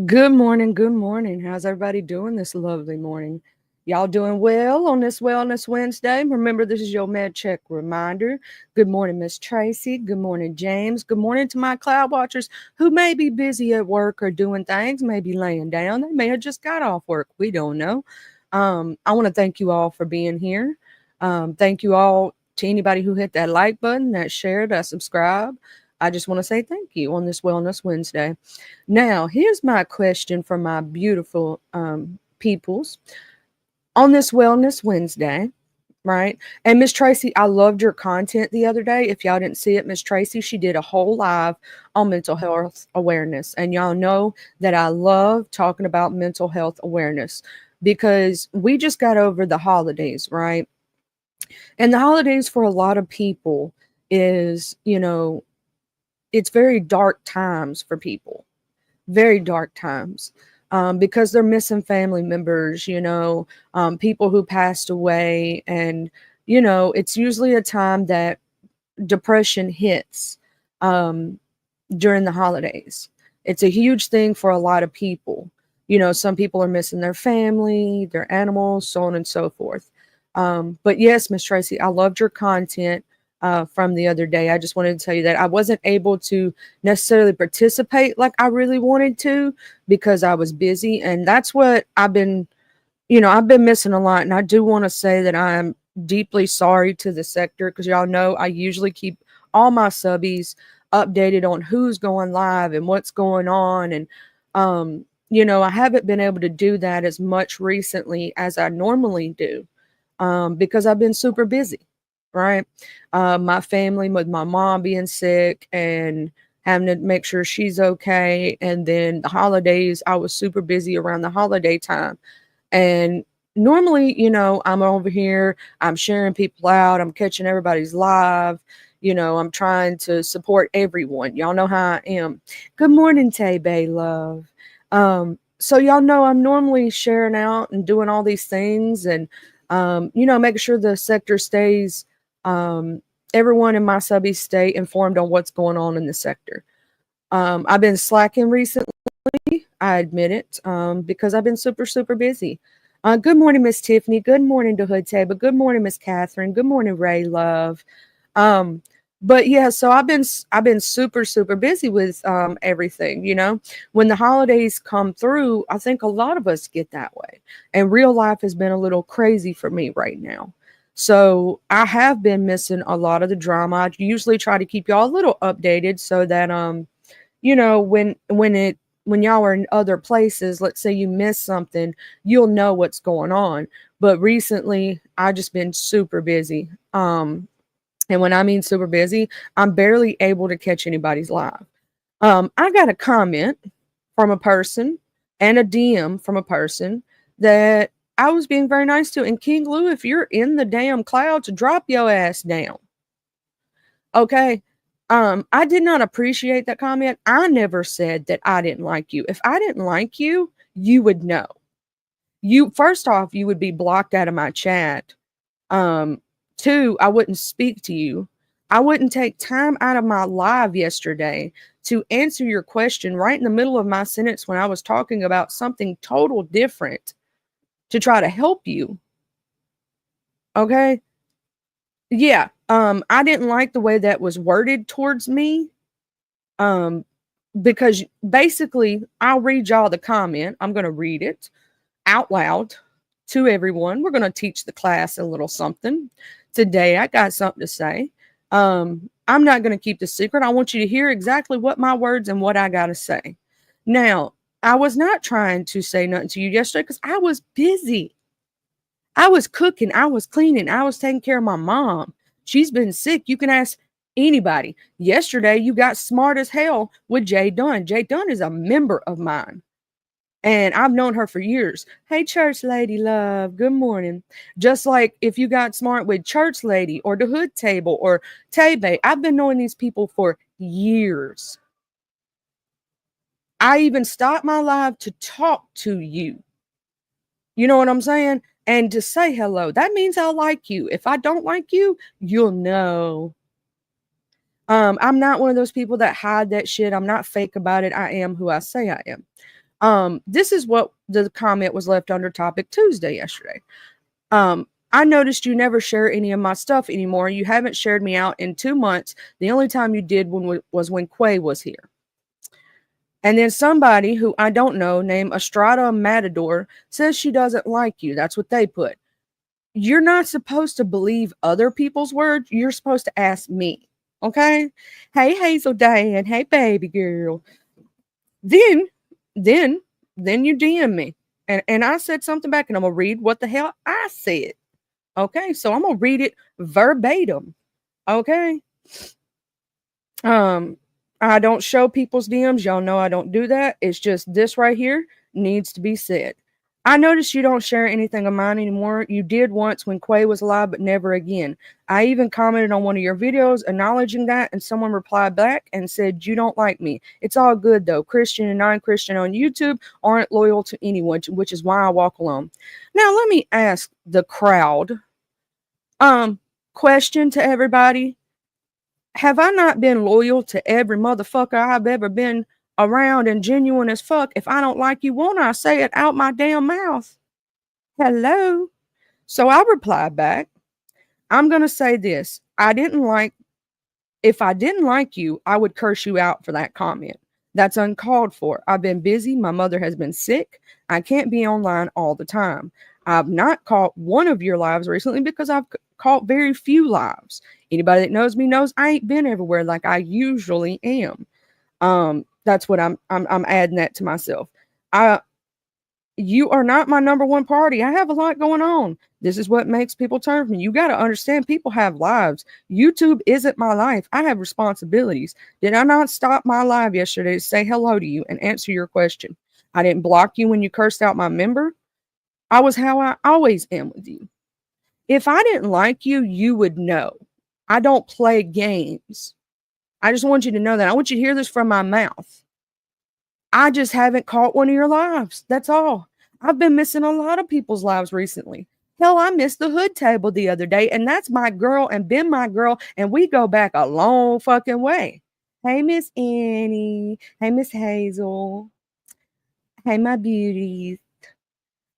Good morning. Good morning. How's everybody doing this lovely morning? Y'all doing well on this Wellness Wednesday? Remember, this is your med check reminder. Good morning, Miss Tracy. Good morning, James. Good morning to my cloud watchers who may be busy at work or doing things, maybe laying down. They may have just got off work. We don't know. I want to thank you all for being here. Thank you all to anybody who hit that like button, that shared, that subscribe. I just want to say thank you on this Wellness Wednesday. Now, here's my question for my beautiful peoples on this Wellness Wednesday, right? And Miss Tracy, I loved your content the other day. If y'all didn't see it, Miss Tracy, she did a whole live on mental health awareness. And y'all know that I love talking about mental health awareness because we just got over the holidays, right? And the holidays for a lot of people is, it's very dark times for people, very dark times, because they're missing family members, people who passed away. And, it's usually a time that depression hits um, during the holidays. It's a huge thing for a lot of people. Some people are missing their family, their animals, so on and so forth. But yes, Miss Tracy, I loved your content from the other day. I just wanted to tell you that I wasn't able to necessarily participate like I really wanted to because I was busy. And that's what I've been missing a lot. And I do want to say that I'm deeply sorry to the sector because y'all know I usually keep all my subbies updated on who's going live and what's going on. And, I haven't been able to do that as much recently as I normally do because I've been super busy, right? My family, with my mom being sick and having to make sure she's okay. And then the holidays, I was super busy around the holiday time. And normally, I'm over here, I'm sharing people out, I'm catching everybody's live. I'm trying to support everyone. Y'all know how I am. Good morning, Tay Bay Love. So y'all know I'm normally sharing out and doing all these things and making sure the sector stays everyone in my subby stay informed on what's going on in the sector. I've been slacking recently, I admit it, because I've been super, super busy. Good morning, Miss Tiffany. Good morning to Hood Table. Good morning, Miss Catherine. Good morning, Ray Love. Um, but yeah, so I've been super, super busy with everything. When the holidays come through, I think a lot of us get that way. And real life has been a little crazy for me right now. So I have been missing a lot of the drama. I usually try to keep y'all a little updated so that when y'all are in other places, let's say you miss something, you'll know what's going on. But recently, I just been super busy. And when I mean super busy, I'm barely able to catch anybody's live. I got a comment from a person and a DM from a person that I was being very nice to. And King Lou, if you're in the damn clouds, drop your ass down. Okay. I did not appreciate that comment. I never said that I didn't like you. If I didn't like you, you would know. You first off, you would be blocked out of my chat. Um, Two, I wouldn't speak to you. I wouldn't take time out of my live yesterday to answer your question right in the middle of my sentence when I was talking about something total different to try to help you. Okay? Yeah. I didn't like the way that was worded towards me. Um, because basically, I'll read y'all the comment. I'm going to read it out loud to everyone. We're going to teach the class a little something today. I got something to say. I'm not going to keep the secret. I want you to hear exactly what my words and what I got to say. Now, I was not trying to say nothing to you yesterday because I was busy. I was cooking, I was cleaning, I was taking care of my mom. She's been sick. You can ask anybody. Yesterday, you got smart as hell with Jay Dunn. Jay Dunn is a member of mine, and I've known her for years. Hey, Church Lady Love, good morning. Just like if you got smart with Church Lady or the Hood Table or Tebe, I've been knowing these people for years. I even stopped my live to talk to you. You know what I'm saying? And to say hello. That means I like you. If I don't like you, you'll know. I'm not one of those people that hide that shit. I'm not fake about it. I am who I say I am. This is what the comment was left under Topic Tuesday yesterday. I noticed you never share any of my stuff anymore. You haven't shared me out in 2 months. The only time you did was when Quay was here. And then somebody who I don't know, named Estrada Matador, says she doesn't like you. That's what they put. You're not supposed to believe other people's words. You're supposed to ask me. Okay? Hey, Hazel Dan. Hey, baby girl. Then you DM me. And I said something back, and I'm going to read what the hell I said. Okay? So I'm going to read it verbatim. Okay? I don't show people's DMs. Y'all know I don't do that. It's just this right here needs to be said. I noticed you don't share anything of mine anymore. You did once when Quay was alive, but never again. I even commented on one of your videos acknowledging that, and someone replied back and said, you don't like me. It's all good, though. Christian and non-Christian on YouTube aren't loyal to anyone, which is why I walk alone. Now, let me ask the crowd. Question to everybody. Have I not been loyal to every motherfucker I've ever been around and genuine as fuck? If I don't like you, won't I say it out my damn mouth? Hello? So I replied back, I'm going to say this. If I didn't like you, I would curse you out for that comment. That's uncalled for. I've been busy. My mother has been sick. I can't be online all the time. I've not caught one of your lives recently because I've caught very few lives. Anybody that knows me knows I ain't been everywhere like I usually am. That's what I'm adding that to myself. You are not my number one priority. I have a lot going on. This is what makes people turn from me. You got to understand people have lives. YouTube isn't my life. I have responsibilities. Did I not stop my live yesterday to say hello to you and answer your question? I didn't block you when you cursed out my member. I was how I always am with you. If I didn't like you, you would know. I don't play games. I just want you to know that. I want you to hear this from my mouth. I just haven't caught one of your lives. That's all. I've been missing a lot of people's lives recently. Hell, I missed the hood table the other day, and that's my girl and been my girl, and we go back a long fucking way. Hey, Miss Annie. Hey, Miss Hazel. Hey, my beauties.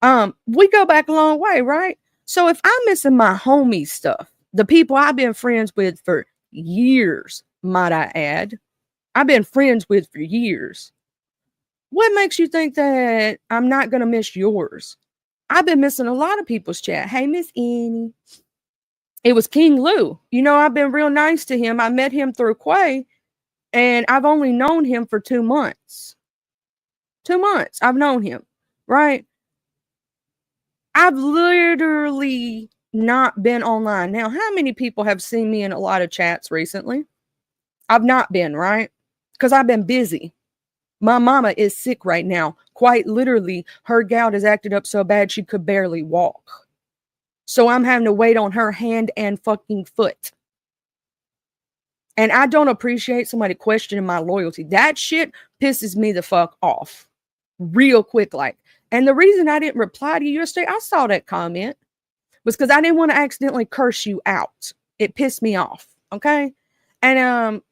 We go back a long way, right? So if I'm missing my homie stuff, the people I've been friends with for years, might I add, I've been friends with for years. What makes you think that I'm not going to miss yours? I've been missing a lot of people's chat. Hey, Miss Annie. It was King Lou. You know, I've been real nice to him. I met him through Quay, and I've only known him for 2 months. 2 months I've known him, right? I've literally not been online. Now, how many people have seen me in a lot of chats recently? I've not been, right? Because I've been busy. My mama is sick right now. Quite literally, her gout has acted up so bad she could barely walk. So I'm having to wait on her hand and fucking foot. And I don't appreciate somebody questioning my loyalty. That shit pisses me the fuck off. Real quick, like. And the reason I didn't reply to you yesterday, I saw that comment, was because I didn't want to accidentally curse you out. It pissed me off. Okay? And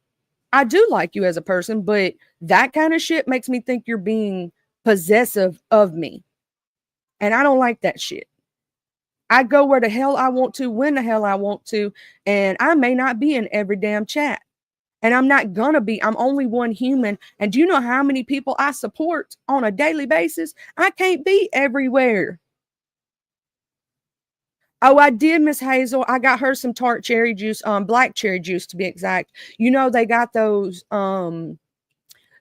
I do like you as a person, but that kind of shit makes me think you're being possessive of me. And I don't like that shit. I go where the hell I want to, when the hell I want to, and I may not be in every damn chat. And I'm not gonna be. I'm only one human. And do you know how many people I support on a daily basis? I can't be everywhere. Oh, I did, Miss Hazel. I got her some tart cherry juice, black cherry juice to be exact. You know, they got those, what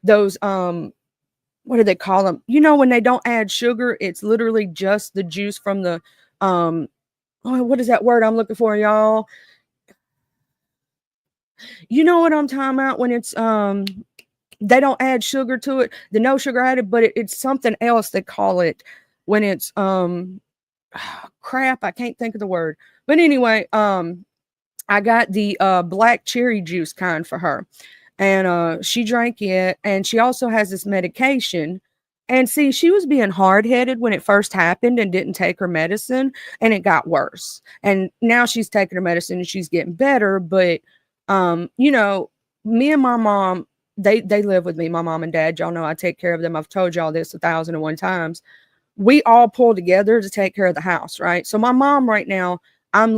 do they call them? You know, when they don't add sugar, it's literally just the juice from the, what is that word I'm looking for, y'all? You know what I'm talking about when it's, they don't add sugar to it, the no sugar added, but it's something else they call it when it's, crap, I can't think of the word. But anyway, I got the black cherry juice kind for her. And she drank it. And she also has this medication. And see, she was being hard-headed when it first happened and didn't take her medicine. And it got worse. And now she's taking her medicine and she's getting better. But, you know, me and my mom, they live with me, my mom and dad. Y'all know I take care of them. I've told y'all this 1,001 times. We all pull together to take care of the house, right? So my mom right now, I'm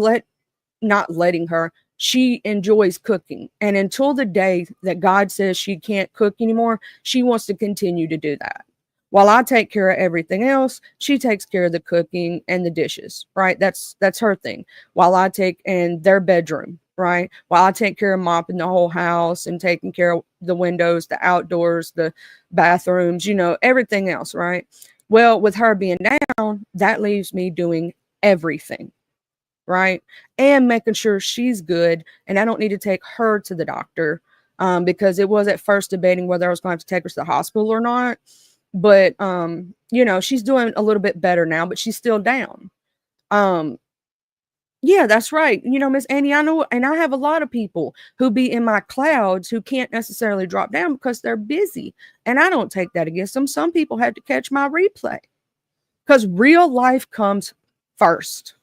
not letting her. She enjoys cooking. And until the day that God says she can't cook anymore, she wants to continue to do that. While I take care of everything else, she takes care of the cooking and the dishes, right? That's her thing. While I take in their bedroom, right? While I take care of mopping the whole house and taking care of the windows, the outdoors, the bathrooms, everything else, right? Well, with her being down, that leaves me doing everything, right? And making sure she's good. And I don't need to take her to the doctor, because it was at first debating whether I was going to have to take her to the hospital or not. But, she's doing a little bit better now, but she's still down. Um, yeah, that's right. Miss Annie, I know, and I have a lot of people who be in my clouds who can't necessarily drop down because they're busy. And I don't take that against them. Some people have to catch my replay because real life comes first.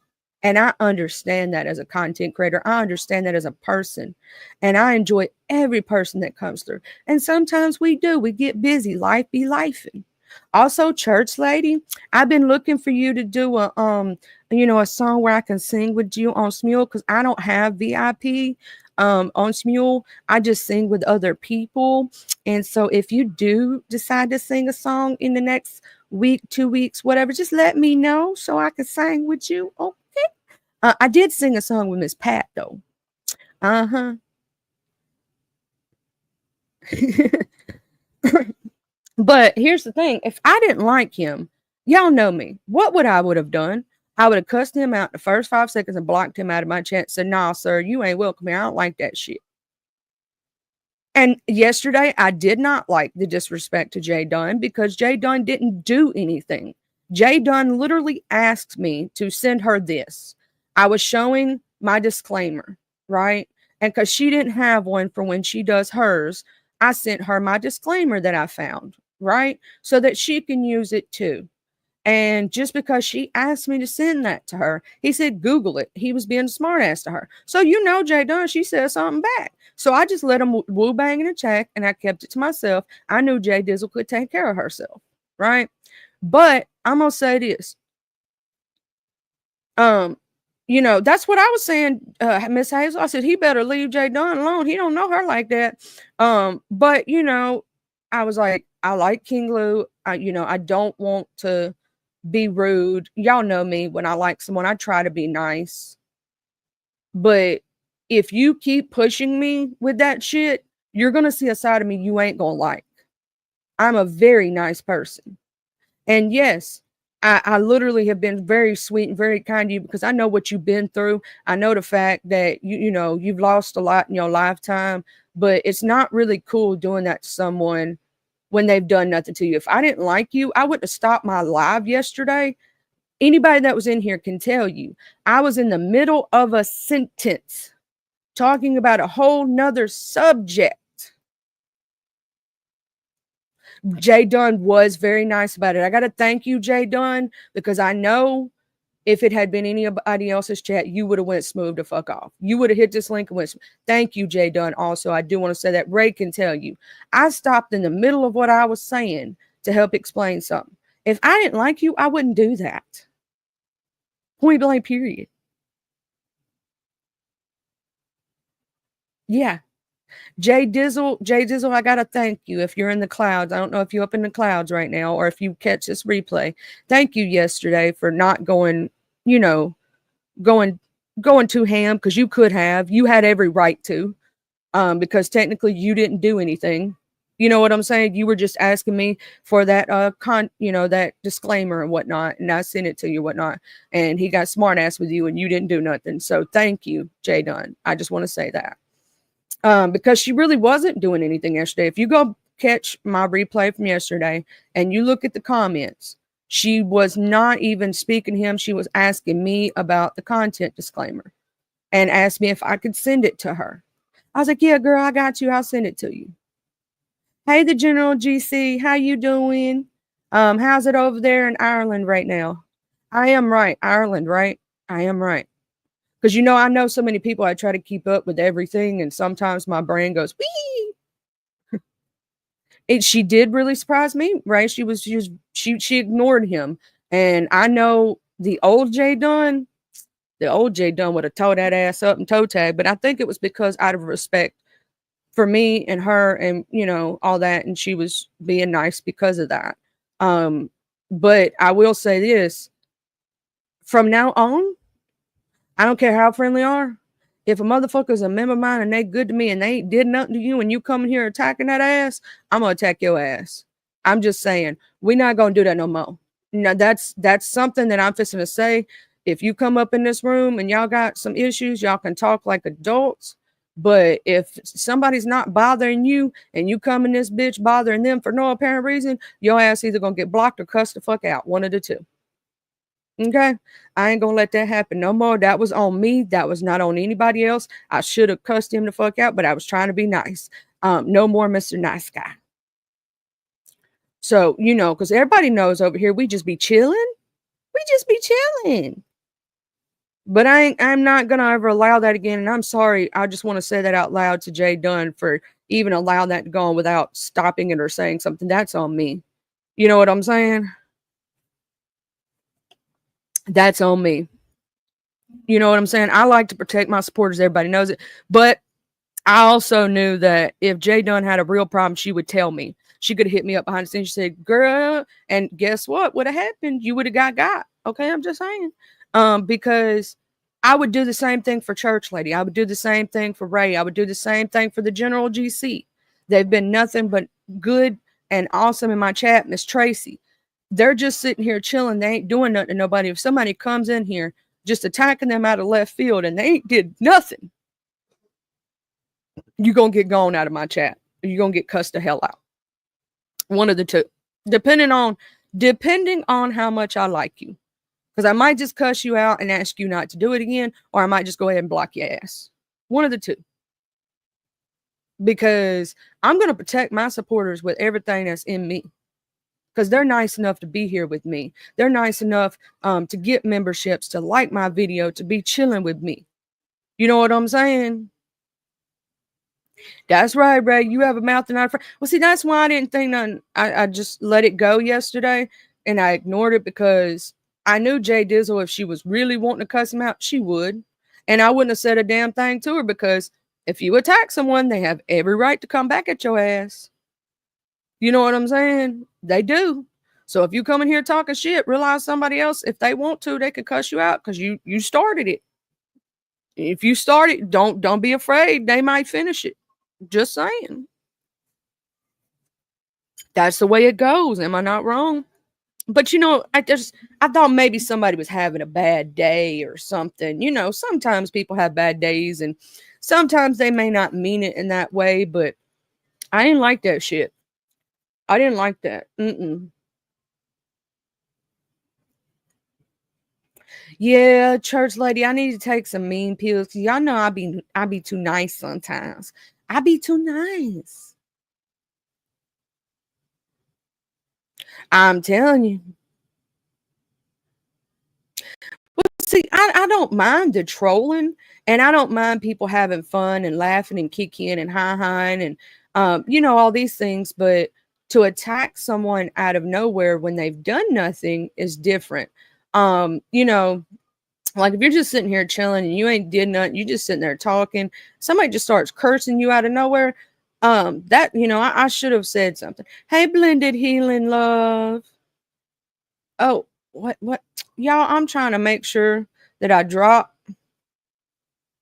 And I understand that as a content creator. I understand that as a person. And I enjoy every person that comes through. And sometimes we get busy. Life be lifing. Also, church lady, I've been looking for you to do a song where I can sing with you on Smule, because I don't have VIP on Smule. I just sing with other people. And so if you do decide to sing a song in the next week, 2 weeks, whatever, just let me know so I can sing with you. Okay. I did sing a song with Miss Pat though. Uh-huh. But here's the thing. If I didn't like him, y'all know me. What would have done? I would have cussed him out the first 5 seconds and blocked him out of my chat. Said, "Nah, sir, you ain't welcome here. I don't like that shit." And yesterday, I did not like the disrespect to Jay Dunn because Jay Dunn didn't do anything. Jay Dunn literally asked me to send her this. I was showing my disclaimer, right? And because she didn't have one for when she does hers, I sent her my disclaimer that I found, right? So that she can use it too. And just because she asked me to send that to her, he said, Google it. He was being a smart ass to her. So, Jay Dunn, she said something back. So I just let him woo bang in a check and I kept it to myself. I knew Jay Dizzle could take care of herself. Right. But I'm going to say this. That's what I was saying, Miss Hazel. I said, he better leave Jay Dunn alone. He don't know her like that. But, I was like, I like King Lou. I don't want to be rude. Y'all know me. When I like someone, I try to be nice. But if you keep pushing me with that shit, you're going to see a side of me you ain't going to like. I'm a very nice person. And yes, I literally have been very sweet and very kind to you because I know what you've been through. I know the fact that you've lost a lot in your lifetime, but it's not really cool doing that to someone when they've done nothing to you. If I didn't like you, I wouldn't have stopped my live yesterday. Anybody that was in here can tell you, I was in the middle of a sentence talking about a whole nother subject. Jay Dunn was very nice about it. I got to thank you, Jay Dunn, because I know if it had been anybody else's chat, you would have went smooth to fuck off. You would have hit this link and went. Thank you, Jay Dunn. Also, I do want to say that Ray can tell you, I stopped in the middle of what I was saying to help explain something. If I didn't like you, I wouldn't do that. Point blank, period. Yeah. Jay Dizzle, I gotta thank you. If you're in the clouds, I don't know if you're up in the clouds right now or if you catch this replay. Thank you yesterday for not going, going too ham, because you could have. You had every right to, because technically you didn't do anything. You know what I'm saying? You were just asking me for that that disclaimer and whatnot, and I sent it to you, whatnot. And he got smart ass with you, and you didn't do nothing. So thank you, Jay Dunn. I just want to say that. Because she really wasn't doing anything yesterday. If you go catch my replay from yesterday and you look at the comments, she was not even speaking to him. She was asking me about the content disclaimer and asked me if I could send it to her. I was like, yeah, girl, I got you. I'll send it to you. Hey, the General GC, how you doing? How's it over there in Ireland right now? I am right. Ireland, right? I am right. Because, I know so many people, I try to keep up with everything. And sometimes my brain goes, wee. She did really surprise me, right? She ignored him. And I know the old Jay Dunn would have tore that ass up and toe tag, but I think it was because out of respect for me and her and all that, and she was being nice because of that. But I will say this, from now on, I don't care how friendly they are. If a motherfucker's a member of mine and they good to me and they ain't did nothing to you and you come in here attacking that ass, I'm gonna attack your ass. I'm just saying, we're not gonna do that no more. No, that's something that I'm fixing to say. If you come up in this room and y'all got some issues, y'all can talk like adults. But if somebody's not bothering you and you come in this bitch bothering them for no apparent reason, your ass either gonna get blocked or cussed the fuck out. One of the two. Okay, I ain't gonna let that happen no more. That was on me. That was not on anybody else. I should have cussed him the fuck out, but I was trying to be nice. No more Mr. Nice Guy. So, because everybody knows over here we just be chilling. We just be chilling. But I'm not gonna ever allow that again. And I'm sorry. I just want to say that out loud to Jay Dunn for even allowing that to go on without stopping it or saying something. That's on me. You know what I'm saying? That's on me. You know what I'm saying? I like to protect my supporters. Everybody knows it. But I also knew that if Jay Dunn had a real problem, she would tell me. She could have hit me up behind the scenes. She said, girl, and guess what would have happened? You would have got. Okay, I'm just saying. Because I would do the same thing for Church Lady. I would do the same thing for Ray. I would do the same thing for the General GC. They've been nothing but good and awesome in my chat, Miss Tracy. They're just sitting here chilling. They ain't doing nothing to nobody. If somebody comes in here just attacking them out of left field and they ain't did nothing, you're going to get gone out of my chat. You're going to get cussed the hell out. One of the two. Depending on how much I like you. Because I might just cuss you out and ask you not to do it again, or I might just go ahead and block your ass. One of the two. Because I'm going to protect my supporters with everything that's in me. Because they're nice enough to be here with me. They're nice enough to get memberships, to like my video, to be chilling with me. You know what I'm saying? That's right, Ray. You have a mouth and not a friend. Well, see, that's why I didn't think nothing. I just let it go yesterday and I ignored it because I knew Jay Dizzle, if she was really wanting to cuss him out, she would. And I wouldn't have said a damn thing to her because if you attack someone, they have every right to come back at your ass. You know what I'm saying? They do. So if you come in here talking shit, realize somebody else, if they want to, they could cuss you out because you started it. If you start it, don't be afraid. They might finish it. Just saying. That's the way it goes. Am I not wrong? But I thought maybe somebody was having a bad day or something. Sometimes people have bad days and sometimes they may not mean it in that way, but I didn't like that shit. I didn't like that. Yeah, Church Lady, I need to take some mean pills because y'all know I be too nice sometimes. I be too nice. I'm telling you. Well, see, I don't mind the trolling and I don't mind people having fun and laughing and kicking and hi-hiing and all these things, but to attack someone out of nowhere when they've done nothing is different. Like if you're just sitting here chilling and you ain't did nothing, you just sitting there talking, somebody just starts cursing you out of nowhere. I should have said something. Hey, Blended Healing Love. Oh, what y'all, I'm trying to make sure that I drop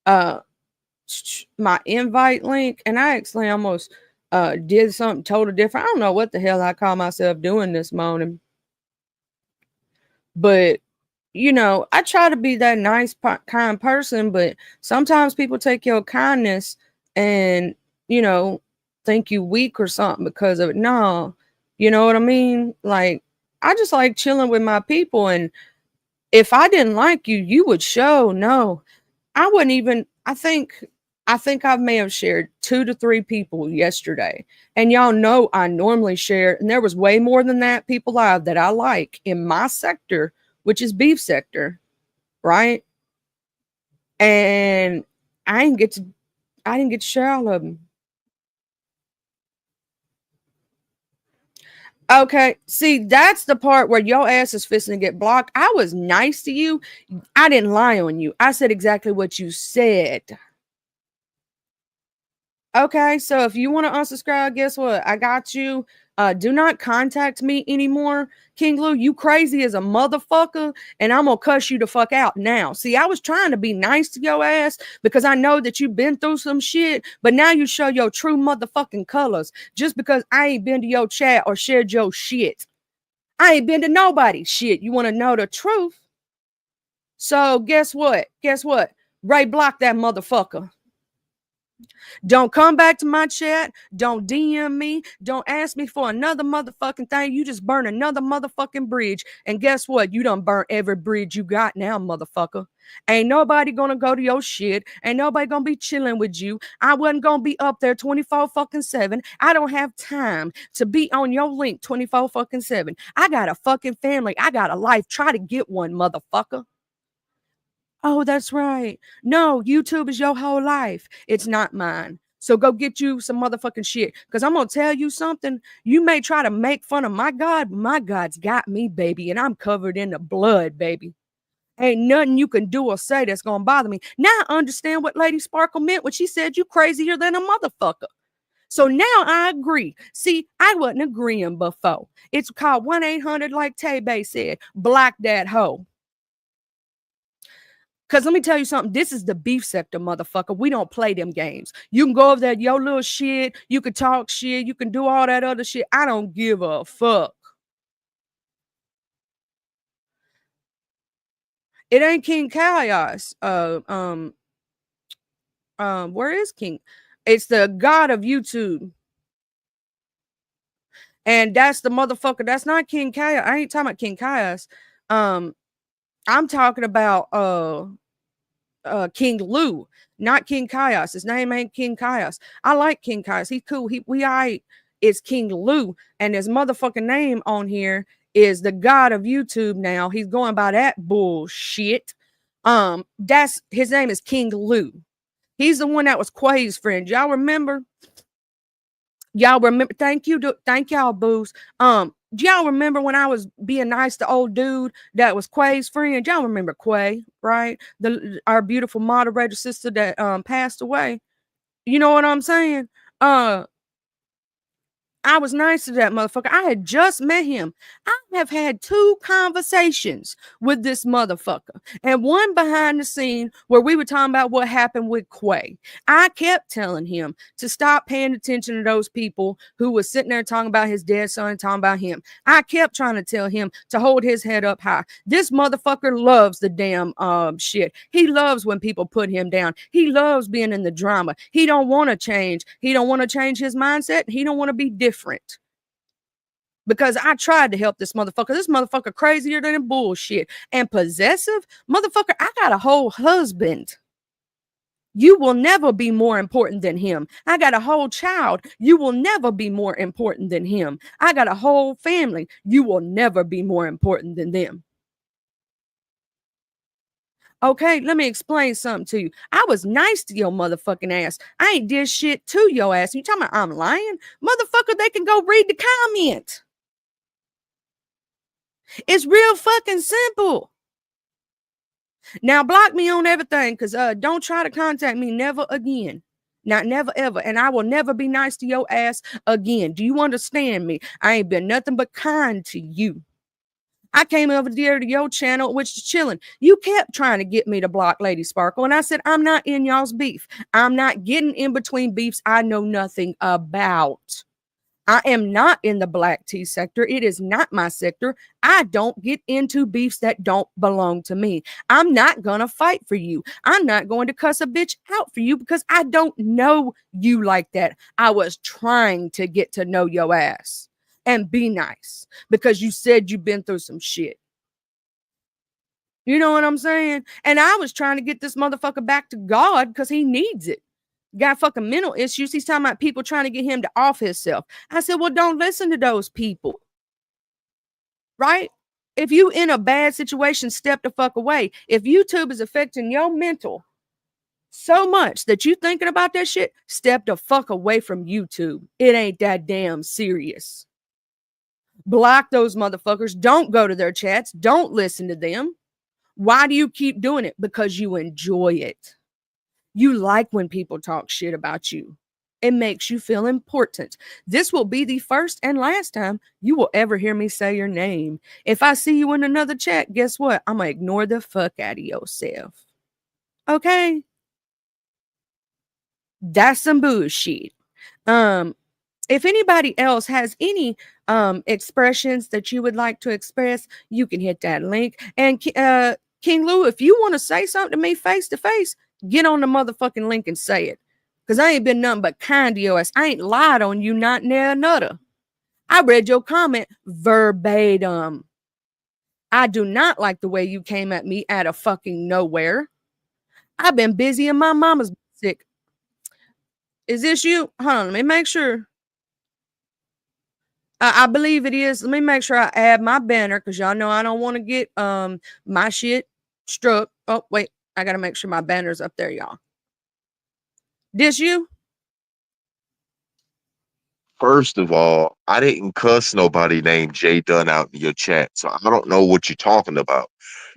uh my invite link and I actually almost did something totally different. I don't know what the hell I call myself doing this morning. But I try to be that nice kind person, but sometimes people take your kindness and think you weak or something because of it. No, you know what I mean? Like I just like chilling with my people, and if I didn't like you, you would show. No, I wouldn't even. I think I may have shared 2 to 3 people yesterday, and y'all know I normally share, and there was way more than that people live that I like in my sector, which is beef sector, right? And I didn't get to share all of them. Okay, see, that's the part where your ass is fisting to get blocked. I was nice to you. I didn't lie on you. I said exactly what you said. Okay, so if you want to unsubscribe, guess what? I got you. Do not contact me anymore, King Lou. You crazy as a motherfucker, and I'm gonna cuss you the fuck out now. See, I was trying to be nice to your ass because I know that you've been through some shit, but now you show your true motherfucking colors just because I ain't been to your chat or shared your shit. I ain't been to nobody's shit. You want to know the truth? So guess what? Guess what? Ray blocked that motherfucker. Don't come back to my chat. Don't DM me. Don't ask me for another motherfucking thing. You just burn another motherfucking bridge. And guess what? You done burnt every bridge you got now, motherfucker. Ain't nobody gonna go to your shit. Ain't nobody gonna be chilling with you. I wasn't gonna be up there 24 fucking 7. I don't have time to be on your link 24 fucking 7. I got a fucking family. I got a life. Try to get one, motherfucker. Oh, that's right. No, YouTube is your whole life. It's not mine. So go get you some motherfucking shit. Because I'm going to tell you something. You may try to make fun of my God. My God's got me, baby. And I'm covered in the blood, baby. Ain't nothing you can do or say that's going to bother me. Now I understand what Lady Sparkle meant when she said you crazier than a motherfucker. So now I agree. See, I wasn't agreeing before. It's called 1-800, like Tay Bay said. Block that hoe. Because let me tell you something. This is the beef sector, motherfucker. We don't play them games. You can go over there, your little shit. You can talk shit. You can do all that other shit. I don't give a fuck. It ain't King Chaos. Where is King? It's the god of YouTube. And that's the motherfucker. That's not King Chaos. I ain't talking about King Chaos. I'm talking about King Lou, not King Chaos. His name ain't King Chaos. I like King Chaos. He's cool. We all right. It's King Lou, and his motherfucking name on here is the god of YouTube now. He's going by that bullshit. That's his name is King Lou. He's the one that was Quay's friend. Y'all remember? Y'all remember? Thank y'all, booze. Do y'all remember when I was being nice to old dude that was Quay's friend? Y'all remember Quay, right? Our beautiful moderator sister that passed away. You know what I'm saying? Uh, I was nice to that motherfucker. I had just met him. I have had 2 conversations with this motherfucker, and one behind the scene where we were talking about what happened with Quay. I kept telling him to stop paying attention to those people who was sitting there talking about his dead son, talking about him. I kept trying to tell him to hold his head up high. This motherfucker loves the damn shit. He loves when people put him down. He loves being in the drama. He don't want to change. He don't want to change his mindset. He don't want to be different. Because I tried to help this motherfucker. This motherfucker crazier than a bullshit and possessive. Motherfucker, I got a whole husband. You will never be more important than him. I got a whole child. You will never be more important than him. I got a whole family. You will never be more important than them. Okay, let me explain something to you. I was nice to your motherfucking ass. I ain't did shit to your ass. You talking about I'm lying? Motherfucker, they can go read the comment. It's real fucking simple. Now block me on everything, because don't try to contact me never again. Not never ever. And I will never be nice to your ass again. Do you understand me? I ain't been nothing but kind to you. I came over there to your channel, which is chilling. You kept trying to get me to block Lady Sparkle. And I said, I'm not in y'all's beef. I'm not getting in between beefs I know nothing about. I am not in the black tea sector. It is not my sector. I don't get into beefs that don't belong to me. I'm not going to fight for you. I'm not going to cuss a bitch out for you because I don't know you like that. I was trying to get to know your ass and be nice because you said you've been through some shit. You know what I'm saying? And I was trying to get this motherfucker back to God because he needs it. Got fucking mental issues. He's talking about people trying to get him to off himself. I said, well, don't listen to those people. Right? If you in a bad situation, step the fuck away. If YouTube is affecting your mental so much that you thinking about that shit, step the fuck away from YouTube. It ain't that damn serious. Block those motherfuckers. Don't go to their chats. Don't listen to them. Why do you keep doing it? Because you enjoy it. You like when people talk shit about you. It makes you feel important. This will be the first and last time you will ever hear me say your name. If I see you in another chat, guess what? I'm going to ignore the fuck out of yourself. Okay? That's some bullshit. If anybody else has any expressions that you would like to express, you can hit that link. And King Lou, if you want to say something to me face to face, get on the motherfucking link and say it. Because I ain't been nothing but kind to your ass. I ain't lied on you, not near another. I read your comment verbatim. I do not like the way you came at me out of fucking nowhere. I've been busy and my mama's sick. Is this you? Hold on, let me make sure. I believe it is. Let me make sure I add my banner because y'all know I don't want to get my shit struck. Oh, wait. I got to make sure my banner's up there, y'all. This you? First of all, I didn't cuss nobody named Jay Dunn out in your chat, so I don't know what you're talking about.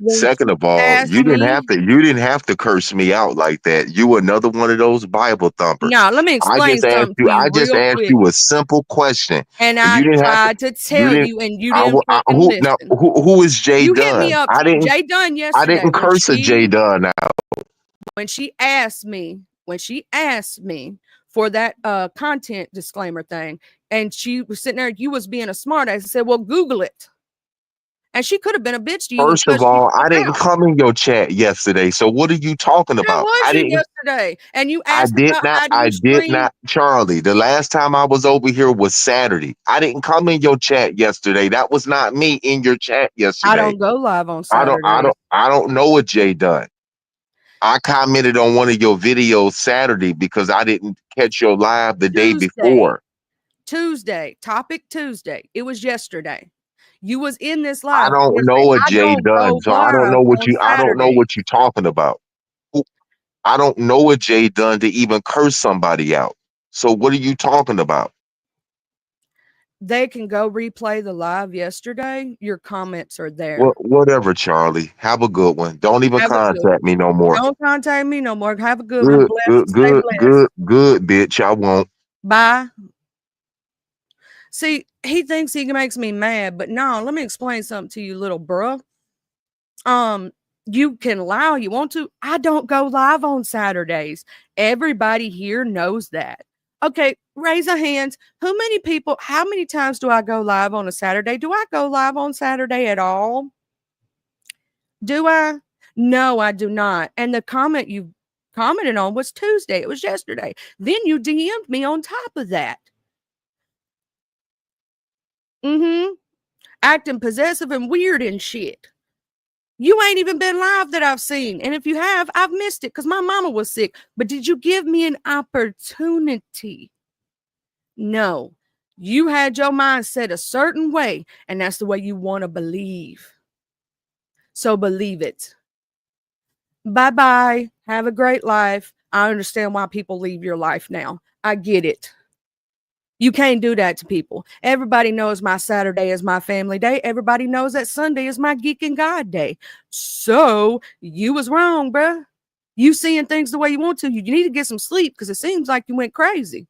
Second of all, Ask me. you didn't have to curse me out like that. You another one of those Bible thumpers. Now, let me I explain just asked something you to you I just real asked quick. you a simple question. And And I you didn't have to tried to you tell didn't you, and you didn't fucking listen. who is Jay You hit me Dunn? up, Jay Dunn, I yesterday didn't curse a Jay Dunn out. when she asked me for that content disclaimer thing, and she was sitting there, you was being a smart ass. I said, well, Google it. And she could have been a bitch to you and First of cussed you all, the I fuck didn't out. come in your chat yesterday. So what are you talking That about? was you yesterday. And you asked about how do I you did stream. not, Charlie. The last time I was over here was Saturday. I didn't come in your chat yesterday. That was not me in your chat I yesterday. don't go live on Saturdays. I don't know what Jay done. I commented on one of your videos Saturday because I didn't catch your live the day before. Tuesday, topic Tuesday. It was yesterday. You was in this I live don't Wednesday. know what I Jay don't done, go so live on I don't know Saturdays. what you're talking about. I don't know what Jay done to even curse somebody out. So what are you talking about? They can go replay the live yesterday. Your comments are there. Whatever, Charlie. Have a good one. Don't even Have a good contact me no more. Don't contact me no more. Have a good one. Stay blessed. Good, bitch. I won't. Bye. See, he thinks he makes me mad, but no, let me explain something to you, little bruh. You can lie all you want to. I don't go live on Saturdays. Everybody here knows that. Okay, raise a hands. How many times do I go live on a Saturday? Do I go live on Saturday at all? Do I? No, I do not. And the comment you commented on was Tuesday. It was yesterday. Then you DM'd me on top of that. Acting possessive and weird and shit. You ain't even been live that I've seen. And if you have, I've missed it because my mama was sick. But did you give me an opportunity? No. You had your mind set a certain way, and that's the way you want to believe. So believe it. Bye-bye. Have a great life. I understand why people leave your life now. I get it. You can't do that to people. Everybody knows my Saturday is my family day. Everybody knows that Sunday is my geek and God day. So you was wrong, bruh. You seeing things the way you want to. You need to get some sleep because it seems like you went crazy.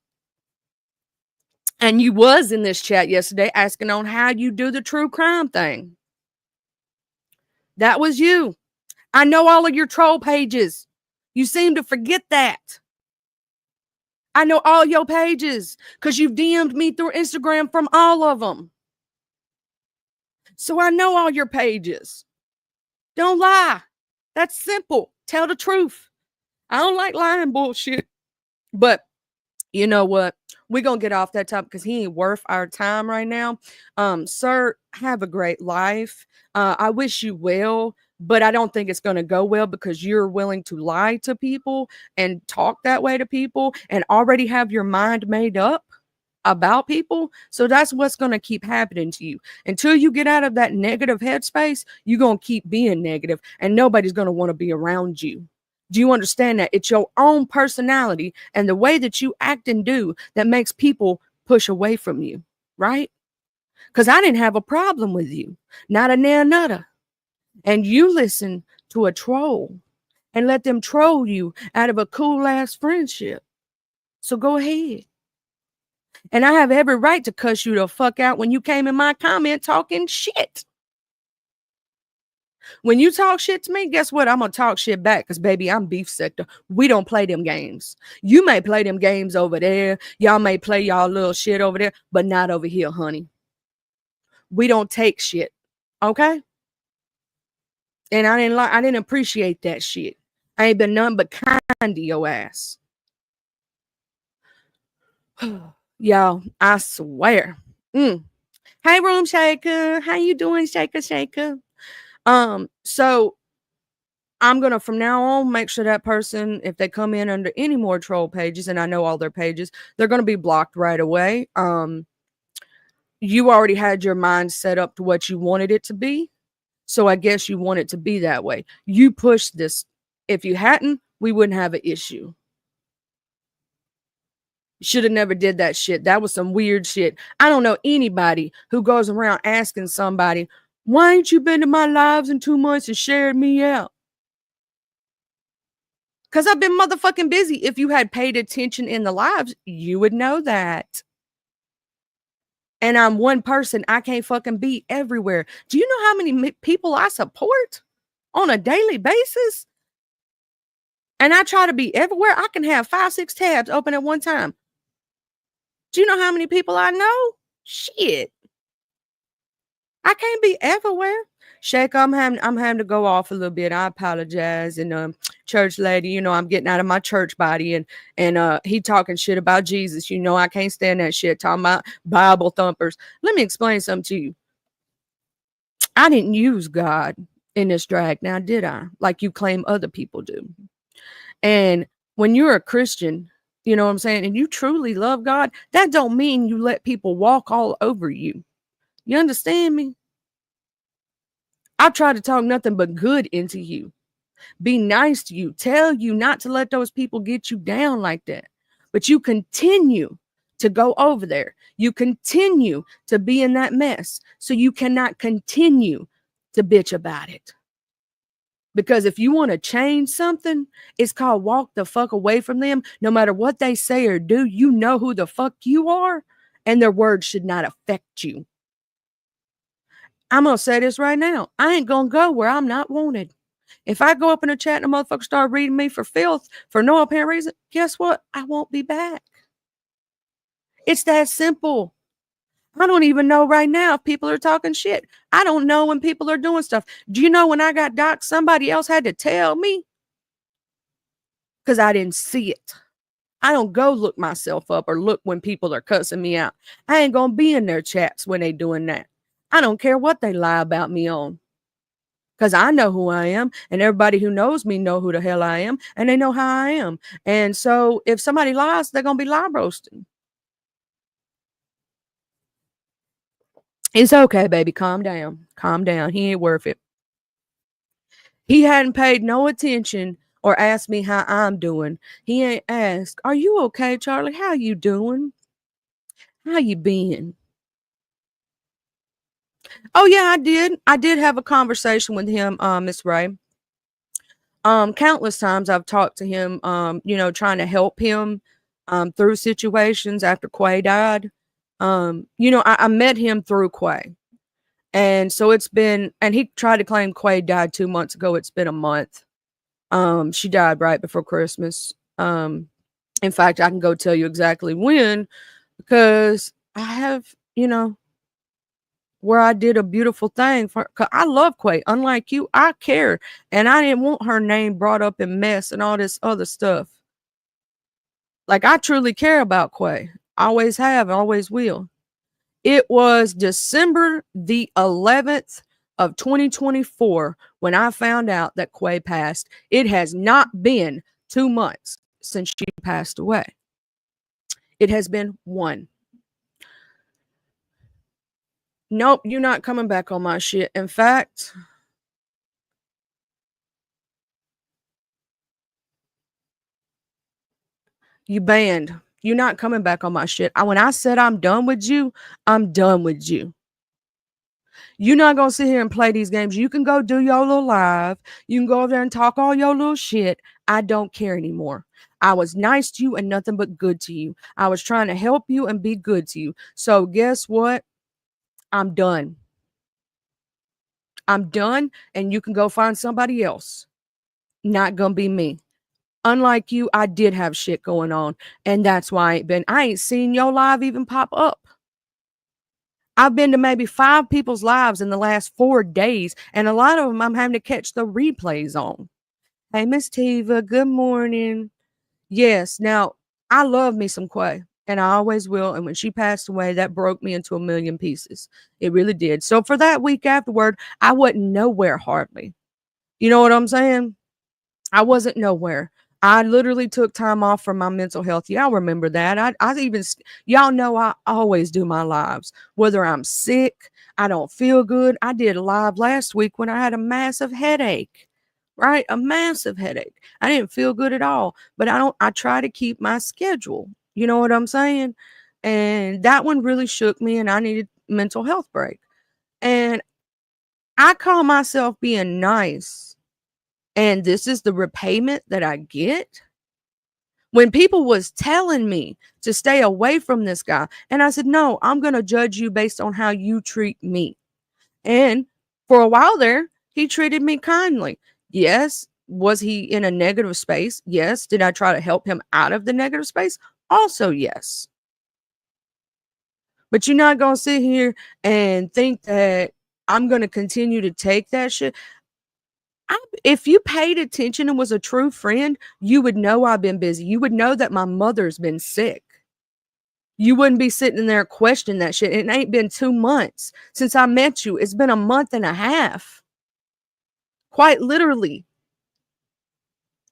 And you was in this chat yesterday asking on how you do the true crime thing. That was you. I know all of your troll pages. You seem to forget that. I know all your pages because you've DM'd me through Instagram from all of them. So I know all your pages. Don't lie. That's simple. Tell the truth. I don't like lying bullshit. But you know what? We're going to get off that topic because he ain't worth our time right now. Sir, have a great life. I wish you well, but I don't think it's going to go well because you're willing to lie to people and talk that way to people and already have your mind made up about people. So that's what's going to keep happening to you. Until you get out of that negative headspace, you're going to keep being negative and nobody's going to want to be around you. Do you understand that? It's your own personality and the way that you act and do that makes people push away from you, right? Because I didn't have a problem with you. Not a nail nutter. And you listen to a troll and let them troll you out of a cool ass friendship. So go ahead. And I have every right to cuss you the fuck out when you came in my comment talking shit. When you talk shit to me, guess what? I'm going to talk shit back because, baby, I'm beef sector. We don't play them games. You may play them games over there. Y'all may play y'all little shit over there, but not over here, honey. We don't take shit. Okay? And I didn't appreciate that shit. I ain't been none but kind to your ass. Y'all, I swear. Hey, Room Shaker. How you doing, Shaker? So I'm gonna from now on make sure that person, if they come in under any more troll pages, and I know all their pages, they're gonna be blocked right away. You already had your mind set up to what you wanted it to be. So I guess you want it to be that way. You pushed this. If you hadn't, we wouldn't have an issue. Should have never did that shit. That was some weird shit. I don't know anybody who goes around asking somebody, why ain't you been to my lives in 2 months and shared me out? Because I've been motherfucking busy. If you had paid attention in the lives, you would know that. And I'm one person. I can't fucking be everywhere. Do you know how many people I support on a daily basis? And I try to be everywhere. I can have 5, 6 tabs open at one time. Do you know how many people I know? Shit. I can't be everywhere. Shake, I'm having to go off a little bit. I apologize. And church lady, you know, I'm getting out of my church body and he talking shit about Jesus. You know, I can't stand that shit. Talking about Bible thumpers. Let me explain something to you. I didn't use God in this drag now, did I? Like you claim other people do. And when you're a Christian, you know what I'm saying, and you truly love God, that don't mean you let people walk all over you. You understand me? I try to talk nothing but good into you. Be nice to you. Tell you not to let those people get you down like that. But you continue to go over there. You continue to be in that mess. So you cannot continue to bitch about it. Because if you want to change something, it's called walk the fuck away from them. No matter what they say or do, you know who the fuck you are, and their words should not affect you. I'm going to say this right now. I ain't going to go where I'm not wanted. If I go up in a chat and a motherfucker start reading me for filth for no apparent reason, guess what? I won't be back. It's that simple. I don't even know right now if people are talking shit. I don't know when people are doing stuff. Do you know when I got doxxed, somebody else had to tell me? Because I didn't see it. I don't go look myself up or look when people are cussing me out. I ain't going to be in their chats when they doing that. I don't care what they lie about me on. Because I know who I am, and everybody who knows me know who the hell I am, and they know how I am. And so if somebody lies, they're going to be lie roasting. It's okay, baby. Calm down. Calm down. He ain't worth it. He hadn't paid no attention or asked me how I'm doing. He ain't asked, are you okay, Charlie? How you doing? How you been? Oh, yeah, I did. I did have a conversation with him, Miss Ray. Countless times I've talked to him, you know, trying to help him through situations after Quay died. You know, I met him through Quay. And so it's been, and he tried to claim Quay died 2 months ago. It's been a month. She died right before Christmas. In fact, I can go tell you exactly when, because I have, you know, where I did a beautiful thing for, cause I love Quay. Unlike you, I care. And I didn't want her name brought up in mess and all this other stuff. Like, I truly care about Quay. Always have, always will. It was December the 11th of 2024 when I found out that Quay passed. It has not been 2 months since she passed away. It has been 1. Nope, you're not coming back on my shit. In fact, you banned. You're not coming back on my shit. When I said I'm done with you, I'm done with you. You're not gonna sit here and play these games. You can go do your little live. You can go over there and talk all your little shit. I don't care anymore. I was nice to you and nothing but good to you. I was trying to help you and be good to you. So guess what? I'm done. I'm done, and you can go find somebody else. Not gonna be me. Unlike you, I did have shit going on, and that's why I ain't seen your live even pop up. I've been to maybe 5 people's lives in the last 4 days, and a lot of them I'm having to catch the replays on. Hey, Miss Tiva, good morning. Yes, now I love me some Quay, and I always will. And when she passed away, that broke me into a million pieces. It really did. So for that week afterward, I wasn't nowhere hardly. You know what I'm saying? I wasn't nowhere. I literally took time off from my mental health. Y'all remember that. I even, y'all know I always do my lives, whether I'm sick, I don't feel good. I did a live last week when I had a massive headache, right? A massive headache. I didn't feel good at all, but I try to keep my schedule. You know what I'm saying? And that one really shook me, and I needed mental health break. And I call myself being nice, and this is the repayment that I get. When people was telling me to stay away from this guy, and I said, no, I'm going to judge you based on how you treat me. And for a while there, he treated me kindly. Yes. Was he in a negative space? Yes. Did I try to help him out of the negative space? Also, yes. But you're not going to sit here and think that I'm going to continue to take that shit. If you paid attention and was a true friend, you would know I've been busy. You would know that my mother's been sick. You wouldn't be sitting there questioning that shit. It ain't been 2 months since I met you. It's been a month and a half. Quite literally.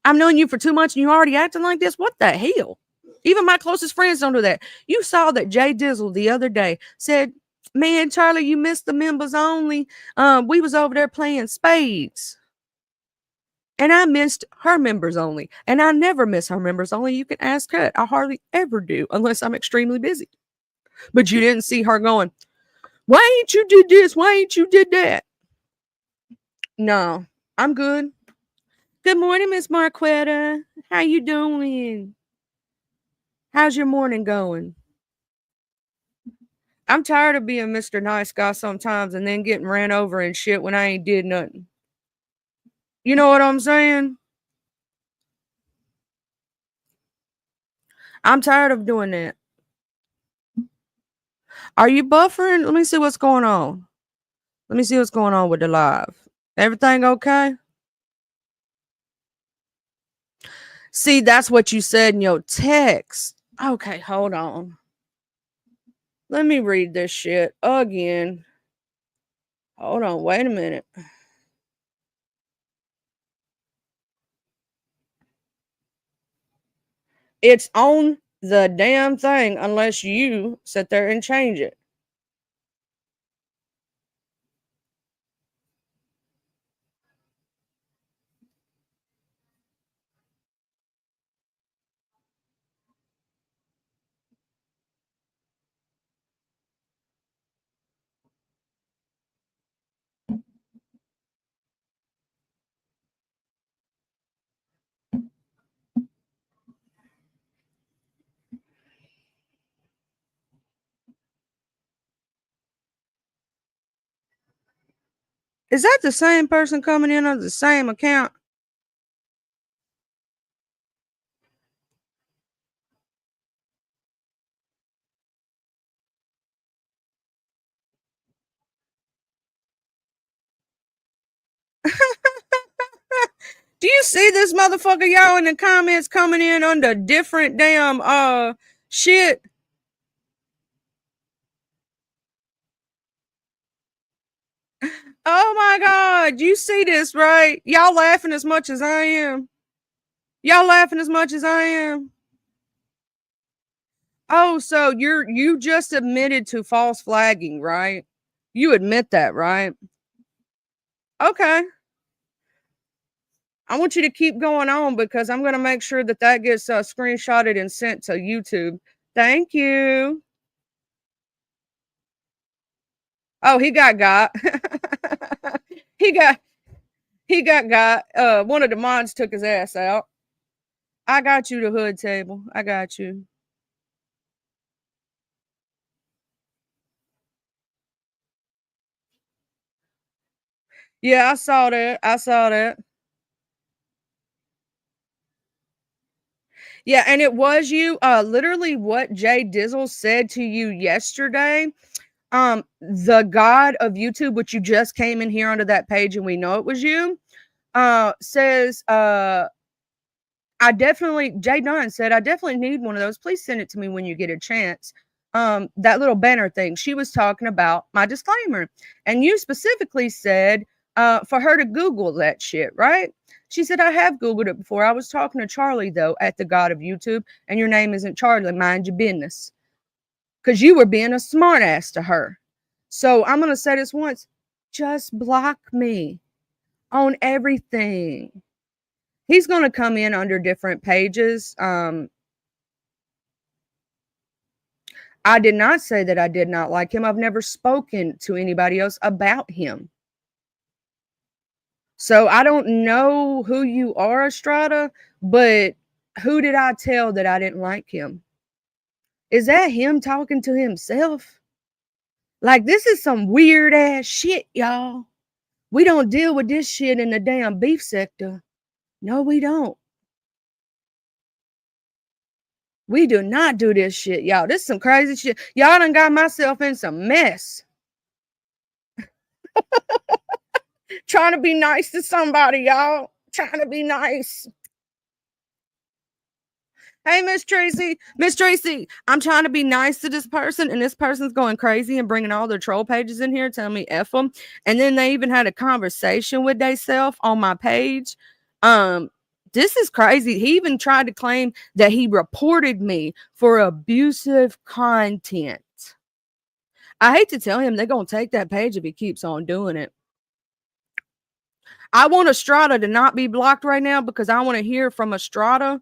I've known you for 2 months and you already acting like this? What the hell? Even my closest friends don't do that. You saw that Jay Dizzle the other day said, man, Charlie, you missed the members only. We was over there playing spades. And I missed her members only. And I never miss her members only. You can ask her. I hardly ever do unless I'm extremely busy. But you didn't see her going, why ain't you did this? Why ain't you did that? No, I'm good. Good morning, Miss Marquetta. How you doing? How's your morning going? I'm tired of being Mr. Nice Guy sometimes and then getting ran over and shit when I ain't did nothing. You know what I'm saying? I'm tired of doing that. Are you buffering? Let me see what's going on. Let me see what's going on with the live. Everything okay? See, that's what you said in your text. Okay, hold on. Let me read this shit again. Hold on, wait a minute. It's on the damn thing unless you sit there and change it. Is that the same person coming in on the same account? Do you see this motherfucker, y'all, in the comments coming in under different damn shit? Oh my god, you see this, right? Y'all laughing as much as I am. Y'all laughing as much as I am. Oh, so you just admitted to false flagging, right? You admit that, right? Okay. I want you to keep going on because I'm going to make sure that that gets screenshotted and sent to YouTube. Thank you. Oh, he got. he got. One of the mods took his ass out. I got you the hood table. I got you. Yeah, I saw that. I saw that. Yeah, and it was you. Literally what Jay Dizzle said to you yesterday. The god of YouTube, which you just came in here onto that page, and we know it was you. Says Jay Dunn said, I definitely need one of those. Please send it to me when you get a chance. That little banner thing. She was talking about my disclaimer. And you specifically said for her to Google that shit, right? She said, I have Googled it before. I was talking to Charlie, though, at the God of YouTube, and your name isn't Charlie. Mind your business. Because you were being a smartass to her. So I'm going to say this once. Just block me on everything. He's going to come in under different pages. I did not say that I did not like him. I've never spoken to anybody else about him. So I don't know who you are, Estrada, but who did I tell that I didn't like him? Is that him talking to himself? Like, this is some weird ass shit, y'all. We don't deal with this shit in the damn beef sector. No, we don't. We do not do this shit, y'all. This is some crazy shit. Y'all done got myself in some mess. Trying to be nice to somebody, y'all. Trying to be nice. Hey, Miss Tracy. Miss Tracy, I'm trying to be nice to this person, and this person's going crazy and bringing all their troll pages in here, telling me F them. And then they even had a conversation with theyself on my page. This is crazy. He even tried to claim that he reported me for abusive content. I hate to tell him they're going to take that page if he keeps on doing it. I want Estrada to not be blocked right now because I want to hear from Estrada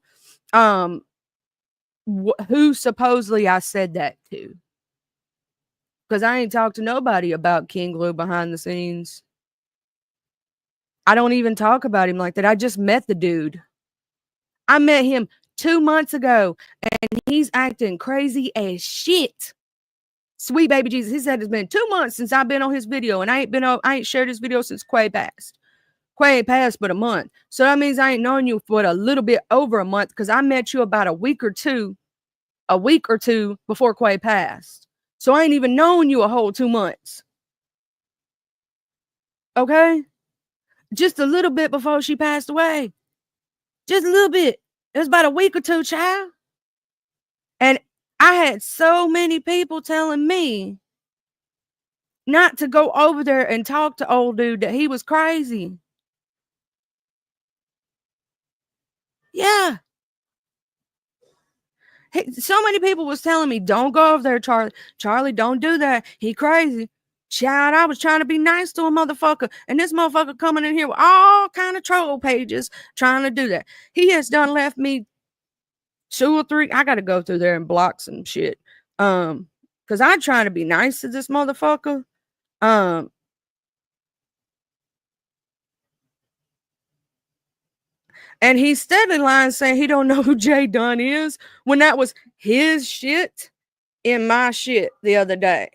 who supposedly I said that to. Because I ain't talked to nobody about King Lou behind the scenes. I don't even talk about him like that. I just met the dude. I met him 2 months ago, and he's acting crazy as shit. Sweet baby Jesus. He said it's been 2 months since I've been on his video, and I ain't shared his video since Quay passed. Quay ain't passed but a month. So that means I ain't known you for a little bit over a month because I met you about a week or two before Quay passed. So I ain't even known you a whole 2 months. Okay? Just a little bit before she passed away. Just a little bit. It was about a week or two, child. And I had so many people telling me not to go over there and talk to old dude, that he was crazy. Yeah. Hey, so many people was telling me, don't go over there, Charlie. Charlie, don't do that. He crazy. Child, I was trying to be nice to a motherfucker, and this motherfucker coming in here with all kind of troll pages trying to do that. He has done left me 2 or 3. I got to go through there and block some shit. Because I'm trying to be nice to this motherfucker. And he's steadily lying, saying he don't know who Jay Dunn is, when that was his shit in my shit the other day.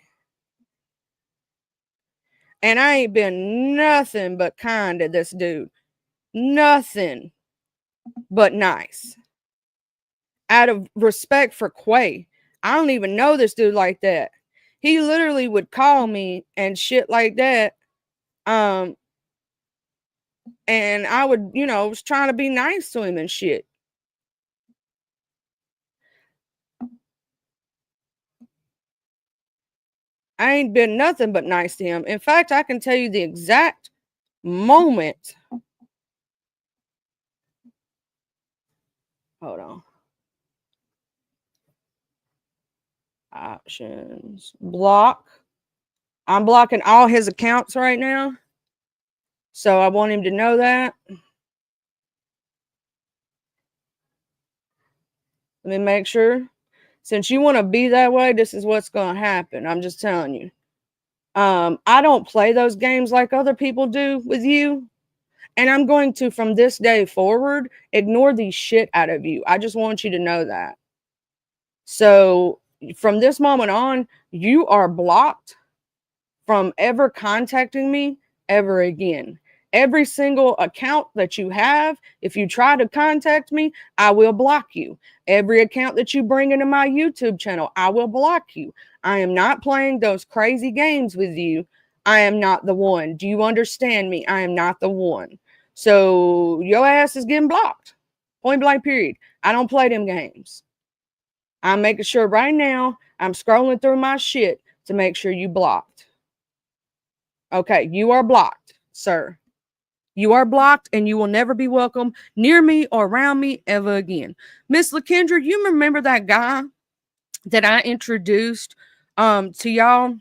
And I ain't been nothing but kind to this dude. Nothing but nice. Out of respect for Quay. I don't even know this dude like that. He literally would call me and shit like that. And I would, was trying to be nice to him and shit. I ain't been nothing but nice to him. In fact, I can tell you the exact moment. Hold on. Options. Block. I'm blocking all his accounts right now. So I want him to know that. Let me make sure. Since you want to be that way, this is what's going to happen. I'm just telling you. I don't play those games like other people do with you. And I'm going to, from this day forward, ignore the shit out of you. I just want you to know that. So from this moment on, you are blocked from ever contacting me ever again. Every single account that you have, if you try to contact me, I will block you. Every account that you bring into my YouTube channel, I will block you. I am not playing those crazy games with you. I am not the one. Do you understand me? I am not the one. So your ass is getting blocked. Point blank, period. I don't play them games. I'm making sure right now I'm scrolling through my shit to make sure you blocked. Okay, you are blocked, sir. You are blocked and you will never be welcome near me or around me ever again. Miss LaKendra, you remember that guy that I introduced to y'all?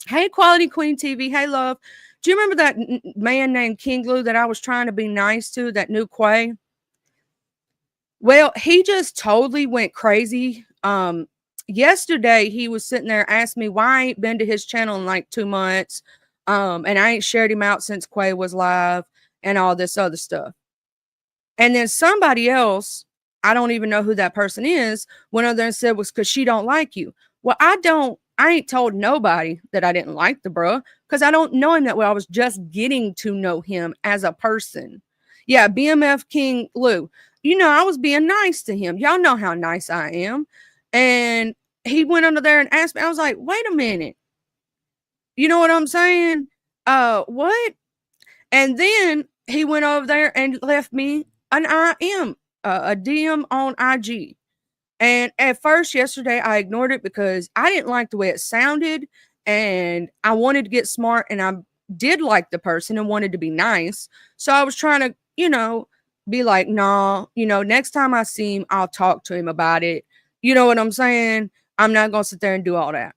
Hey, Quality Queen TV. Hey, love. Do you remember that man named King Lou that I was trying to be nice to, that new Quay? Well, he just totally went crazy. Yesterday he was sitting there asking me why I ain't been to his channel in like 2 months. And I ain't shared him out since Quay was live and all this other stuff. And then somebody else, I don't even know who that person is, went over there and said was because she don't like you. Well, I ain't told nobody that I didn't like the bruh because I don't know him that well. I was just getting to know him as a person. Yeah, BMF King Lou. You know, I was being nice to him. Y'all know how nice I am. And he went under there and asked me, I was like, wait a minute. You know what I'm saying? What? And then he went over there and left me an IM, a DM on IG. And at first, yesterday, I ignored it because I didn't like the way it sounded. And I wanted to get smart. And I did like the person and wanted to be nice. So I was trying to, be like, nah, next time I see him, I'll talk to him about it. You know what I'm saying? I'm not going to sit there and do all that.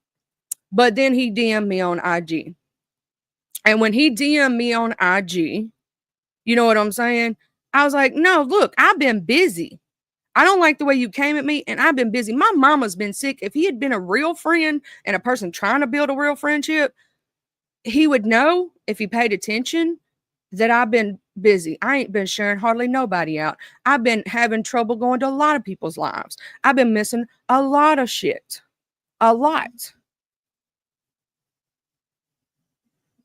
But then he DM'd me on IG. And when he DM'd me on IG, you know what I'm saying? I was like, no, look, I've been busy. I don't like the way you came at me, and I've been busy. My mama's been sick. If he had been a real friend and a person trying to build a real friendship, he would know if he paid attention that I've been busy. I ain't been sharing hardly nobody out. I've been having trouble going to a lot of people's lives. I've been missing a lot of shit. A lot.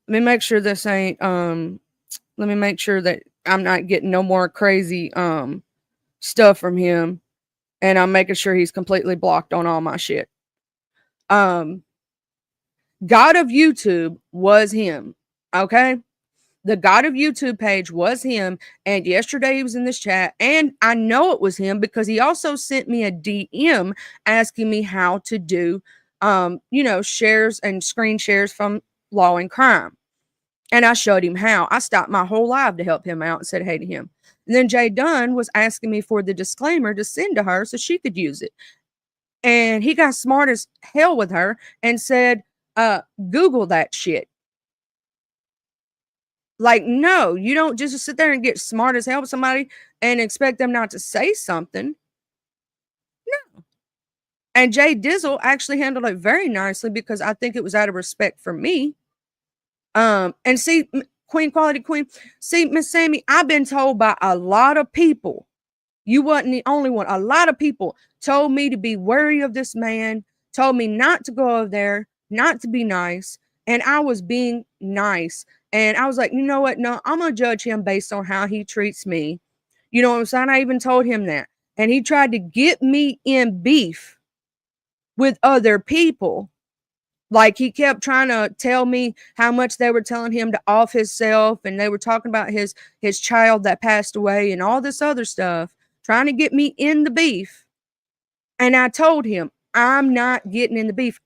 Let me make sure this ain't let me make sure that I'm not getting no more crazy stuff from him, and I'm making sure he's completely blocked on all my shit. God of YouTube was him. Okay? The God of YouTube page was him, and yesterday he was in this chat, and I know it was him because he also sent me a DM asking me how to do shares and screen shares from Law and Crime. And I showed him how. I stopped my whole life to help him out and said hey to him. And then Jay Dunn was asking me for the disclaimer to send to her so she could use it. And he got smart as hell with her and said, Google that shit. Like, no, you don't just sit there and get smart as hell with somebody and expect them not to say something. No. And Jay Dizzle actually handled it very nicely because I think it was out of respect for me. And see, Queen Quality Queen, see, Miss Sammy, I've been told by a lot of people, you wasn't the only one. A lot of people told me to be wary of this man, told me not to go over there, not to be nice. And I was being nice. And I was like, you know what? No, I'm going to judge him based on how he treats me. You know what I'm saying? I even told him that. And he tried to get me in beef with other people. Like he kept trying to tell me how much they were telling him to off himself. And they were talking about his child that passed away and all this other stuff, trying to get me in the beef. And I told him, I'm not getting in the beef.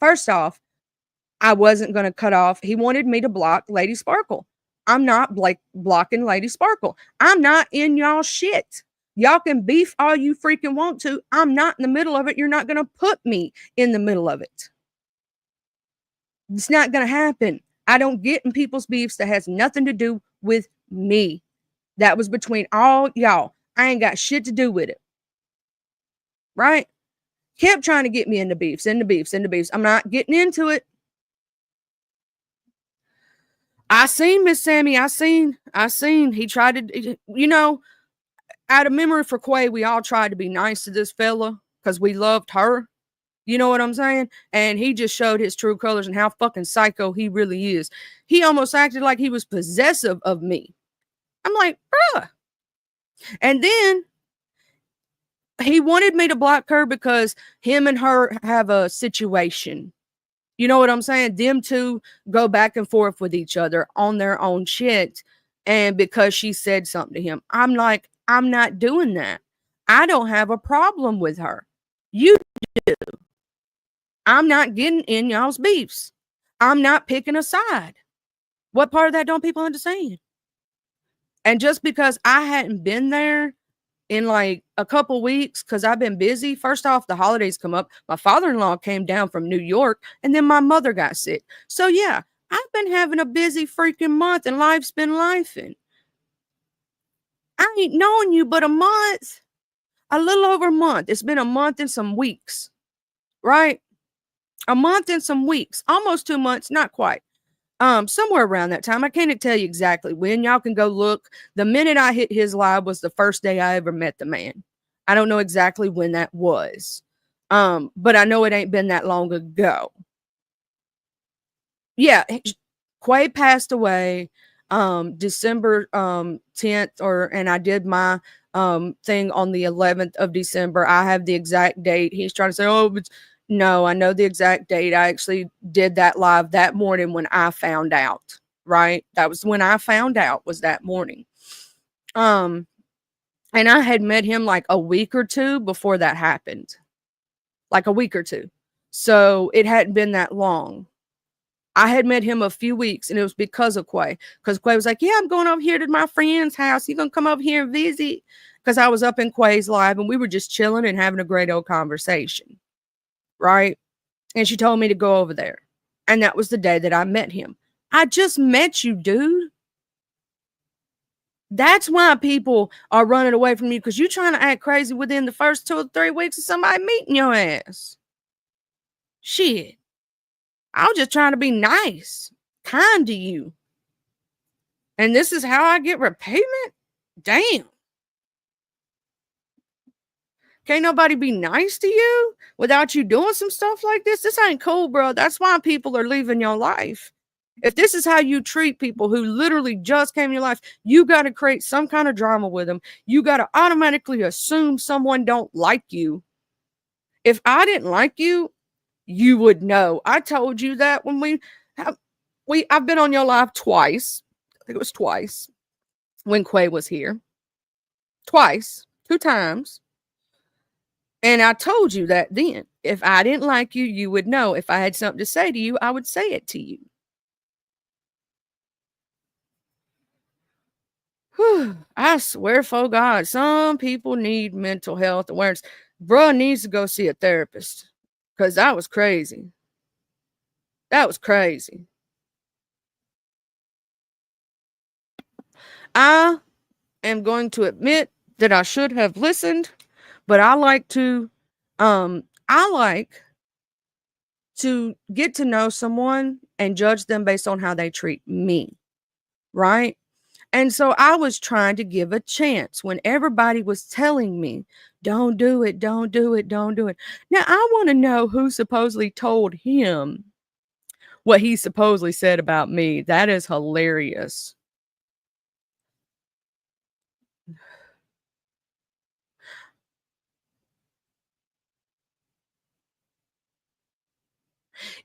First off, I wasn't going to cut off. He wanted me to block Lady Sparkle. I'm not blocking Lady Sparkle. I'm not in y'all shit. Y'all can beef all you freaking want to. I'm not in the middle of it. You're not going to put me in the middle of it. It's not going to happen. I don't get in people's beefs that has nothing to do with me. That was between all y'all. I ain't got shit to do with it. Right? Kept trying to get me into beefs. I'm not getting into it. I seen Miss Sammy. I seen. He tried to, out of memory for Quay, we all tried to be nice to this fella because we loved her. You know what I'm saying? And he just showed his true colors and how fucking psycho he really is. He almost acted like he was possessive of me. I'm like, bruh. And then he wanted me to block her because him and her have a situation. You know what I'm saying? Them two go back and forth with each other on their own shit. And because she said something to him, I'm like, I'm not doing that. I don't have a problem with her. You do. I'm not getting in y'all's beefs. I'm not picking a side. What part of that don't people understand? And just because I hadn't been there in like a couple weeks because I've been busy. First off, the holidays come up. My father-in-law came down from New York, and then my mother got sick. So yeah, I've been having a busy freaking month, and life's been lifing. I ain't known you but a month, a little over a month. It's been a month and some weeks, right? A month and some weeks, almost 2 months, not quite. Somewhere around that time. I can't tell you exactly when. Y'all can go look. The minute I hit his live was the first day I ever met the man. I don't know exactly when that was. But I know it ain't been that long ago. Yeah, Quay passed away December 10th, and I did my thing on the 11th of December. I have the exact date. He's trying to say, oh, it's no, I know the exact date. I actually did that live that morning when I found out, right? That was when I found out, was that morning. And I had met him like a week or two before that happened. Like a week or two. So it hadn't been that long. I had met him a few weeks, and it was because of Quay. Because Quay was like, yeah, I'm going over here to my friend's house. You gonna come over here and visit? Because I was up in Quay's live, and we were just chilling and having a great old conversation. Right? And she told me to go over there. And that was the day that I met him. I just met you, dude. That's why people are running away from you, because you're trying to act crazy within the first 2 or 3 weeks of somebody meeting your ass. Shit. I was just trying to be nice, kind to you. And this is how I get repayment? Damn. Can't nobody be nice to you without you doing some stuff like this? This ain't cool, bro. That's why people are leaving your life. If this is how you treat people who literally just came in your life, you got to create some kind of drama with them. You got to automatically assume someone don't like you. If I didn't like you, you would know. I told you that when I've been on your live twice. I think it was twice when Quay was here. Twice, 2 times. And I told you that then. If I didn't like you, you would know. If I had something to say to you, I would say it to you. Whew, I swear for God, some people need mental health awareness. Bruh needs to go see a therapist, because that was crazy. That was crazy. I am going to admit that I should have listened, but I like to get to know someone and judge them based on how they treat me, right? And so I was trying to give a chance when everybody was telling me, don't do it, don't do it, don't do it. Now, I want to know who supposedly told him what he supposedly said about me. That is hilarious.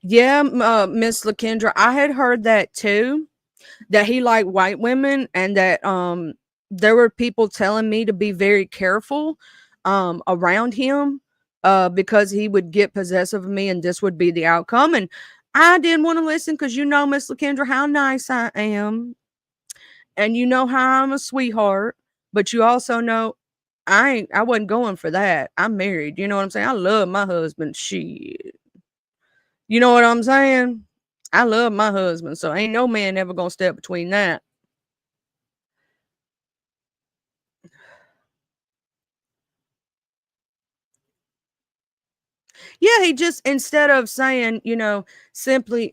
Yeah, Miss Lakendra, I had heard that too, that he liked white women, and that there were people telling me to be very careful around him because he would get possessive of me, and this would be the outcome. And I didn't want to listen, because you know, Miss Lakendra, how nice I am, and you know how I'm a sweetheart, but you also know I wasn't going for that. I'm married. You know what I'm saying? I love my husband. Shit. You know what I'm saying? I love my husband, so ain't no man ever gonna step between that. Yeah, he just, instead of saying, simply,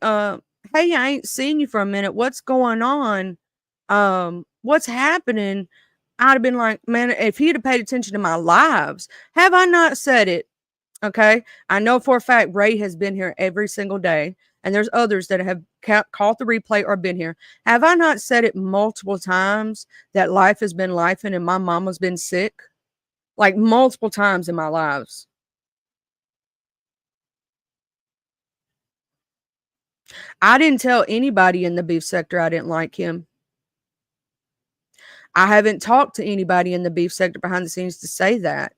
hey, I ain't seen you for a minute. What's going on? What's happening? I'd have been like, man, if he'd have paid attention to my lives, have I not said it? Okay. I know for a fact Ray has been here every single day, and there's others that have caught the replay or been here. Have I not said it multiple times that life has been life and my mama's been sick? Like multiple times in my lives. I didn't tell anybody in the beef sector I didn't like him. I haven't talked to anybody in the beef sector behind the scenes to say that.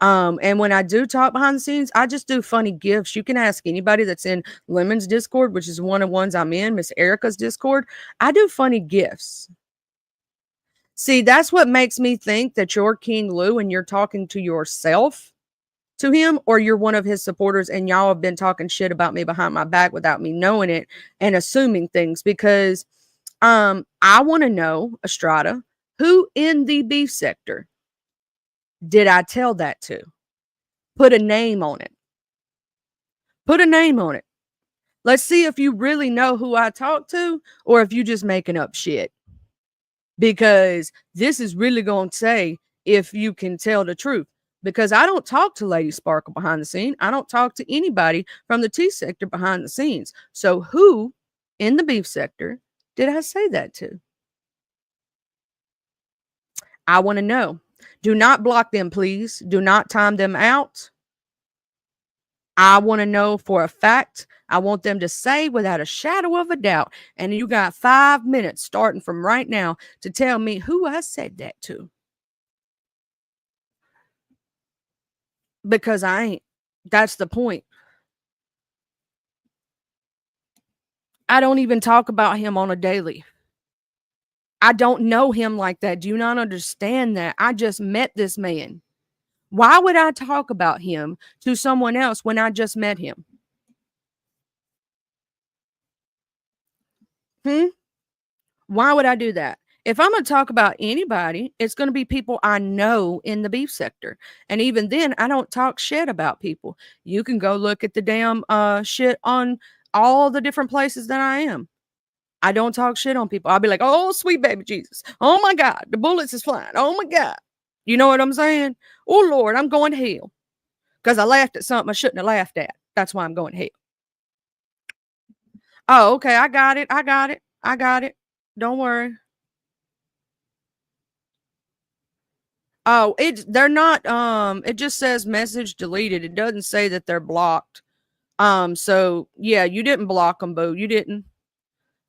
And when I do talk behind the scenes, I just do funny gifts. You can ask anybody that's in Lemon's Discord, which is one of the ones I'm in, Miss Erica's Discord. I do funny gifts. See, that's what makes me think that you're King Lou and you're talking to yourself to him, or you're one of his supporters and y'all have been talking shit about me behind my back without me knowing it and assuming things, because I want to know, Estrada, who in the beef sector did I tell that to? Put a name on it. Put a name on it. Let's see if you really know who I talked to or if you just making up shit. Because this is really going to say if you can tell the truth. Because I don't talk to Lady Sparkle behind the scene. I don't talk to anybody from the T sector behind the scenes. So who in the beef sector did I say that to? I want to know. Do not block them, please. Do not time them out. I want to know for a fact. I want them to say without a shadow of a doubt. And you got 5 minutes starting from right now to tell me who I said that to. Because I ain't. That's the point. I don't even talk about him on a daily. I don't know him like that. Do you not understand that? I just met this man. Why would I talk about him to someone else when I just met him? Why would I do that? If I'm going to talk about anybody, it's going to be people I know in the beef sector. And even then, I don't talk shit about people. You can go look at the damn shit on all the different places that I am. I don't talk shit on people. I'll be like, oh, sweet baby Jesus. Oh my God, the bullets is flying. Oh my God. You know what I'm saying? Oh Lord, I'm going to hell. Because I laughed at something I shouldn't have laughed at. That's why I'm going to hell. Oh, okay. I got it. I got it. I got it. Don't worry. Oh, they're not it just says message deleted. It doesn't say that they're blocked. So yeah, you didn't block them, boo. You didn't.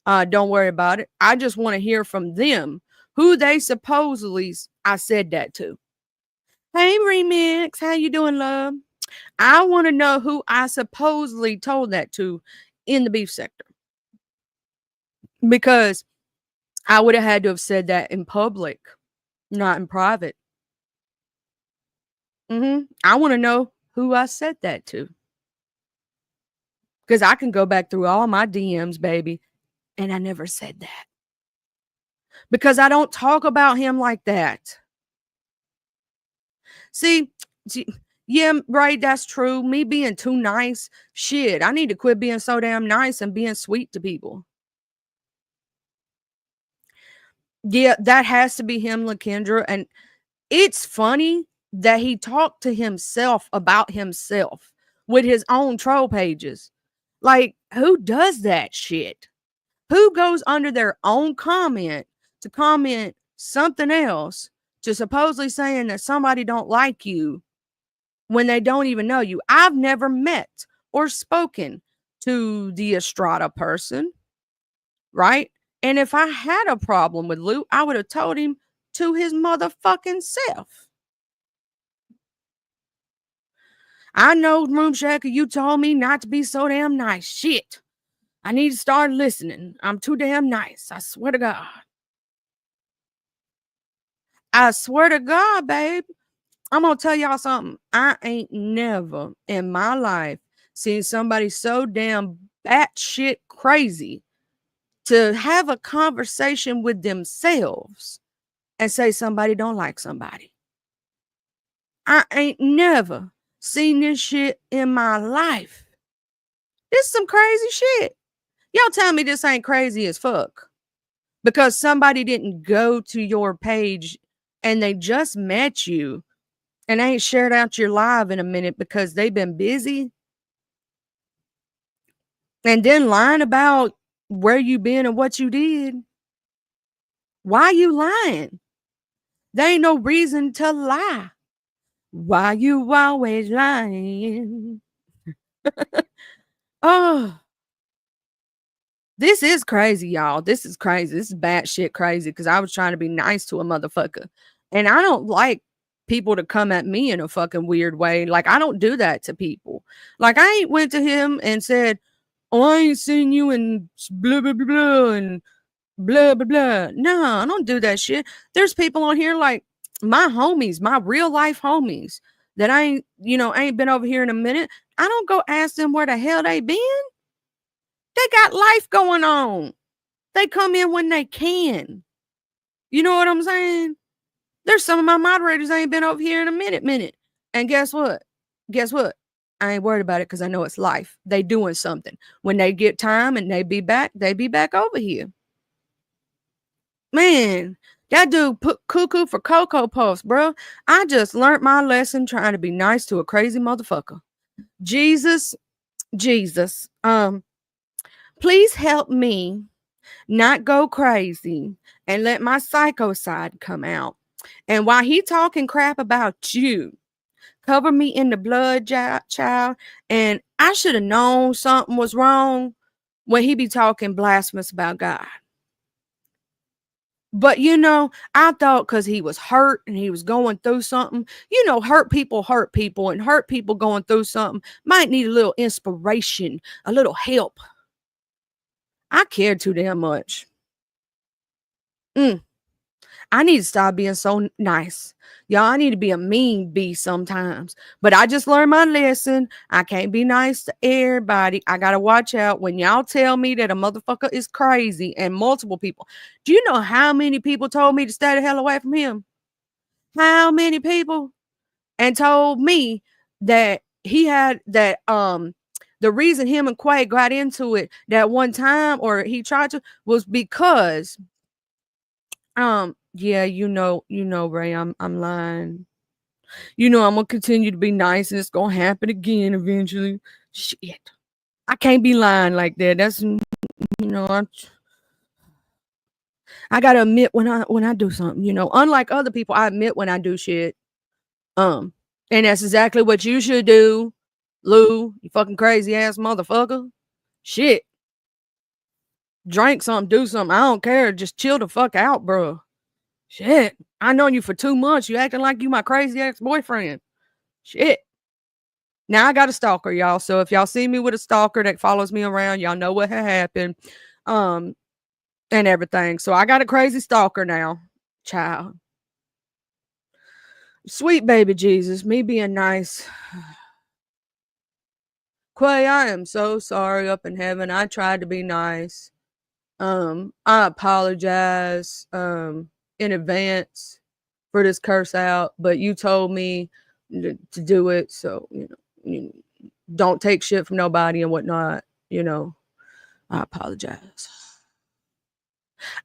Don't worry about it. I just want to hear from them who they supposedly I said that to. Hey Remix, how you doing, love? I want to know who I supposedly told that to in the beef sector. Because I would have had to have said that in public, not in private. I want to know who I said that to. Because I can go back through all my DMs, baby, and I never said that. Because I don't talk about him like that. See, yeah, right, that's true. Me being too nice, shit, I need to quit being so damn nice and being sweet to people. Yeah, that has to be him, LaKendra. And it's funny that he talked to himself about himself with his own troll pages. Like, who does that shit? Who goes under their own comment to comment something else to supposedly saying that somebody don't like you when they don't even know you? I've never met or spoken to the Estrada person, right? And if I had a problem with Lou, I would have told him to his motherfucking self. I know, Room Shacker, you told me not to be so damn nice. Shit. I need to start listening. I'm too damn nice. I swear to God. I swear to God, babe. I'm going to tell y'all something. I ain't never in my life seen somebody so damn batshit crazy to have a conversation with themselves and say somebody don't like somebody. I ain't never seen this shit in my life. This is some crazy shit. Y'all tell me this ain't crazy as fuck. Because somebody didn't go to your page and they just met you and ain't shared out your live in a minute because they've been busy. And then lying about where you been and what you did. Why you lying? There ain't no reason to lie. Why you always lying? Oh, this is crazy, y'all. This is crazy. This is batshit crazy because I was trying to be nice to a motherfucker. And I don't like people to come at me in a fucking weird way. Like, I don't do that to people. Like, I ain't went to him and said, oh, I ain't seen you in blah, blah, blah, blah, and blah, blah, blah. No, I don't do that shit. There's people on here like my homies, my real life homies that I ain't been over here in a minute. I don't go ask them where the hell they been. They got life going on. They come in when they can. You know what I'm saying? There's some of my moderators I ain't been over here in a minute. And guess what? I ain't worried about it because I know it's life. They doing something. When they get time and they be back over here. Man, that dude put cuckoo for Cocoa Puffs, bro. I just learned my lesson trying to be nice to a crazy motherfucker. Jesus, please help me not go crazy and let my psycho side come out. And while he talking crap about you, cover me in the blood, child. And I should have known something was wrong when he be talking blasphemous about God. But, I thought because he was hurt and he was going through something, hurt people, and hurt people going through something might need a little inspiration, a little help. I cared too damn much. I need to stop being so nice. Y'all, I need to be a mean bee sometimes. But I just learned my lesson. I can't be nice to everybody. I got to watch out when y'all tell me that a motherfucker is crazy and multiple people. Do you know how many people told me to stay the hell away from him? How many people? And told me that he had that, the reason him and Quay got into it that one time, or he tried to, was because, yeah, Ray, I'm lying. I'm gonna continue to be nice and it's gonna happen again eventually. Shit. I can't be lying like that. That's I gotta admit when I do something, unlike other people, I admit when I do shit. And that's exactly what you should do, Lou, you fucking crazy ass motherfucker. Shit. Drink something, do something. I don't care. Just chill the fuck out, bro. Shit. I known you for 2 months. You acting like you my crazy ex-boyfriend. Shit. Now I got a stalker, y'all. So if y'all see me with a stalker that follows me around, y'all know what had happened. And everything. So I got a crazy stalker now. Child. Sweet baby Jesus, me being nice. Quay, I am so sorry up in heaven. I tried to be nice. I apologize in advance for this curse out, but you told me to do it, so you don't take shit from nobody and whatnot. I apologize.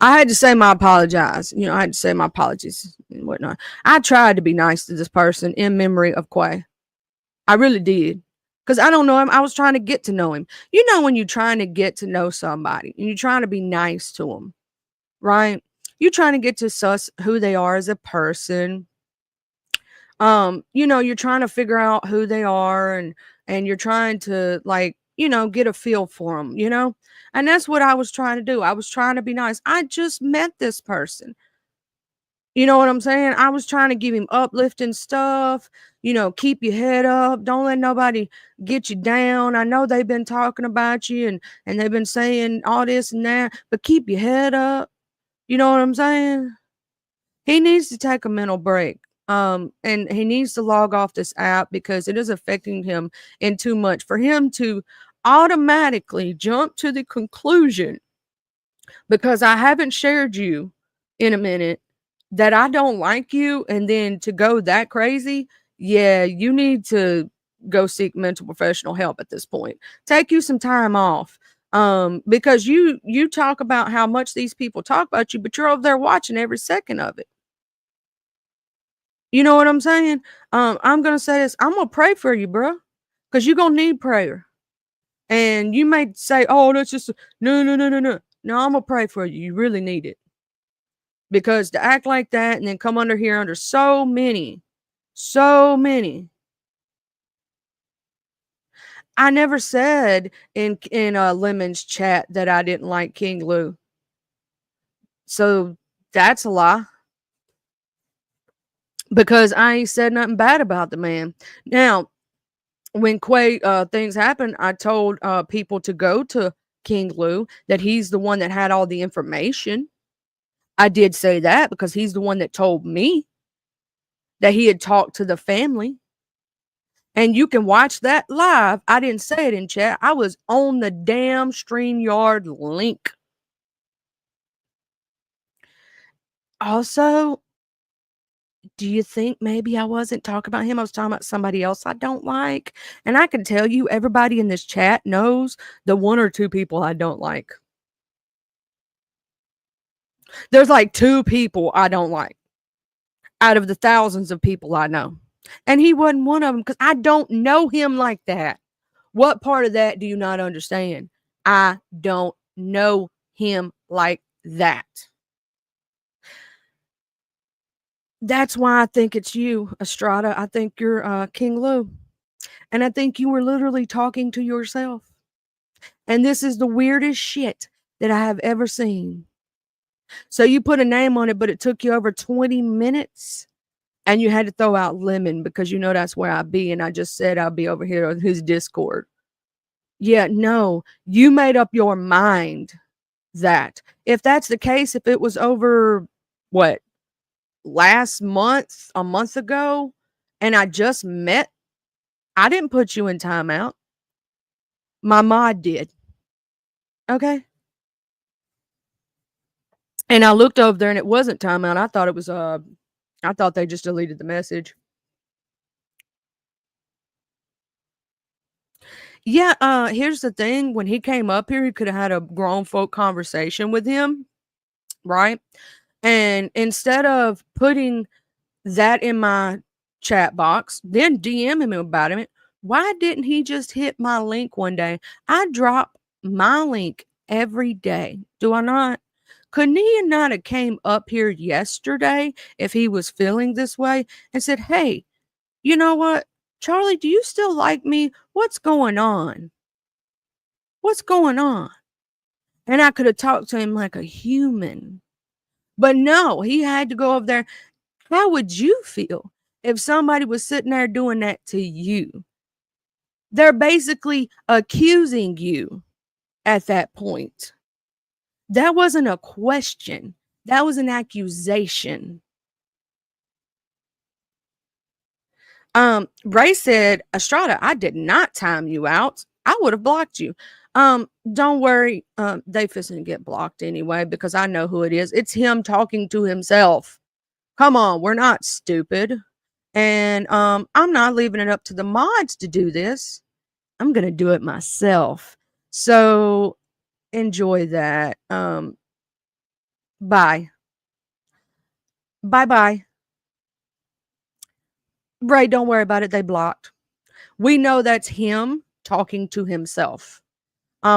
I had to say my apologize. I had to say my apologies and whatnot. I tried to be nice to this person in memory of Quay. I really did. Because I don't know him. I was trying to get to know him. When you're trying to get to know somebody and you're trying to be nice to them, right? You're trying to get to suss who they are as a person. You're trying to figure out who they are and you're trying to get a feel for them, and that's what I was trying to do. I was trying to be nice. I just met this person. You know what I'm saying? I was trying to give him uplifting stuff, keep your head up. Don't let nobody get you down. I know they've been talking about you and they've been saying all this and that, but keep your head up. You know what I'm saying? He needs to take a mental break. And he needs to log off this app because it is affecting him in too much for him to automatically jump to the conclusion, because I haven't shared you in a minute, that I don't like you, and then to go that crazy. Yeah, you need to go seek mental professional help at this point. Take you some time off. Because you talk about how much these people talk about you, but you're over there watching every second of it. You know what I'm saying? I'm gonna say this. I'm gonna pray for you, bro, because you're gonna need prayer. And you may say, "Oh, that's just no, no, no, no, no." No, I'm gonna pray for you. You really need it because to act like that and then come under here under so many. I never said in Lemon's chat that I didn't like King Lou. So that's a lie. Because I ain't said nothing bad about the man. Now, when Quay things happened, I told people to go to King Lou, that he's the one that had all the information. I did say that because he's the one that told me that he had talked to the family. And you can watch that live. I didn't say it in chat. I was on the damn StreamYard link. Also, do you think maybe I wasn't talking about him? I was talking about somebody else I don't like. And I can tell you, everybody in this chat knows the one or two people I don't like. There's like 2 people I don't like out of the thousands of people I know. And he wasn't one of them because I don't know him like that. What part of that do you not understand? I don't know him like that. That's why I think it's you, Estrada. I think you're King Lou. And I think you were literally talking to yourself. And this is the weirdest shit that I have ever seen. So you put a name on it, but it took you over 20 minutes and you had to throw out Lemon because you know that's where I be. And I just said I'll be over here on his Discord. Yeah, no, you made up your mind that if that's the case, if it was over what last month, a month ago, and I just met, I didn't put you in timeout. My mod did. Okay. And I looked over there and it wasn't timeout. I thought it was I thought they just deleted the message. Yeah, here's the thing. When he came up here, he could have had a grown folk conversation with him, right? And instead of putting that in my chat box, then DM him about it, why didn't he just hit my link one day? I drop my link every day. Do I not? Couldn't he not have came up here yesterday if he was feeling this way and said, "Hey, you know what? Charlie, do you still like me? What's going on? What's going on?" And I could have talked to him like a human. But no, he had to go over there. How would you feel if somebody was sitting there doing that to you? They're basically accusing you at that point. That wasn't a question. That was an accusation. Ray said, Estrada, I did not time you out. I would have blocked you. Don't worry. They fixing to get blocked anyway because I know who it is. It's him talking to himself. Come on, we're not stupid. And I'm not leaving it up to the mods to do this. I'm gonna do it myself. So enjoy that. Bye. Bye bye. Ray, don't worry about it. They blocked. We know that's him talking to himself.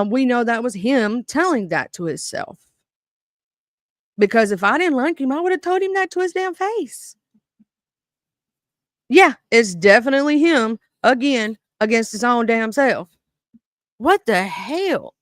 We know that was him telling that to himself. Because if I didn't like him, I would have told him that to his damn face. Yeah, it's definitely him again against his own damn self. What the hell?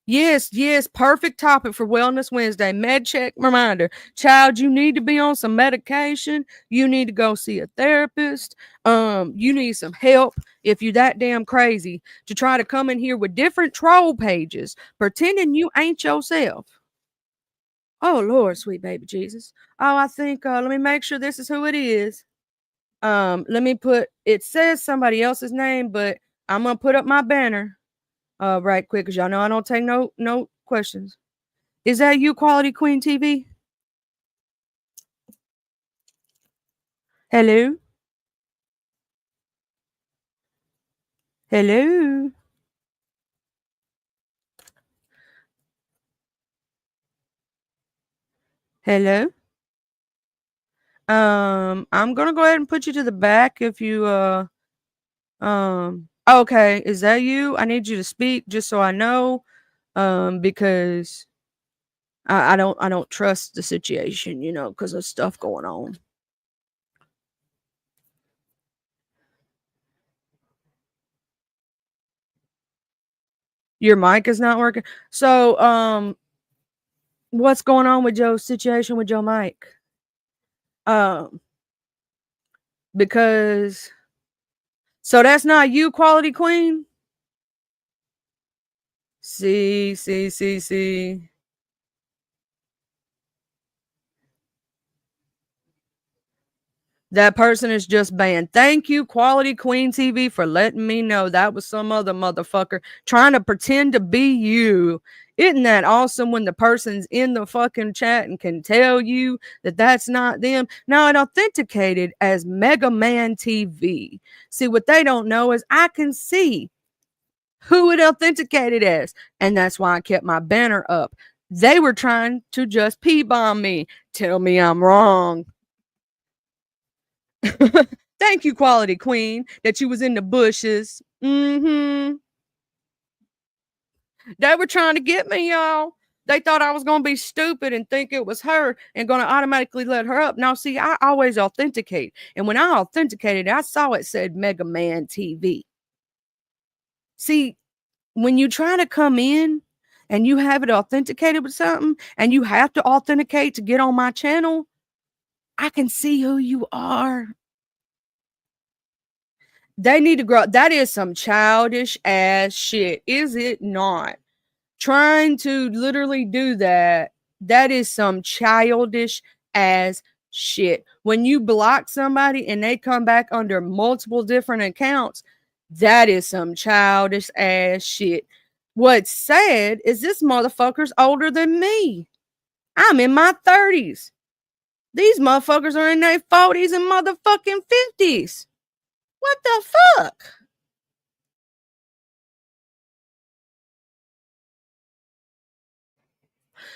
Yes, yes, perfect topic for Wellness Wednesday. Med check reminder. Child, you need to be on some medication. You need to go see a therapist. You need some help if you that damn crazy to try to come in here with different troll pages pretending you ain't yourself. Oh Lord, sweet baby Jesus. Oh, I think let me make sure this is who it is. Let me put it says somebody else's name, but I'm gonna put up my banner right quick because y'all know I don't take no questions. Is that you, Quality Queen TV? Hello? Hello? Hello? I'm gonna go ahead and put you to the back if you okay, is that you? I need you to speak just so I know. Because I don't trust the situation, because of stuff going on. Your mic is not working. So, what's going on with your situation with your mic? Because so that's not you, Quality Queen? See. That person is just banned. Thank you, Quality Queen TV, for letting me know that was some other motherfucker trying to pretend to be you. Isn't that awesome when the person's in the fucking chat and can tell you that that's not them? Now it authenticated as Mega Man TV. See, what they don't know is I can see who it authenticated as, and that's why I kept my banner up. They were trying to just P-bomb me. Tell me I'm wrong. Thank you, Quality Queen, that you was in the bushes. They were trying to get me, y'all. They thought I was going to be stupid and think it was her and going to automatically let her up. Now, see, I always authenticate. And when I authenticated, I saw it said Mega Man TV. See, when you try to come in and you have it authenticated with something and you have to authenticate to get on my channel, I can see who you are. They need to grow. That is some childish ass shit, is it not? Trying to literally do that, that is some childish ass shit. When you block somebody and they come back under multiple different accounts, that is some childish ass shit. What's sad is this motherfucker's older than me. I'm in my 30s. These motherfuckers are in their 40s and motherfucking 50s. What the fuck?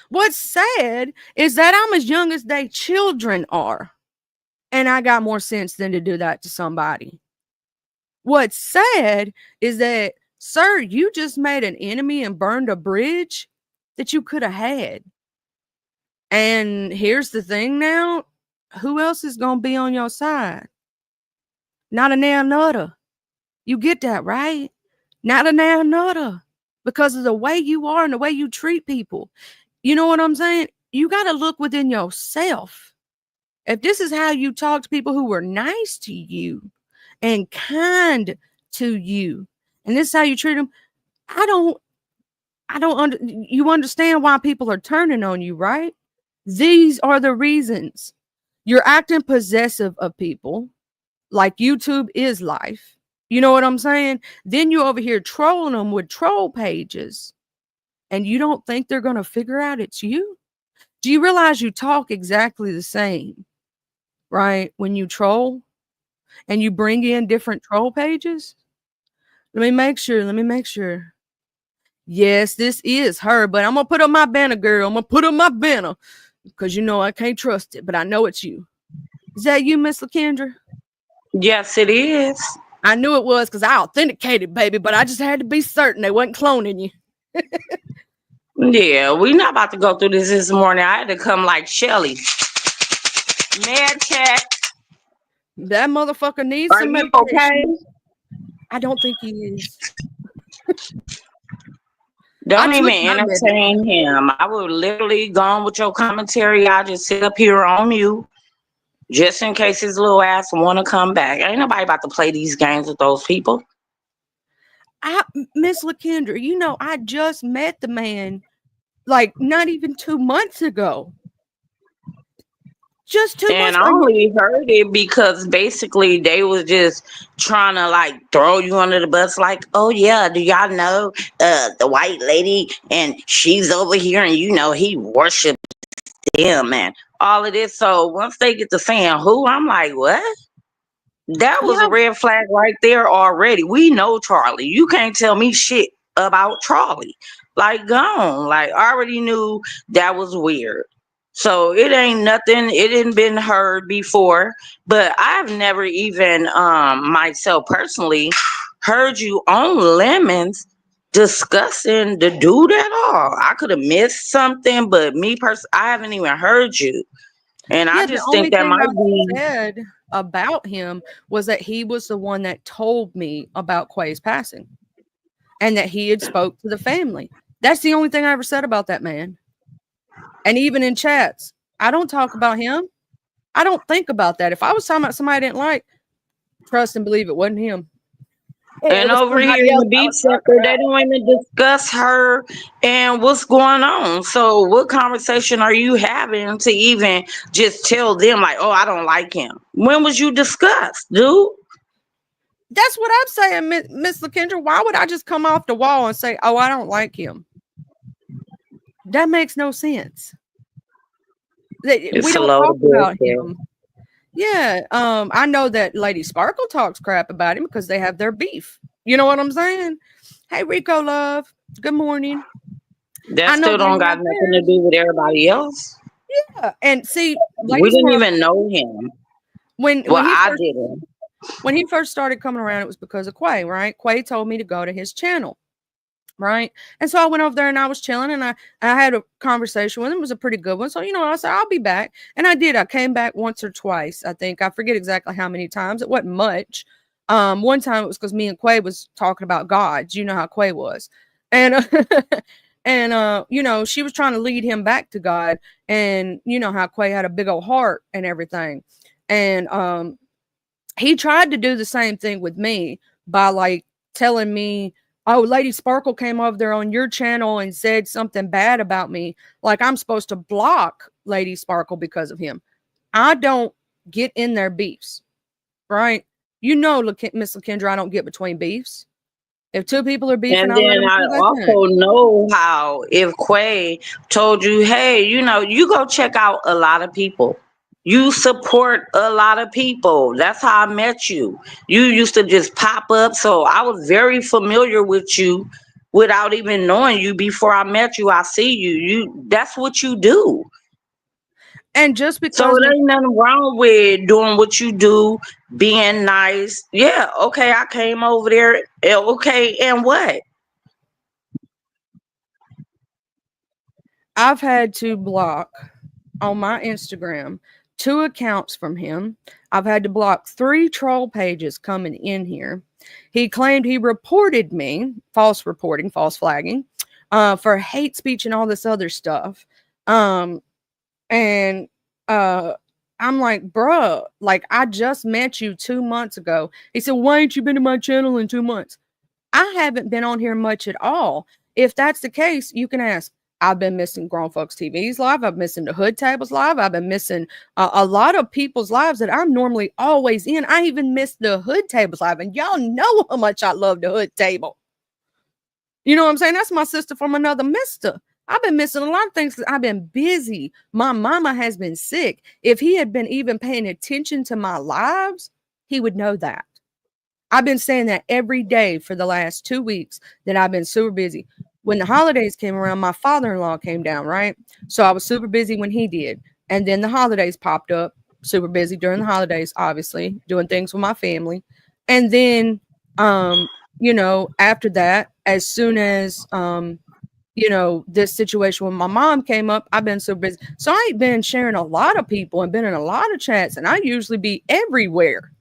What's sad is that I'm as young as they children are. And I got more sense than to do that to somebody. What's sad is that, sir, you just made an enemy and burned a bridge that you could have had. And here's the thing now. Who else is going to be on your side? Not a nail nutter. You get that, right? Not a nail nutter. Because of the way you are and the way you treat people. You know what I'm saying? You got to look within yourself. If this is how you talk to people who were nice to you and kind to you, and this is how you treat them, you understand why people are turning on you, right? These are the reasons. You're acting possessive of people, like YouTube is life. You know what I'm saying? Then you over here trolling them with troll pages, and you don't think they're going to figure out it's you? Do you realize you talk exactly the same, right? When you troll and you bring in different troll pages? Let me make sure. Yes, this is her, but I'm going to put up my banner, girl. I'm going to put up my banner because you know I can't trust it, but I know it's you. Is that you, Miss LaKendra? Yes, it is. I knew it was because I authenticated, baby, but I just had to be certain they wasn't cloning you. Yeah, we not about to go through this morning. I had to come like Shelly. Med check. That motherfucker needs Are some you medication. okay? I don't think he is. Don't even entertain him. I would literally go on with your commentary. I'll just sit up here on you just in case his little ass want to come back. Ain't nobody about to play these games with those people. Miss LaKendra, you know, I just met the man like not even 2 months ago. Just 2 months. And I only heard it because basically they was just trying to like throw you under the bus, like, oh yeah, do y'all know the white lady and she's over here and you know he worships them and all of this. So once they get to saying who, I'm like, what? That was a red flag right there already. We know Charlie. You can't tell me shit about Charlie. Like, gone. Like, I already knew that was weird. So it ain't nothing. It hadn't been heard before. But I've never even myself personally heard you on Lemons discussing the dude at all. I could have missed something, but me personally, I haven't even heard you. And I Yeah, the just think only that thing might I be said about him was that he was the one that told me about Quay's passing and that he had spoke to the family. That's the only thing I ever said about that man. And even in chats, I don't talk about him. I don't think about that. If I was talking about somebody I didn't like, trust and believe it wasn't him. It and was over here somebody in else the I beef was talking sector, they about. don't even discuss her and what's going on. So what conversation are you having to even just tell them like, oh, I don't like him? When was you discussed, dude? That's what I'm saying, Miss LaKendra. Why would I just come off the wall and say, oh, I don't like him? That makes no sense. We It's a don't load talk of about bullshit. him. Yeah, I know that Lady Sparkle talks crap about him because they have their beef. You know what I'm saying? Hey, Rico, love. Good morning. That I know still they don't got have nothing to theirs. do with everybody else. Yeah, and see, We Lady didn't Sparkle, even know him. when Well, he I first didn't. started coming around, it was because of Quay, right? Quay told me to go to his channel. Right. And so I went over there and I was chilling and I had a conversation with him. It was a pretty good one. So, I said, I'll be back. And I did. I came back once or twice. I think I forget exactly how many times. It wasn't much. One time it was because me and Quay was talking about gods. You know how Quay was. And and she was trying to lead him back to God. And you know how Quay had a big old heart and everything. And he tried to do the same thing with me by like telling me, oh, Lady Sparkle came over there on your channel and said something bad about me. Like I'm supposed to block Lady Sparkle because of him. I don't get in their beefs, right? Miss LaKendra, I don't get between beefs. If two people are beefing, And I let then them I do that thing. also know how if Quay told you, hey, you go check out a lot of people. You support a lot of people. That's how I met you. You used to just pop up. So I was very familiar with you without even knowing you before I met you. I see you. That's what you do. And just So because it ain't nothing wrong with doing what you do, being nice. Yeah, okay, I came over there. Okay, and what? I've had to block on my Instagram 2 accounts from him. I've had to block 3 troll pages coming in here. He claimed he reported me, false reporting, false flagging, for hate speech and all this other stuff. And I'm like, bruh, like I just met you 2 months ago. He said, why ain't you been to my channel in 2 months? I haven't been on here much at all. If that's the case, you can ask. I've been missing Grown Folks TV's live. I've been missing the Hood Tables live. I've been missing a lot of people's lives that I'm normally always in. I even missed the Hood Tables live, and y'all know how much I love the Hood Table. You know what I'm saying? That's my sister from another mister. I've been missing a lot of things because I've been busy. My mama has been sick. If he had been even paying attention to my lives, he would know that. I've been saying that every day for the last 2 weeks that I've been super busy. When the holidays came around, my father-in-law came down, right? So I was super busy when he did. And then the holidays popped up, super busy during the holidays, obviously, doing things with my family. And then after that, as soon as this situation with my mom came up, I've been so busy. So I ain't been sharing a lot of people and been in a lot of chats, and I usually be everywhere.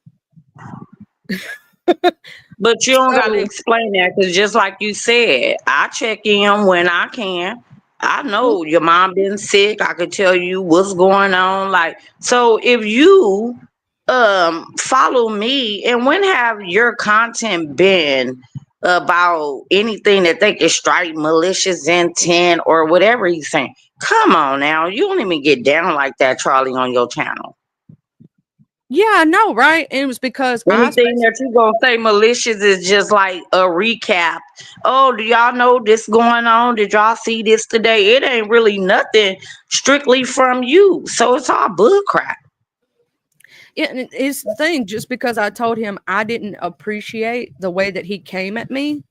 But you don't got to So explain that because just like you said, I check in when I can. I know your mom been sick. I could tell you what's going on. Like, so if you follow me, and when have your content been about anything that they could strike malicious intent or whatever he's saying? Come on now, you don't even get down like that, Charlie, on your channel. yeah, I know, right? And it was because Anything that you gonna say malicious is just like a recap. Oh, do y'all know this going on? Did y'all see this today? It ain't really nothing strictly from you. So it's all bull crap. Yeah, and it's the thing, just because I told him I didn't appreciate the way that he came at me,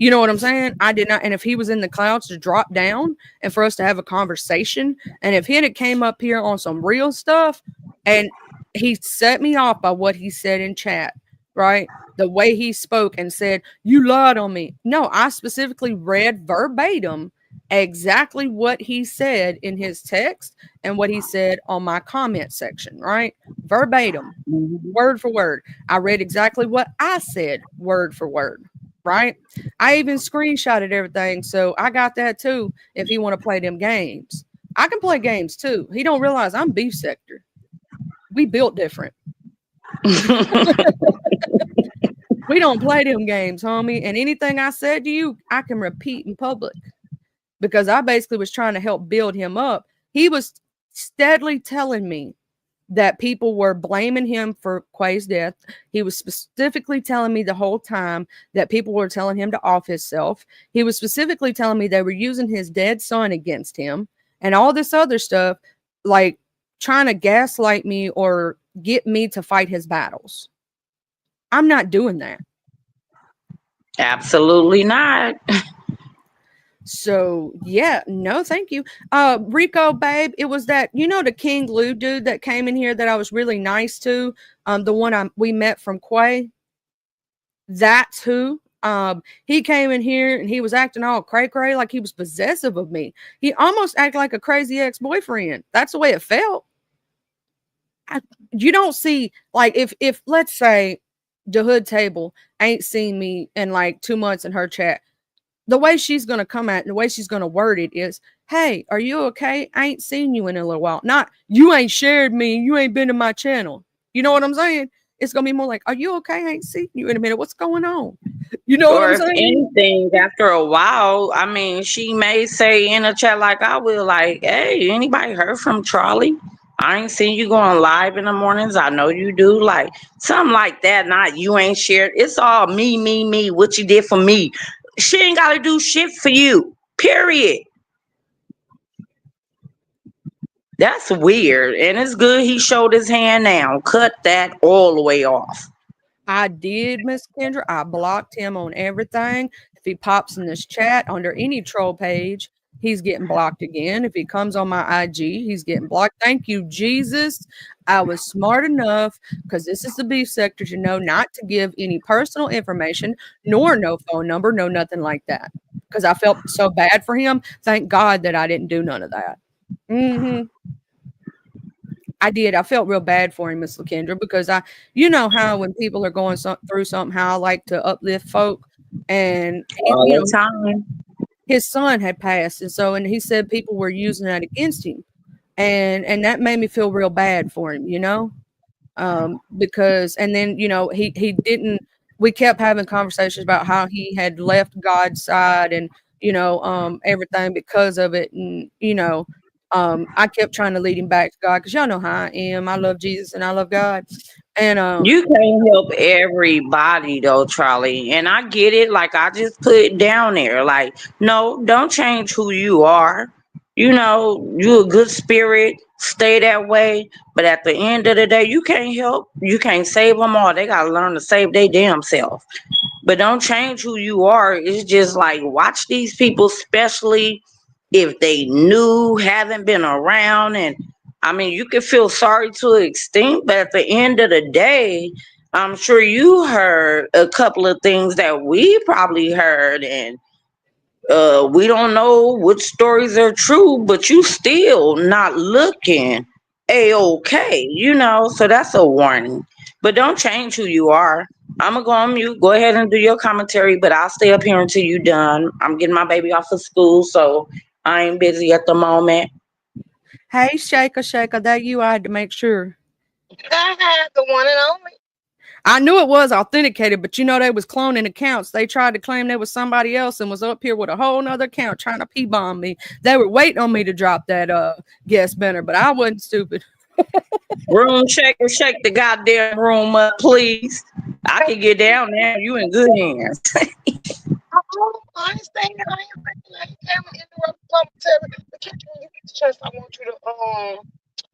You know what I'm saying? I did not. And if he was in the clouds to drop down and for us to have a conversation, and if he had came up here on some real stuff, and he set me off by what he said in chat, right? The way he spoke and said, "You lied on me." No, I specifically read verbatim exactly what he said in his text and what he said on my comment section, right? Verbatim, word for word. I read exactly what I said, word for word, right? I even screenshotted everything, so I got that too. If he want to play them games, I can play games too. He don't realize I'm beef sector. We built different. We don't play them games, homie. And anything I said to you, I can repeat in public because I basically was trying to help build him up. He was steadily telling me that people were blaming him for Quay's death. He was specifically telling me the whole time that people were telling him to off himself. He was specifically telling me they were using his dead son against him and all this other stuff, like trying to gaslight me or get me to fight his battles. I'm not doing that. Absolutely not. So yeah, no, thank you. Rico, babe, it was that, you know, the King Lou dude that came in here that I was really nice to. The one we met from Quay. That's who. He came in here and he was acting all cray-cray, like he was possessive of me. He almost acted like a crazy ex-boyfriend. That's the way it felt. You don't see, like, if let's say the hood table ain't seen me in like 2 months in her chat, the way she's going to come at, the way she's going to word it is, "Hey, are you okay? I ain't seen you in a little while." Not, "You ain't shared me. You ain't been to my channel." You know what I'm saying? It's going to be more like, "Are you okay? I ain't seen you in a minute. What's going on?" You know what Or I'm if saying? anything, after a while, I mean, she may say in a chat like I will, like, "Hey, anybody heard from Charlie? I ain't seen you going live in the mornings. I know you do." Like something like that. Not, "You ain't shared." It's all me, me, me. What you did for me. She ain't got to do shit for you. Period. That's weird. And it's good he showed his hand now. Cut that all the way off. I did, Miss Kendra. I blocked him on everything. If he pops in this chat under any troll page, he's getting blocked again. If he comes on my IG, he's getting blocked. Thank you, Jesus. I was smart enough, because this is the beef sector, to know not to give any personal information, nor no phone number, no nothing like that. Because I felt so bad for him. Thank God that I didn't do none of that. I did. I felt real bad for him, Miss LaKendra, because you know how when people are going through something, how I like to uplift folk, and All you the know, time. his son had passed, and he said people were using that against him, and that made me feel real bad for him, you know, because, and then, you know, he didn't. We kept having conversations about how he had left God's side, and you know, everything because of it, and you know. I kept trying to lead him back to God, because y'all know how I am. I love Jesus and I love God. And You can't help everybody though, Charlie. And I get it. Like I just put it down there. Like, no, don't change who you are. You know, you a good spirit. Stay that way. But at the end of the day, you can't help. You can't save them all. They gotta learn to save their damn self. But don't change who you are. It's just like watch these people, especially if they new, haven't been around. And I mean, you can feel sorry to an extent, but at the end of the day, I'm sure you heard a couple of things that we probably heard, and we don't know which stories are true, but you still not looking a-okay, you know, so that's a warning. But don't change who you are. I'm gonna go on mute. Go ahead and do your commentary, but I'll stay up here until you done. I'm getting my baby off of school, so I ain't busy at the moment. hey, Shaker, that you, I had to make sure. I had the one and only. I knew it was authenticated, but you know, they was cloning accounts. They tried to claim they was somebody else and was up here with a whole nother account trying to P-bomb me. They were waiting on me to drop that guest banner, but I wasn't stupid. Room shaker, shake the goddamn room up, please. I can get down there. You in good hands. I understand. I ain't interrupt commentary. But when you get the chance, I want you to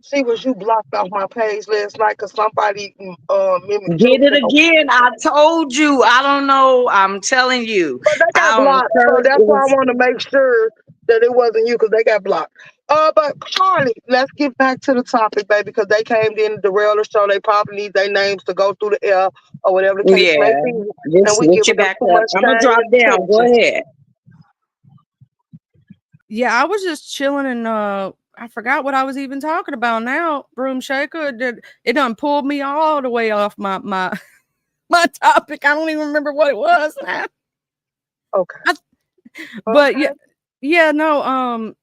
See, was you blocked off my page last night because somebody mimicked your Did it picture? again. I told you. I don't know. I'm telling you. But they got I don't blocked, so curse. that's why I want to make sure that it wasn't you because they got blocked. But Charlie, let's get back to the topic, baby, because they came in to derail the show. They probably need their names to go through the air or whatever the case may Yeah. be, and Just we switch giving it them back too up. much I'm gonna time drop and down. Go attention. ahead. Yeah, I was just chilling and I forgot what I was even talking about now. Broom Shaker. It done pulled me all the way off my my topic. I don't even remember what it was now. Okay. But Okay. yeah, no,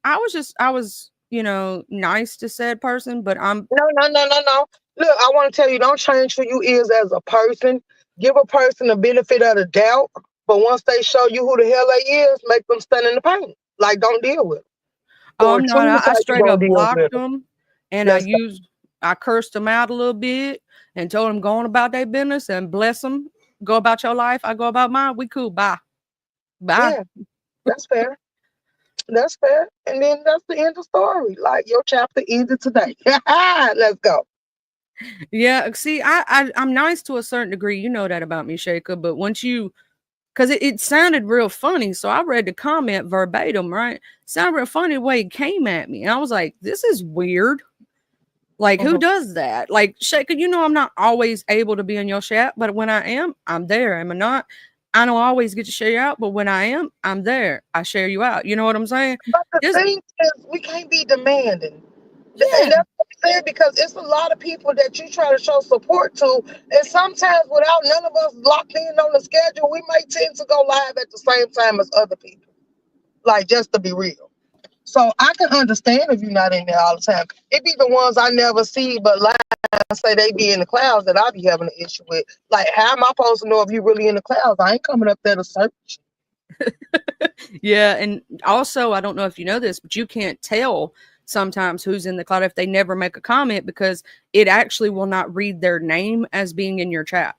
I was, nice to said person, but I'm No, no, no, no, no. Look, I want to tell you, don't change who you is as a person. Give a person the benefit of the doubt, but once they show you who the hell they is, make them stand in the pain. Like, don't deal with it. Or I'm treat not. them I like you straight gonna up deal blocked with it. them, and That's I cursed them out a little bit and told them go on about their business and bless them. Go about your life. I go about mine. We cool. Bye. Bye. yeah, that's fair. That's fair. And then that's the end of the story. Like your chapter ended today. Let's go. Yeah. See, I'm nice to a certain degree. You know that about me, Shaker. But once you, because it sounded real funny, so I read the comment verbatim. Right, sounded real funny the way it came at me, and I was like, this is weird. Like, who Mhm. does that? Like, Shaker, I'm not always able to be in your chat, but when I am, I'm there. Am I not? I don't always get to share you out, but when I am, I'm there. I share you out. You know what I'm saying? But the Just thing is, we can't be demanding. And yeah, that's what I'm saying because it's a lot of people that you try to show support to. And sometimes without none of us locked in on the schedule, we may tend to go live at the same time as other people. Like just to be real. So I can understand if you're not in there all the time. It be the ones I never see but live say they be in the clouds that I be having an issue with. Like how am I supposed to know if you really in the clouds? I ain't coming up there to search. yeah. And also, I don't know if you know this, but you can't tell sometimes who's in the cloud if they never make a comment because it actually will not read their name as being in your chat.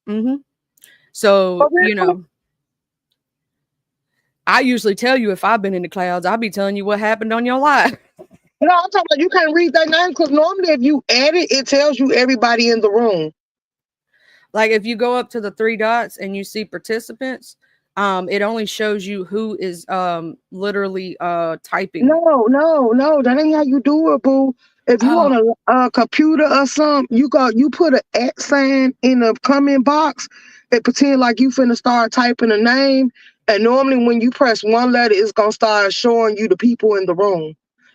Mm-hmm. So, But really, I usually tell you if I've been in the clouds, I'll be telling you what happened on your life. no, I'm talking about you can't read their name because normally if you add it, it tells you everybody in the room. Like if you go up to the three dots and you see participants, it only shows you who is literally typing. No, that ain't how you do it, boo. If you Oh, on a computer or something, you put an @ sign in the comment box and pretend like you finna start typing a name. And normally when you press one letter, it's gonna start showing you the people in the room.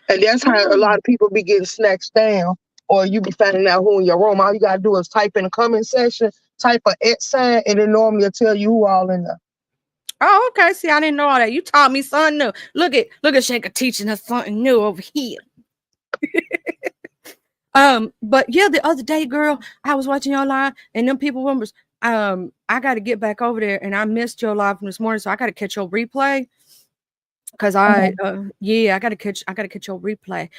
And that's how a lot oh. of people be getting snatched down, or you be finding out who in your room. All you gotta do is type in the comment section, type a @ sign, and it normally will tell you who all in there. Oh, okay. See, I didn't know all that. You taught me something new. Look at Shaker teaching us something new over here. But yeah, the other day, girl, I was watching your live, and them people was I got to get back over there, and I missed your live from this morning, so I got to catch your replay. Cause I gotta catch your replay.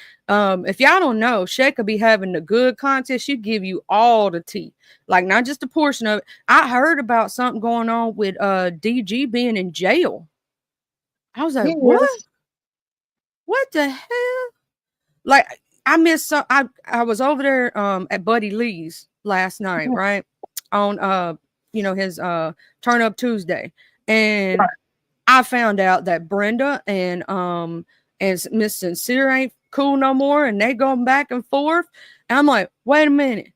If y'all don't know, Shay could be having the good content. She give you all the tea, like not just a portion of it. I heard about something going on with DG being in jail. I was like, what? Yes. What the hell? Like I missed some. I was over there at Buddy Lee's last night, right? On his Turn Up Tuesday, and I found out that Brenda and Miss Sincere ain't cool no more, and they going back and forth. And I'm like, wait a minute.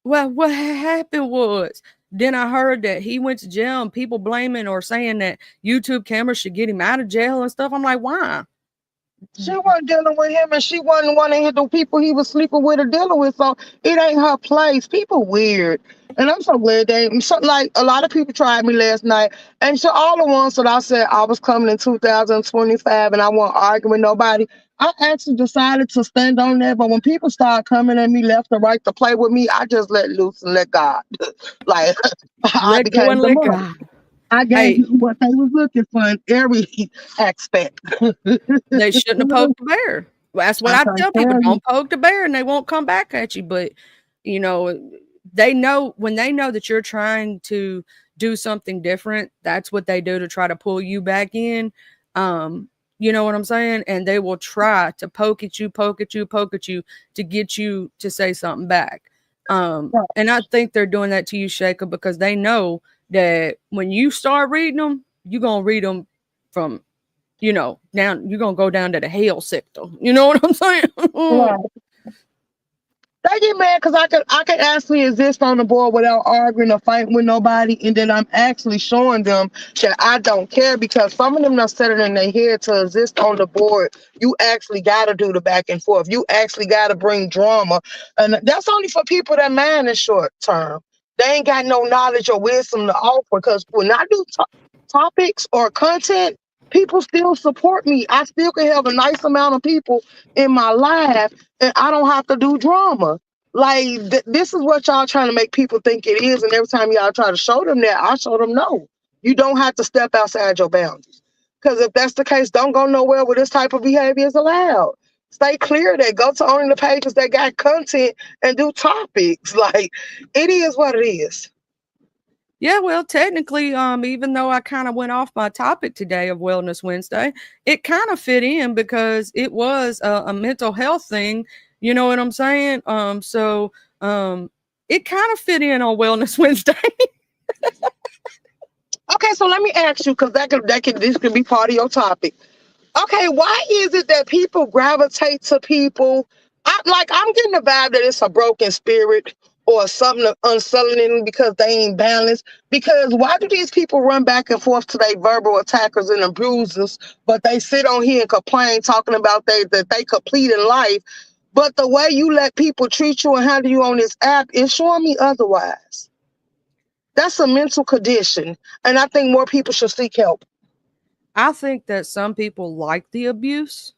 Well, what happened was then I heard that he went to jail and people blaming or saying that YouTube cameras should get him out of jail and stuff. I'm like, why? She wasn't dealing with him, and she wasn't one of the people he was sleeping with or dealing with. So it ain't her place. People weird, and I'm so glad they. So, like a lot of people tried me last night, and so all the ones that I said I was coming in 2025, and I won't argue with nobody. I actually decided to stand on that. But when people start coming at me left and right to play with me, I just let loose and let God. Like I Let go became and the let mother. God. I gave Hey, you what they was looking for in every aspect. they shouldn't have poked the bear. That's what I I can't tell people. tell you. Don't poke the bear and they won't come back at you. But, you know, they know when they know that you're trying to do something different, that's what they do to try to pull you back in. You know what I'm saying? And they will try to poke at you to get you to say something back. And I think they're doing that to you, Shaker, because they know that when you start reading them, you're going to read them from, down, you're going to go down to the hell sector. You know what I'm saying? Right. They get mad because I can actually exist on the board without arguing or fighting with nobody, and then I'm actually showing them that I don't care, because some of them not set it in their head to exist on the board. You actually got to do the back and forth. You actually got to bring drama, and that's only for people that mind is short term. They ain't got no knowledge or wisdom to offer, because when I do topics or content, people still support me. I still can have a nice amount of people in my life, and I don't have to do drama. Like this is what y'all trying to make people think it is, and every time y'all try to show them that, I show them no. You don't have to step outside your boundaries. Because if that's the case, don't go nowhere where this type of behavior is allowed. Stay clear of that. Go to only the pages that got content and do topics. Like, it is what it is. Yeah, well, technically, even though I kind of went off my topic today of Wellness Wednesday, it kind of fit in because it was a mental health thing. You know what I'm saying? So it kind of fit in on Wellness Wednesday. Okay, so let me ask you, because this could be part of your topic. Okay, why is it that people gravitate to people? I'm getting the vibe that it's a broken spirit or something unsettling because they ain't balanced. Because why do these people run back and forth to their verbal attackers and abusers, but they sit on here and complain, talking about that they complete in life? But the way you let people treat you and handle you on this app is showing me otherwise. That's a mental condition, and I think more people should seek help. I think that some people like the abuse,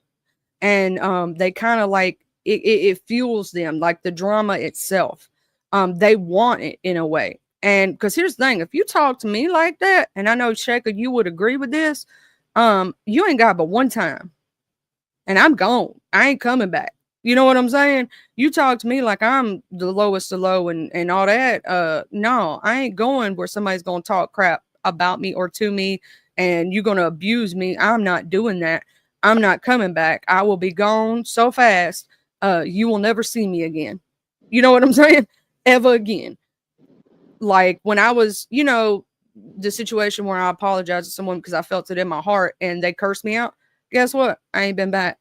and they kind of like it fuels them, like the drama itself. They want it in a way. And because here's the thing, if you talk to me like that, and I know Shaker, you would agree with this, you ain't got but one time, and I'm gone. I ain't coming back. You know what I'm saying? You talk to me like I'm the lowest of low and all that. No, I ain't going where somebody's gonna talk crap about me or to me, and you're gonna abuse me. I'm not doing that. I'm not coming back. I will be gone so fast. You will never see me again. You know what I'm saying? Ever again. Like when I was, the situation where I apologized to someone because I felt it in my heart and they cursed me out. Guess what? I ain't been back.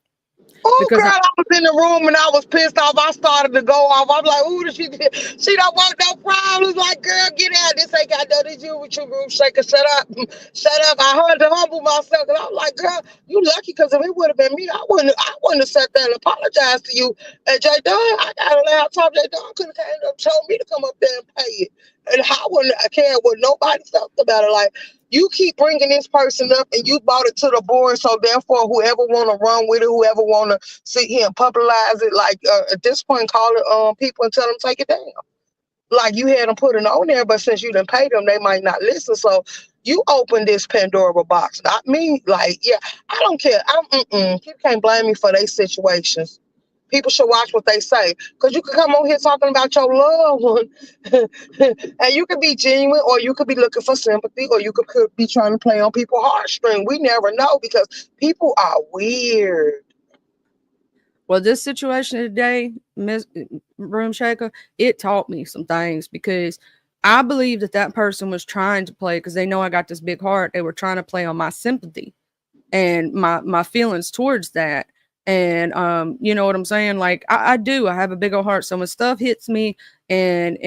Oh, girl, I was in the room and I was pissed off. I started to go off. I'm like, ooh, she don't want no problems. Like, girl, get out. This ain't got nothing to do with you, Groove Shaker. Shut up. Shut up. I had to humble myself. And I was like, girl, you lucky, because if it would have been me, I wouldn't have sat there and apologized to you. And J Dunn, I got a laptop. J Dunn could have came up, told me to come up there and pay it. And I wouldn't care what nobody felt about it. Like, you keep bringing this person up and you brought it to the board, so therefore whoever want to run with it, whoever want to sit here and publicize it, like at this point, call it people and tell them take it down. Like, you had them put it on there, but since you didn't pay them, they might not listen. So you open this Pandora box. Not me. Like, yeah, I don't care. You can't blame me for their situations. People should watch what they say, because you could come on here talking about your loved one and you could be genuine, or you could be looking for sympathy, or you could be trying to play on people's heartstrings. We never know, because people are weird. Well, this situation today, Miss Room Shaker, it taught me some things, because I believe that person was trying to play, because they know I got this big heart. They were trying to play on my sympathy and my feelings towards that. And you know what I'm saying? Like, I have a big old heart. So when stuff hits me and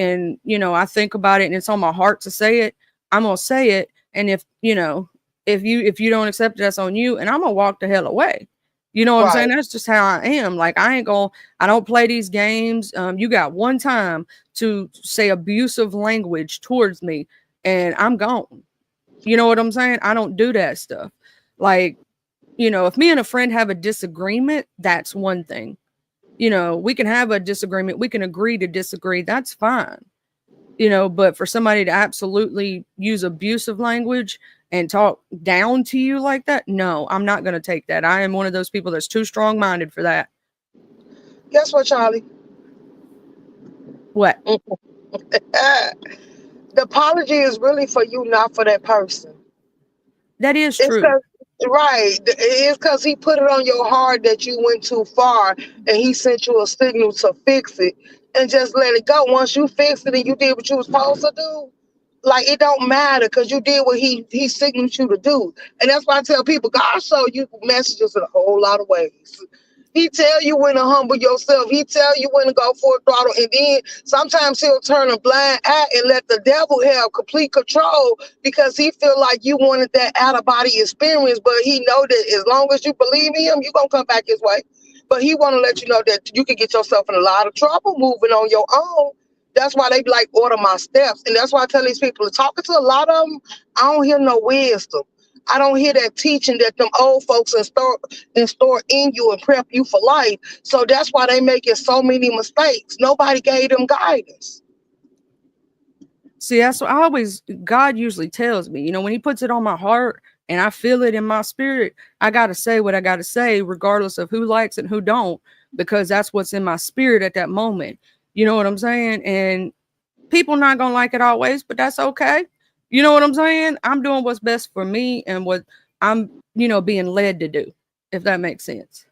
I think about it and it's on my heart to say it, I'm gonna say it. And if you don't accept it, that's on you, and I'm gonna walk the hell away. You know what I'm saying? That's just how I am. Like, I don't play these games. You got one time to say abusive language towards me and I'm gone. You know what I'm saying? I don't do that stuff. Like, if me and a friend have a disagreement, that's one thing. We can have a disagreement. We can agree to disagree. That's fine. But for somebody to absolutely use abusive language and talk down to you like that, no, I'm not going to take that. I am one of those people that's too strong-minded for that. Guess what, Charlie? What? The apology is really for you, not for that person. That is true. Right. It's because he put it on your heart that you went too far and he sent you a signal to fix it and just let it go. Once you fixed it and you did what you was supposed to do, like it don't matter because you did what he signaled you to do. And that's why I tell people God show you messages in a whole lot of ways. He tell you when to humble yourself. He tell you when to go full throttle. And then sometimes he'll turn a blind eye and let the devil have complete control because he feel like you wanted that out of body experience. But he know that as long as you believe in him, you're going to come back his way. But he want to let you know that you can get yourself in a lot of trouble moving on your own. That's why they be like, order my steps. And that's why I tell these people, talking to a lot of them, I don't hear no wisdom. I don't hear that teaching that them old folks install in you and prep you for life. So that's why they making so many mistakes. Nobody gave them guidance. See, that's what God usually tells me, when he puts it on my heart and I feel it in my spirit, I got to say what I got to say, regardless of who likes it and who don't, because that's what's in my spirit at that moment. You know what I'm saying? And people not going to like it always, but that's okay. You know what I'm saying? I'm doing what's best for me and what I'm, being led to do, if that makes sense.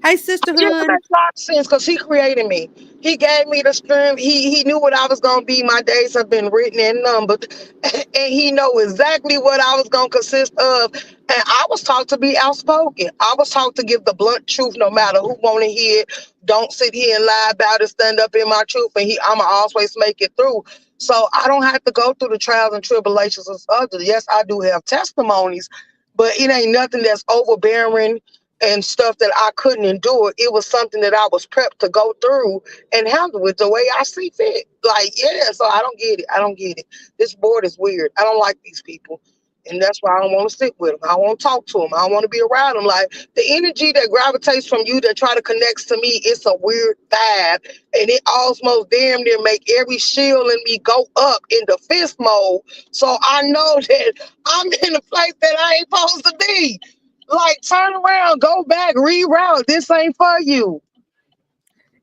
Hey, sisterhood. Yeah, that makes a lot of sense because he created me. He gave me the strength. He knew what I was going to be. My days have been written and numbered. And he know exactly what I was going to consist of. And I was taught to be outspoken. I was taught to give the blunt truth no matter who want to hear it. Don't sit here and lie about it. Stand up in my truth. And I'ma always make it through. So I don't have to go through the trials and tribulations of others. Yes, I do have testimonies, but it ain't nothing that's overbearing and stuff that I couldn't endure. It was something that I was prepped to go through and handle it the way I see fit. Like, yeah, so I don't get it. I don't get it. This board is weird. I don't like these people. And that's why I don't want to sit with them. I won't talk to them. I don't want to be around them. Like the energy that gravitates from you that try to connect to me, it's a weird vibe. And it almost damn near make every shield in me go up in defense mode. So I know that I'm in a place that I ain't supposed to be. Like, turn around, go back, reroute. This ain't for you.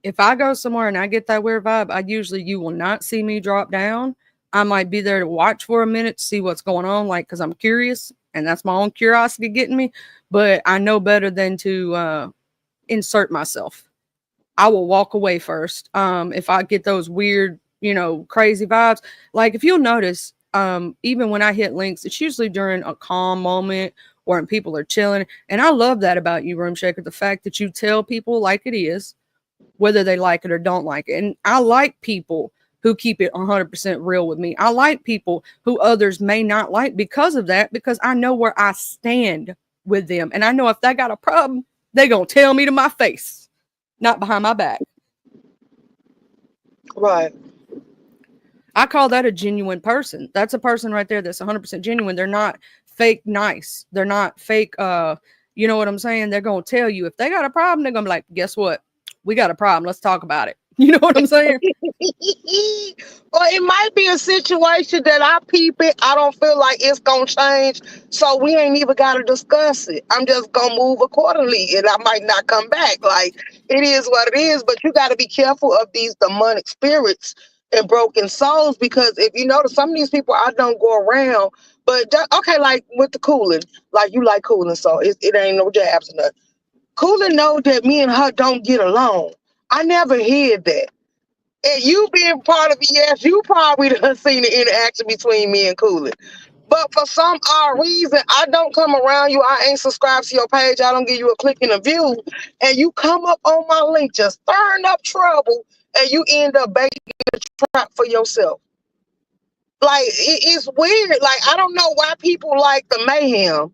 If I go somewhere and I get that weird vibe, you will not see me drop down. I might be there to watch for a minute to see what's going on, like, because I'm curious, and that's my own curiosity getting me. But I know better than to insert myself. I will walk away first. If I get those weird, crazy vibes. Like, if you'll notice, even when I hit links, it's usually during a calm moment or when people are chilling. And I love that about you, Room Shaker, the fact that you tell people like it is, whether they like it or don't like it. And I like people who keep it 100% real with me. I like people who others may not like because of that, because I know where I stand with them. And I know if they got a problem, they're going to tell me to my face, not behind my back. Right. I call that a genuine person. That's a person right there that's 100% genuine. They're not fake nice. They're not fake, you know what I'm saying? They're going to tell you if they got a problem, they're going to be like, guess what? We got a problem. Let's talk about it. You know what I'm saying? Or it might be a situation that I peep it. I don't feel like it's going to change. So we ain't even got to discuss it. I'm just going to move accordingly. And I might not come back. Like, it is what it is. But you got to be careful of these demonic spirits and broken souls. Because if you notice, some of these people, I don't go around. But, okay, like with the cooling. Like, you like cooling, so it ain't no jabs or nothing. Cooling know that me and her don't get along. I never heard that. And you being part of ES, you probably done seen the interaction between me and Cooling. But for some odd reason, I don't come around you. I ain't subscribed to your page. I don't give you a click and a view. And you come up on my link, just stirring up trouble, and you end up baiting the trap for yourself. Like, it's weird. Like, I don't know why people like the mayhem.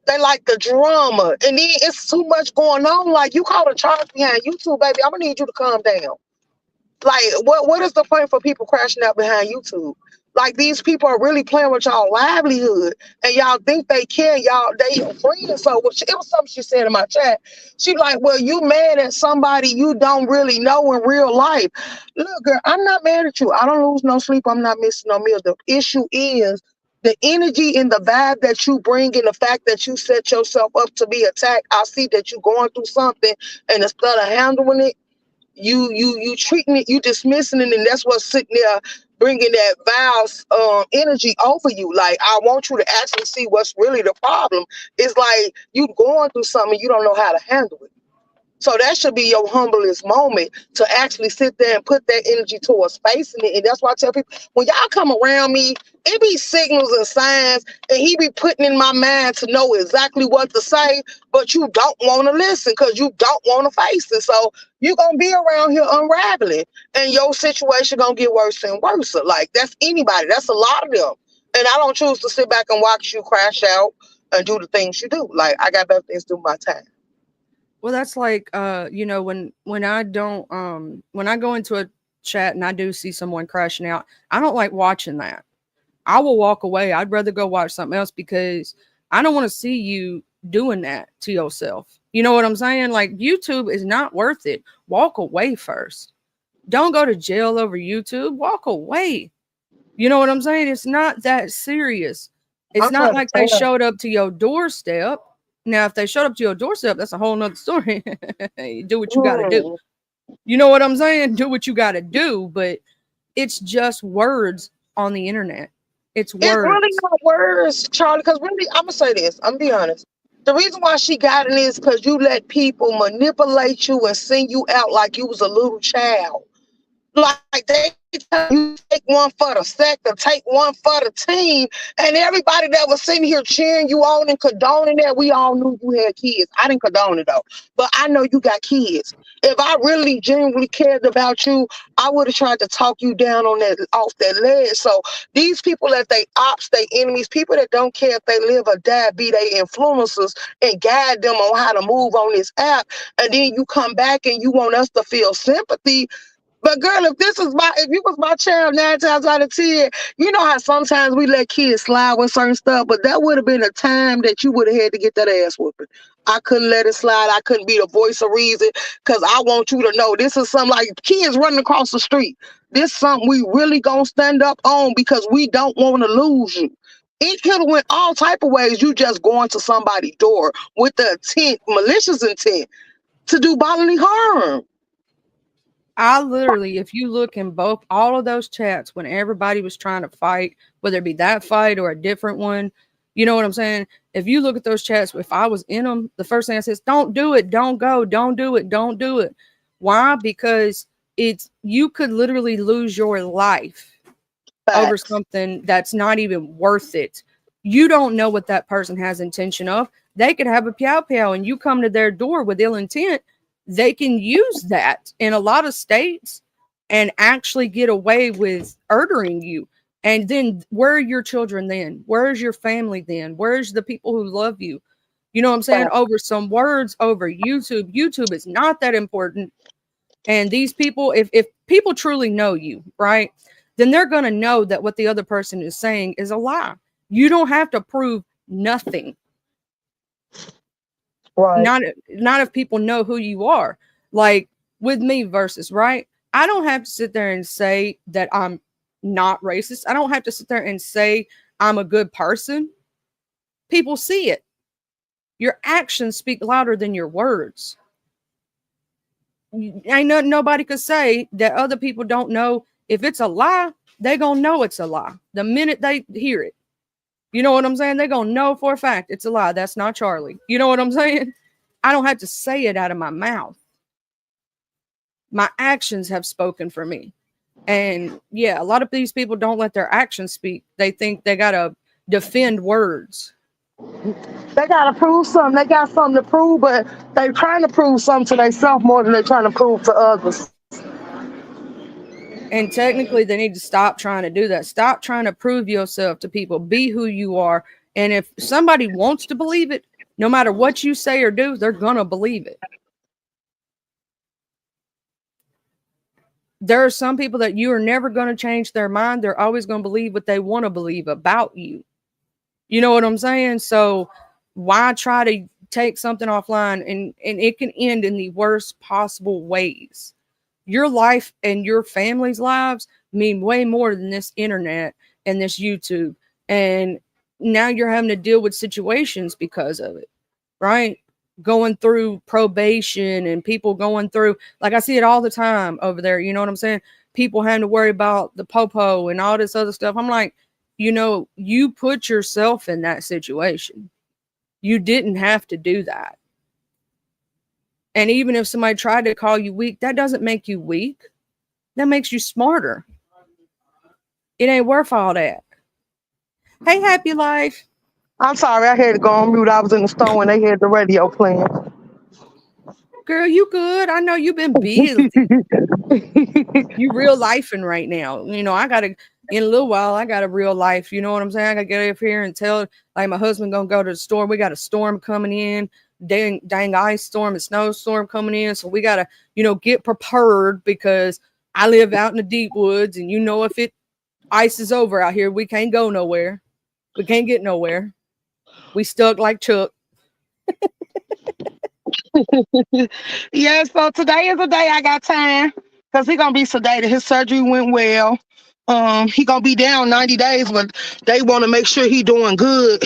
They like the drama. And then it's too much going on. Like, you caught a charge behind YouTube, baby. I'm going to need you to calm down. Like, what is the point for people crashing out behind YouTube? Like, these people are really playing with y'all livelihood, and y'all think they can. They your friends. So it was something she said in my chat. She like, well, you mad at somebody you don't really know in real life. Look, girl, I'm not mad at you. I don't lose no sleep. I'm not missing no meals. The issue is the energy and the vibe that you bring and the fact that you set yourself up to be attacked. I see that you're going through something, and instead of handling it, you treating it, you dismissing it, and that's what's sitting there bringing that vile energy over you. Like, I want you to actually see what's really the problem. It's like you going through something, you don't know how to handle it. So that should be your humblest moment, to actually sit there and put that energy towards facing it. And that's why I tell people, when y'all come around me, it be signals and signs, and he be putting in my mind to know exactly what to say, but you don't want to listen because you don't want to face it. So you're going to be around here unraveling, and your situation going to get worse and worse. Like, that's anybody. That's a lot of them. And I don't choose to sit back and watch you crash out and do the things you do. Like, I got better things to do with my time. Well, that's like, you know, when I don't, when I go into a chat and I do see someone crashing out, I don't like watching that. I will walk away. I'd rather go watch something else because I don't want to see you doing that to yourself. You know what I'm saying? Like, YouTube is not worth it. Walk away first. Don't go to jail over YouTube. Walk away. You know what I'm saying? It's not that serious. It's not like they showed up to your doorstep. Now, if they showed up to your doorstep, that's a whole nother story. You do what you got to do. You know what I'm saying? Do what you got to do. But it's just words on the internet. It's words. It's really not words, Charlie, because really, I'm going to say this. I'm going to be honest. The reason why she got it is because you let people manipulate you and send you out like you was a little child. Like, they tell you take one for the sector, take one for the team, and everybody that was sitting here cheering you on and condoning that, we all knew you had kids. I didn't condone it though, but I know you got kids. If I really genuinely cared about you, I would have tried to talk you down on that, off that ledge. So these people that they ops, they enemies, people that don't care if they live or die, be they influencers, and guide them on how to move on this app, and then you come back and you want us to feel sympathy. But girl, if you was my child 9 times out of 10, you know how sometimes we let kids slide with certain stuff, but that would have been a time that you would have had to get that ass whooping. I couldn't let it slide. I couldn't be the voice of reason because I want you to know this is something like kids running across the street. This is something we really gonna stand up on because we don't want to lose you. It could have went all type of ways. You just going to somebody's door with the intent, malicious intent, to do bodily harm. I literally, if you look in all of those chats when everybody was trying to fight, whether it be that fight or a different one, you know what I'm saying? If you look at those chats, if I was in them, the first thing I said is, don't do it, don't go, don't do it, don't do it. Why? Because you could literally lose your life over something that's not even worth it. You don't know what that person has intention of. They could have a pow and you come to their door with ill intent. They can use that in a lot of states and actually get away with murdering you. And then where are your children then? Where's your family then? Where's the people who love you? You know what I'm saying? Over some words over YouTube. YouTube is not that important. And these people, if people truly know you, right, then they're going to know that what the other person is saying is a lie. You don't have to prove nothing. Right. Not if people know who you are. Like with me versus, right? I don't have to sit there and say that I'm not racist. I don't have to sit there and say I'm a good person. People see it. Your actions speak louder than your words. Nobody could say that other people don't know if it's a lie. They gonna know it's a lie the minute they hear it. You know what I'm saying? They're going to know for a fact it's a lie. That's not Charlie. You know what I'm saying? I don't have to say it out of my mouth. My actions have spoken for me. And yeah, a lot of these people don't let their actions speak. They think they got to defend words. They got to prove something. They got something to prove, but they're trying to prove something to themselves more than they're trying to prove to others. And technically, they need to stop trying to do that. Stop trying to prove yourself to people. Be who you are. And if somebody wants to believe it, no matter what you say or do, they're going to believe it. There are some people that you are never going to change their mind. They're always going to believe what they want to believe about you. You know what I'm saying? So why try to take something offline and it can end in the worst possible ways? Your life and your family's lives mean way more than this internet and this YouTube. And now you're having to deal with situations because of it, right? Going through probation and people going through, like I see it all the time over there. You know what I'm saying? people having to worry about the popo and all this other stuff. I'm like, you put yourself in that situation. You didn't have to do that. And even if somebody tried to call you weak, that doesn't make you weak. That makes you smarter. It ain't worth all that. Hey, Happy Life. I'm sorry, I had to go on mute. I was in the store when they had the radio playing. Girl, you good. I know you've been busy. You real lifing right now. I gotta in a little while, I got a real life. You know what I'm saying? I gotta get up here and tell like my husband gonna go to the store. We got a storm coming in, dang ice storm and snowstorm coming in. So we gotta, get prepared because I live out in the deep woods, and if it ice is over out here, we can't go nowhere. We can't get nowhere. We stuck like Chuck. Yeah, so today is the day I got time because he gonna be sedated. His surgery went well. He gonna be down 90 days, but they want to make sure he doing good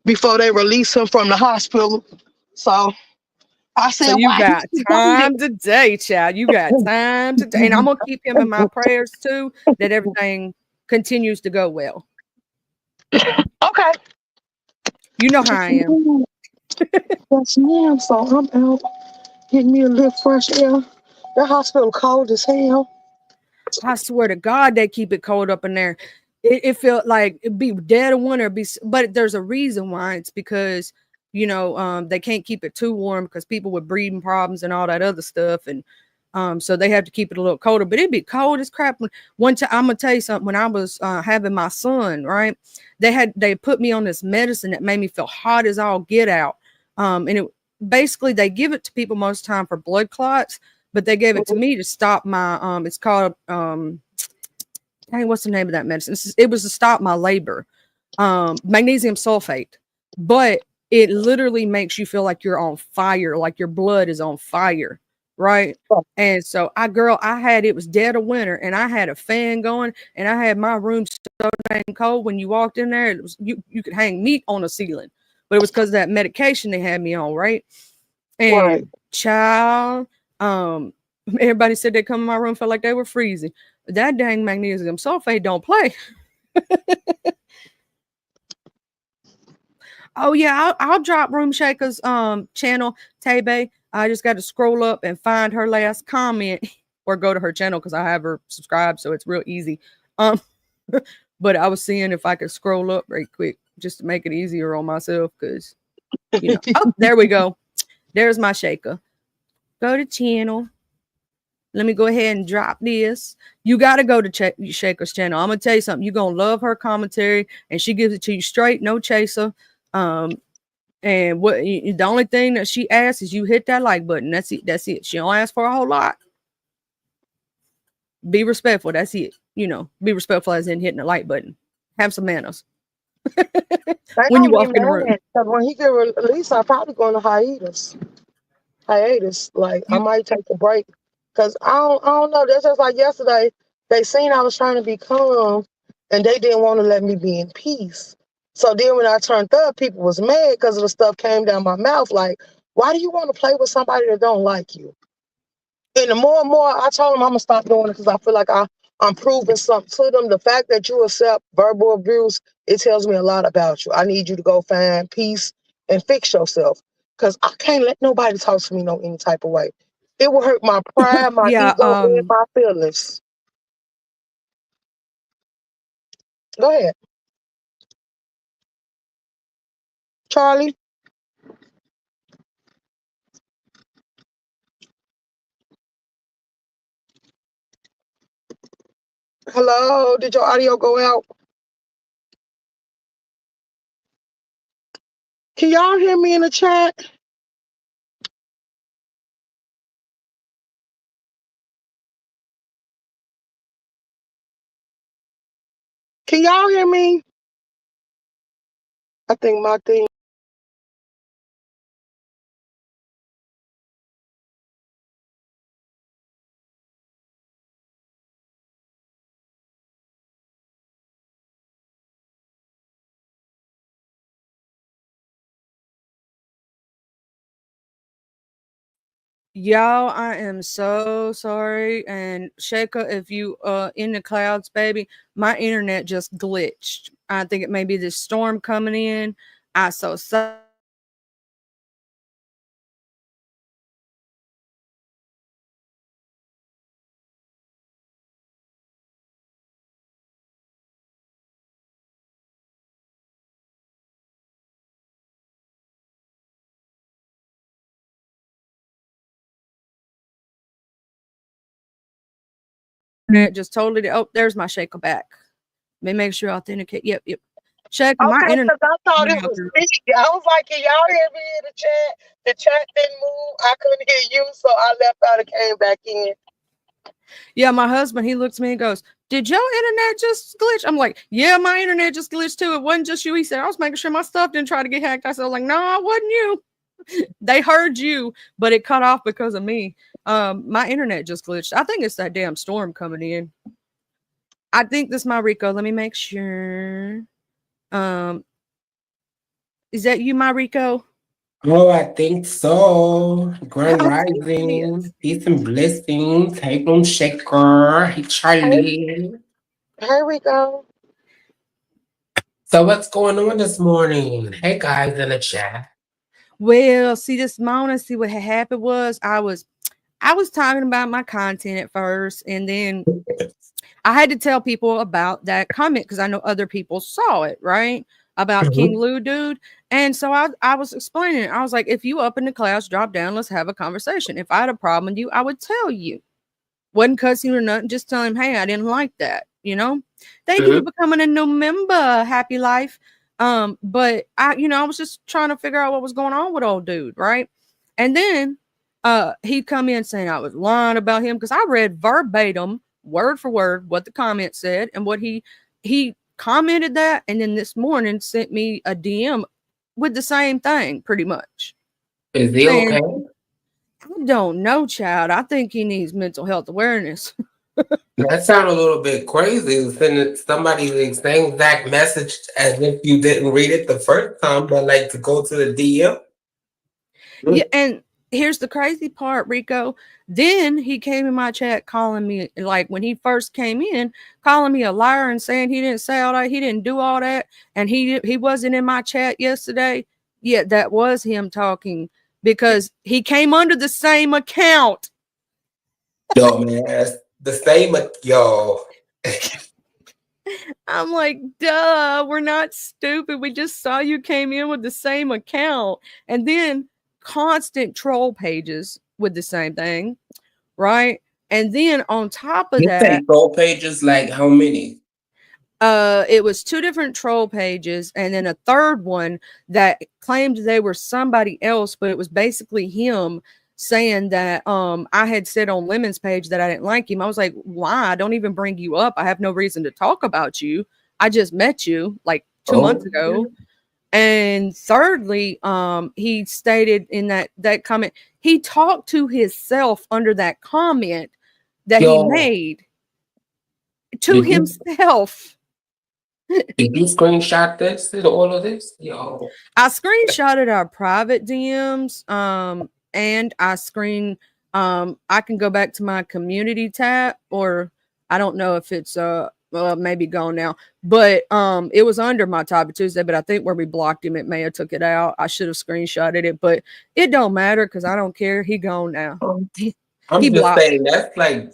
before they release him from the hospital. So I So said, you why got time today, child. You got time today. And I'm gonna keep him in my prayers too, that everything continues to go well. okay. You know how I am. Yes, ma'am. So I'm out getting me a little fresh air. The hospital cold as hell. I swear to God, they keep it cold up in there. It felt like it'd be dead of winter, but there's a reason why. It's because they can't keep it too warm because people with breathing problems and all that other stuff, and so they have to keep it a little colder. But it'd be cold as crap. One time, I'm gonna tell you something. When I was having my son, right, they put me on this medicine that made me feel hot as all get out. And it basically they give it to people most of the time for blood clots, but they gave it to me to stop my it's called dang, what's the name of that medicine? It was to stop my labor. Magnesium sulfate. But it literally makes you feel like you're on fire, like your blood is on fire, right? And so I had, it was dead of winter, and I had a fan going, and I had my room so dang cold. When you walked in there, it was you could hang meat on the ceiling, but it was because of that medication they had me on, right? And child, everybody said they come in my room, felt like they were freezing. That dang magnesium sulfate don't play. Oh yeah, I'll drop Room Shaker's channel, Tabe. I just got to scroll up and find her last comment or go to her channel because I have her subscribed, so it's real easy. But I was seeing if I could scroll up right quick just to make it easier on myself because oh, there we go. There's my shaker. Go to channel. Let me go ahead and drop this. You got to go to Shaker's channel. I'm going to tell you something. You're going to love her commentary, and she gives it to you straight, no chaser. And the only thing that she asks is you hit that like button. That's it. That's it. She don't ask for a whole lot. Be respectful. That's it. Be respectful as in hitting the like button. Have some manners. When you walk in the room. When he get released, I'm probably going to hiatus. Like I might take a break because I don't know. That's just like yesterday. They seen I was trying to be calm, and they didn't want to let me be in peace. So then when I turned up, people was mad because of the stuff came down my mouth. Like, why do you want to play with somebody that don't like you? And the more and more I told them I'm gonna stop doing it because I feel like I'm proving something to them. The fact that you accept verbal abuse, it tells me a lot about you. I need you to go find peace and fix yourself. Because I can't let nobody talk to me no any type of way. It will hurt my pride, my Yeah, ego, and my feelings. Go ahead. Charlie? Hello? Did your audio go out? Can y'all hear me in the chat? Can y'all hear me? I think my thing. Y'all, I am so sorry. And Sheka, if you in the clouds, baby, my internet just glitched. I think it may be this storm coming in. I so sorry. Just totally. Oh, there's my Sheka back. Let me make sure I authenticate. Yep. Sheka, my Okay, internet. because I thought it was me. I was like, can y'all hear me in the chat? The chat didn't move. I couldn't hear you, so I left out and came back in. Yeah, my husband, he looks at me and goes, "Did your internet just glitch?" I'm like, "Yeah, my internet just glitched too. It wasn't just you." He said, "I was making sure my stuff didn't try to get hacked." I said, "Like, no, it wasn't you. They heard you, but it cut off because of me." My internet just glitched. I think it's that damn storm coming in. I think this is my Rico. Let me make sure. Um, is that you, my Rico? Oh, I think so. Grand I think it Rising, is. peace and blessings. Hey, Bloom Shaker. Hey, Charlie. Here we go. So, what's going on this morning? Hey, guys in the chat. Well, see, this morning, see what had happened was I was talking about my content at first, and then I had to tell people about that comment because I know other people saw it, right? About King Lou dude. And so I was explaining it. I was like, if you up in the clouds, drop down, let's have a conversation. If I had a problem with you, I would tell you. Wasn't cussing or nothing, just tell him, hey, I didn't like that, you know? Thank you for becoming a new member. Happy life. But I was just trying to figure out what was going on with old dude, right? And then he'd come in saying I was lying about him because I read verbatim, word for word, what the comment said and what he commented that, and then this morning sent me a DM with the same thing, pretty much. Is he Saying, okay? I don't know, child. I think he needs mental health awareness. That sounded a little bit crazy. Sending somebody the same exact message as if you didn't read it the first time, but like to go to the DM. Yeah, and here's the crazy part, Rico. Then he came in my chat calling me, like when he first came in, calling me a liar and saying he didn't say all that, he didn't do all that, and he wasn't in my chat yesterday. Yeah, that was him talking because he came under the same account. Dumbass. The same, yo. I'm like, duh, we're not stupid. We just saw you came in with the same account. And then constant troll pages with the same thing, right? And then on top of You say that, troll pages like how many? it was 2 different troll pages and then a third one that claimed they were somebody else, but it was basically him saying that I had said on Lemon's page that I didn't like him. I was like, why? I don't even bring you up. I have no reason to talk about you. I just met you like 2 months ago. And thirdly, he stated in that comment, he talked to himself under that comment that he made to himself. Did you screenshot this and all of this? Yo. I screenshotted our private DMs, and I can go back to my community tab, or I don't know if it's maybe gone now, but it was under my topic Tuesday, but I think where we blocked him, it may have took it out. I should have screenshotted it, but it don't matter because I don't care. He gone now. I'm He just blocked. saying that's like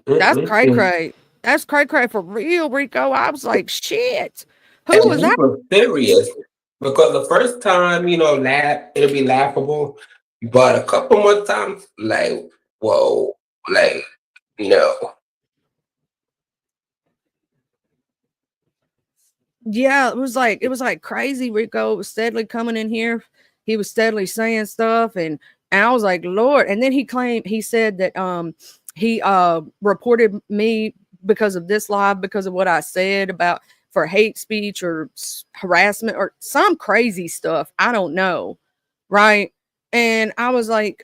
That's cray cray. That's cray cray for real, Rico. I was like, shit. Who was that? Was serious because the first time, it'll be laughable, but a couple more times, like, whoa, like, no. Yeah, it was like crazy. Rico was steadily coming in here. He was steadily saying stuff, and I was like, Lord. And then he said that he reported me because of this live, because of what I said about for hate speech or harassment or some crazy stuff. I don't know. Right. And I was like,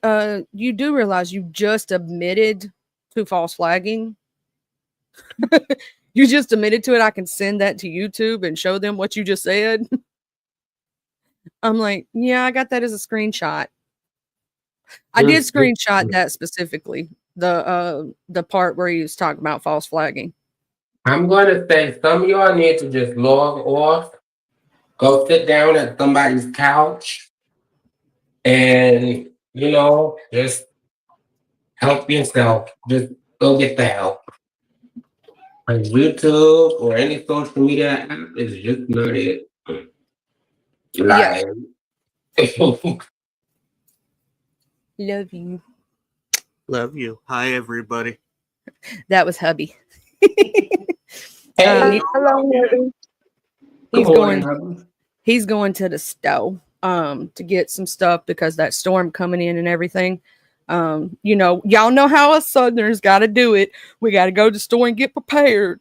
you do realize you just admitted to false flagging. You just admitted to it. I can send that to YouTube and show them what you just said. I'm like, yeah, I got that as a screenshot. I did screenshot that specifically, the part where he was talking about false flagging. I'm gonna say some of y'all need to just log off, go sit down at somebody's couch, and just help yourself. Just go get the help. Like YouTube or any social media app is just not it. Yeah. Like, Love you. Love you. Hi, everybody. That was hubby. hey, Hello, Mary. He's good going. morning. He's going to the stove to get some stuff because that storm coming in and everything. Y'all know how us Southerners got to do it. We got to go to the store and get prepared.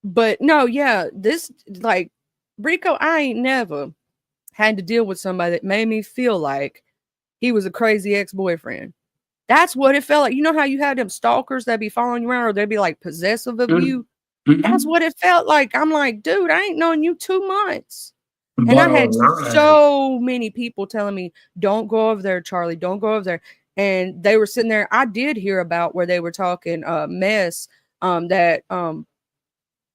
But no, yeah, this like Rico, I ain't never had to deal with somebody that made me feel like he was a crazy ex-boyfriend. That's what it felt like. You know how you had them stalkers that be following you around or they'd be like possessive of you? That's what it felt like. I'm like, dude, I ain't known you 2 months. And I had so many people telling me, don't go over there, Charlie, don't go over there. And they were sitting there. I did hear about where they were talking mess that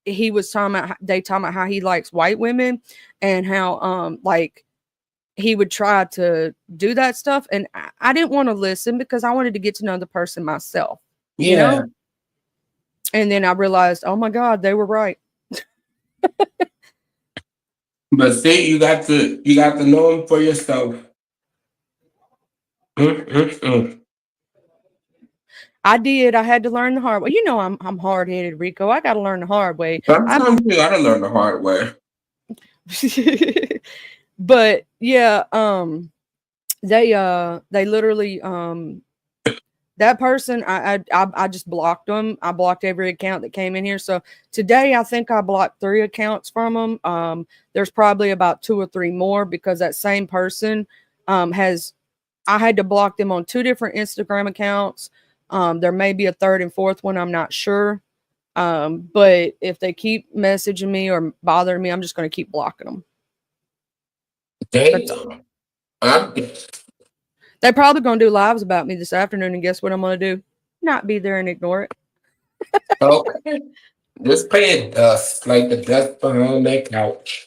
he was talking about, how he likes white women and how like he would try to do that stuff. And I didn't want to listen because I wanted to get to know the person myself. Yeah. You know? And then I realized, oh my God, they were right. But see, you got to know him for yourself. I did. I had to learn the hard way. You know, I'm hard headed, Rico. I got to learn the hard way. Sometimes you got to learn the hard way. But yeah, they literally that person I just blocked them. I blocked every account that came in here. So today I think I blocked 3 accounts from them. There's probably about 2 or 3 more because that same person I had to block them on 2 different Instagram accounts. There may be a 3rd and 4th one, I'm not sure. But if they keep messaging me or bothering me, I'm just going to keep blocking them. Damn. They're probably going to do lives about me this afternoon, and guess what I'm going to do? Not be there and ignore it. Okay. Just pay it dust, like the dust behind that couch.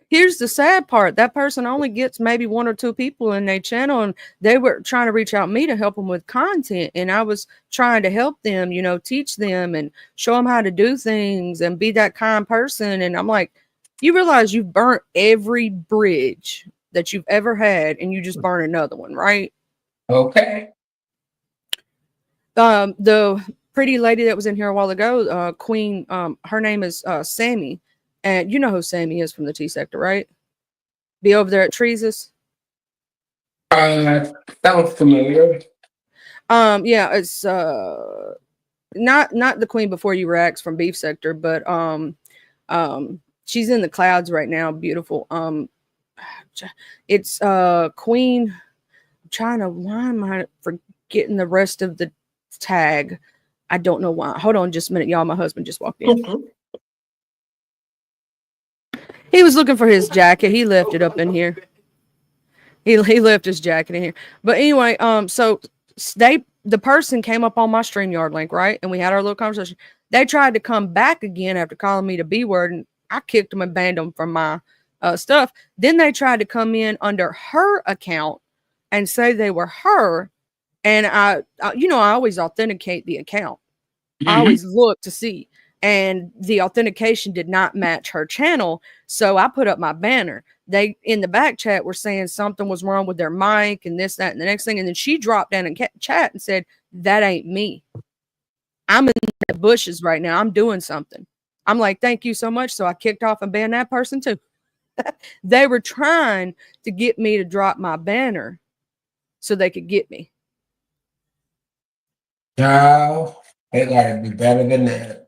Here's the sad part. That person only gets maybe 1 or 2 people in their channel, and they were trying to reach out me to help them with content. And I was trying to help them, teach them and show them how to do things and be that kind person. And I'm like, you realize you've burnt every bridge that you've ever had, and you just burn another one, right? Okay. The pretty lady that was in here a while ago, Queen, her name is Sammy. And you know who Sammy is from the T sector, right? Be over there at Treeses. Sounds familiar. Yeah, it's not the Queen before you Rex from Beef Sector, but she's in the clouds right now. Beautiful. It's Queen. I'm trying to. Why am I forgetting the rest of the tag? I don't know why. Hold on just a minute, y'all. My husband just walked in. He was looking for his jacket. He left it up in here. He left his jacket in here. But anyway, so the person came up on my StreamYard link, right? And we had our little conversation. They tried to come back again after calling me the B word, and I kicked them and banned them from my stuff. Then they tried to come in under her account and say they were her. And I always authenticate the account. Mm-hmm. I always look to see. And the authentication did not match her channel. So I put up my banner. They, in the back chat, were saying something was wrong with their mic and this, that, and the next thing. And then she dropped down in chat and said, that ain't me. I'm in the bushes right now. I'm doing something. I'm like, thank you so much. So I kicked off and banned that person too. They were trying to get me to drop my banner so they could get me. No, they gotta be better than that.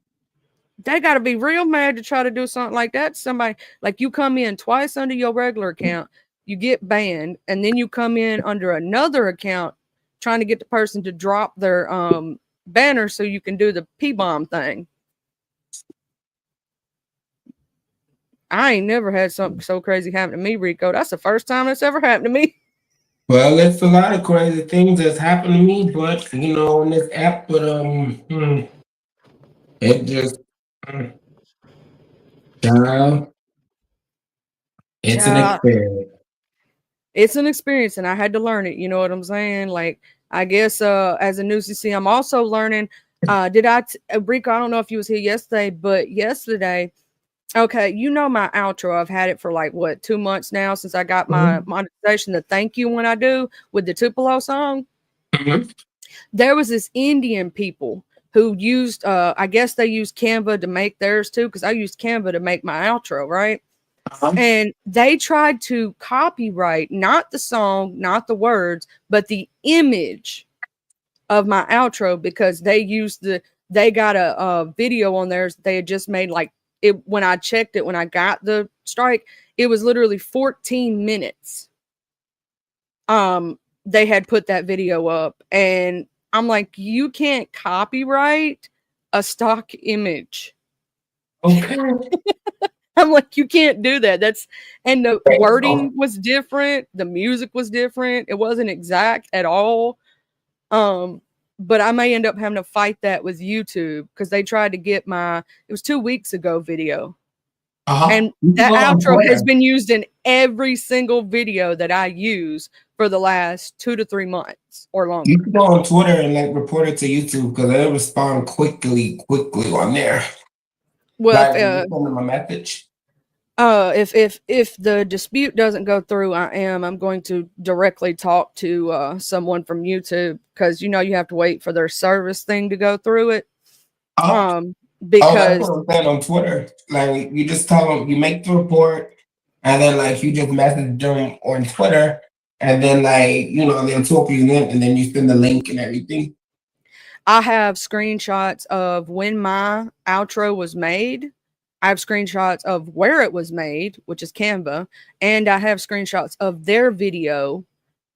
They got to be real mad to try to do something like that. Somebody, like, you come in twice under your regular account, you get banned, and then you come in under another account trying to get the person to drop their banner so you can do the P-bomb thing. I ain't never had something so crazy happen to me, Rico. That's the first time that's ever happened to me. Well, it's a lot of crazy things that's happened to me, but you know, on this app, but it just, child, it's an Child, experience. it's an experience, and I had to learn it. You know what I'm saying? Like, I guess as a new CC, I'm also learning. Rico? I don't know if you was here yesterday, but yesterday. Okay, you know my outro. I've had it for like what 2 months now since I got my monetization. The thank you when I do with the Tupelo song. There was this Indian people who used I guess they used Canva to make theirs too, because I used Canva to make my outro, right? And they tried to copyright not the song, not the words, but the image of my outro, because they got a video on theirs they had just made. Like, it, when I checked it, when I got the strike, it was literally 14 minutes. They had put that video up, and I'm like, you can't copyright a stock image. Okay. I'm like, you can't do that. And the wording was different, the music was different, it wasn't exact at all. But I may end up having to fight that with YouTube, because they tried to get it was 2 weeks ago video. And that outro has been used in every single video that I use for the last 2 to 3 months or longer. You can go on Twitter and like report it to YouTube, because they respond quickly on there. Well, like, send them a message. If the dispute doesn't go through, I'm going to directly talk to someone from YouTube, because you have to wait for their service thing to go through it. Because that's what I'm saying on Twitter. Like, you just tell them, you make the report, and then like you just message them on Twitter, and then like they'll talk to you, and then you send the link and everything. I have screenshots of when my outro was made. I have screenshots of where it was made, which is Canva, and I have screenshots of their video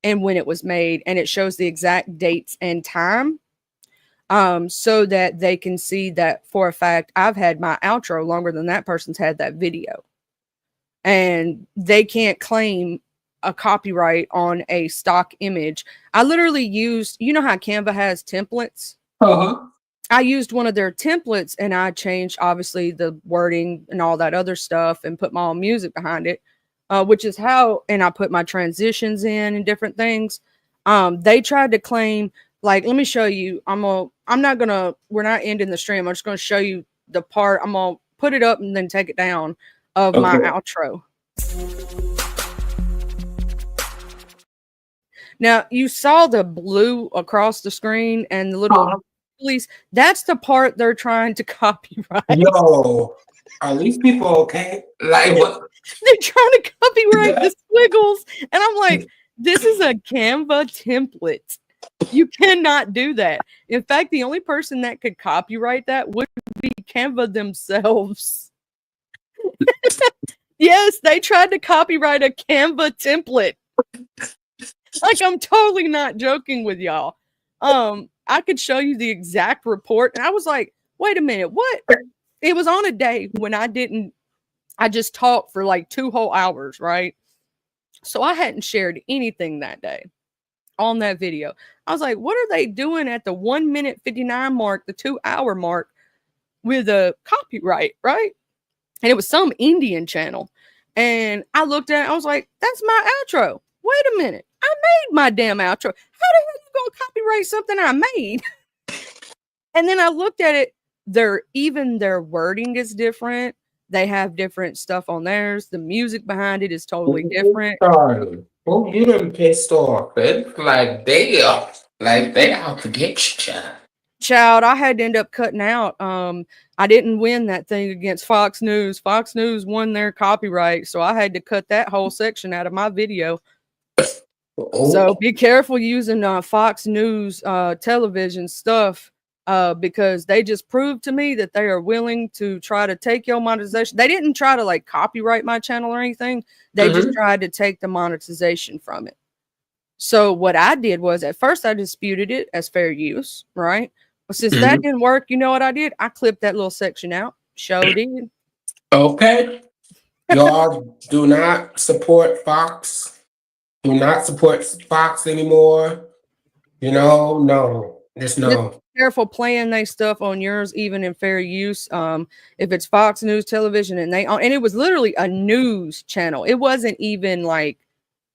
and when it was made, and it shows the exact dates and time, so that they can see that for a fact I've had my outro longer than that person's had that video. And they can't claim a copyright on a stock image. I literally used, how Canva has templates? I used one of their templates, and I changed obviously the wording and all that other stuff and put my own music behind it, which is and I put my transitions in and different things. They tried to claim, like, let me show you. We're not ending the stream. I'm just going to show you the part. I'm going to put it up and then take it down of my outro. Now, you saw the blue across the screen and the little police. That's the part they're trying to copyright. Yo, are these people okay? Like, what? They're trying to copyright the squiggles. And I'm like, this is a Canva template. You cannot do that. In fact, the only person that could copyright that would be Canva themselves. Yes, they tried to copyright a Canva template. Like, I'm totally not joking with y'all. I could show you the exact report, and I was like, wait a minute, what? It was on a day when I just talked for like 2 whole hours, right? So I hadn't shared anything that day on that video. I was like, what are they doing at the 1 minute 59 mark, the 2 hour mark with a copyright, right? And it was some Indian channel. And I looked at it, I was like, that's my outro. Wait a minute. I made my damn outro. How the hell are you going to copyright something I made? And then I looked at it. Their wording is different. They have different stuff on theirs. The music behind it is totally different. Oh, you done pissed off. It's like they out to get you, Child, I had to end up cutting out. I didn't win that thing against Fox News. Fox News won their copyright, so I had to cut that whole section out of my video. So be careful using Fox News television stuff, because they just proved to me that they are willing to try to take your monetization. They didn't try to like copyright my channel or anything. They just tried to take the monetization from it. So what I did was, at first I disputed it as fair use, right? But since that didn't work, you know what I did? I clipped that little section out. Showed it. Okay. Y'all do not support Fox. Do not support Fox anymore. You know, no. Just Just no. be careful playing they stuff on yours, even in fair use. If it's Fox News Television and it was literally a news channel. It wasn't even like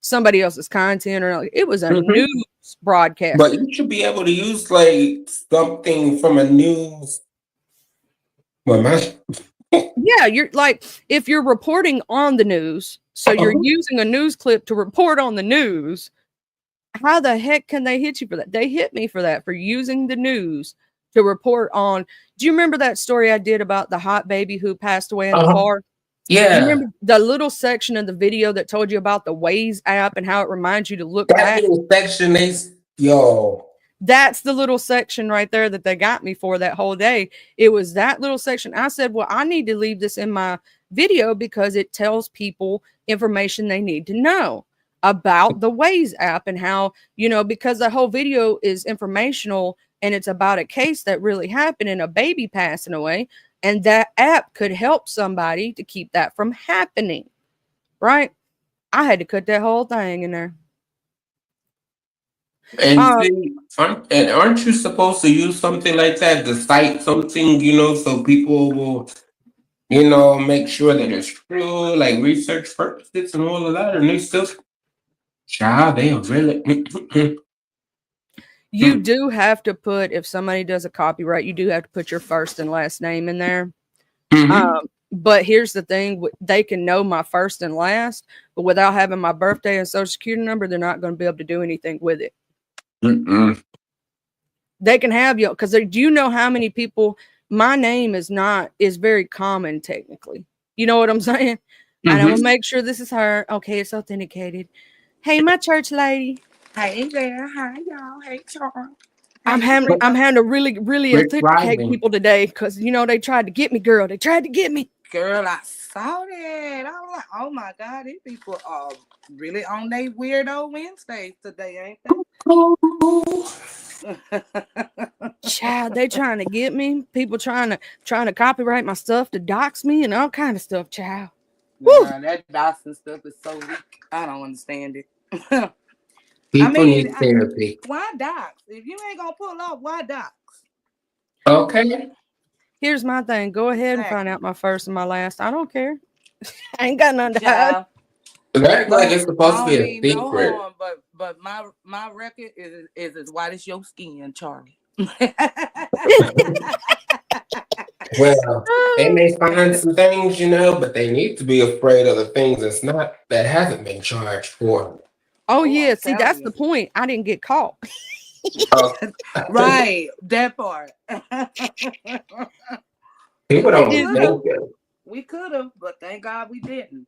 somebody else's content or like, it was a Mhm. news broadcast. But you should be able to use like something from a news. Well, Yeah, you're like if you're reporting on the news, so you're using a news clip to report on the news. How the heck can they hit you for that? They hit me for that, for using the news to report on. Do you remember that story I did about the hot baby who passed away in the car? yeah. You remember the little section of the video that told you about the Waze app and how it reminds you to look That back? little section, yo. That's the little section right there that they got me for that whole day. It was that little section. I said, well, I need to leave this in my video because it tells people information they need to know about the Waze app and how, because the whole video is informational and it's about a case that really happened and a baby passing away. And that app could help somebody to keep that from happening. Right? I had to cut that whole thing in there. And see, aren't you supposed to use something like that to cite something, so people will, make sure that it's true, like research purposes and all of that, and they still, child, they are really. You do have to put, if somebody does a copyright, you do have to put your first and last name in there. But here's the thing, they can know my first and last, but without having my birthday and social security number, they're not going to be able to do anything with it. They can have you, because do you know how many people, my name is very common technically. You know what I'm saying? And I'm going to make sure this is her. Okay, it's authenticated. Hey, my church lady. Hey there, hi y'all. Hey Charles. I'm having to really, really authenticate people today because they tried to get me, girl. They tried to get me. Girl, I saw that. I was like, oh my God, these people are really on their weirdo Wednesdays today, ain't they? Child, they trying to get me. People trying to copyright my stuff to dox me and all kind of stuff, child. Nah, that doxing stuff is so weak. I don't understand it. People need therapy. Why dox? If you ain't gonna pull off, why dox? Okay. Here's my thing. Go ahead and find out my first and my last. I don't care. I ain't got nothing to hide. That's like it's supposed to be a secret. No harm, but my record is as white as your skin, Charlie. Well, they may find some things, but they need to be afraid of the things that hasn't been charged for. Oh yeah, see that's the point. I didn't get caught. Right, that part. People don't think it. We could have, but thank God we didn't.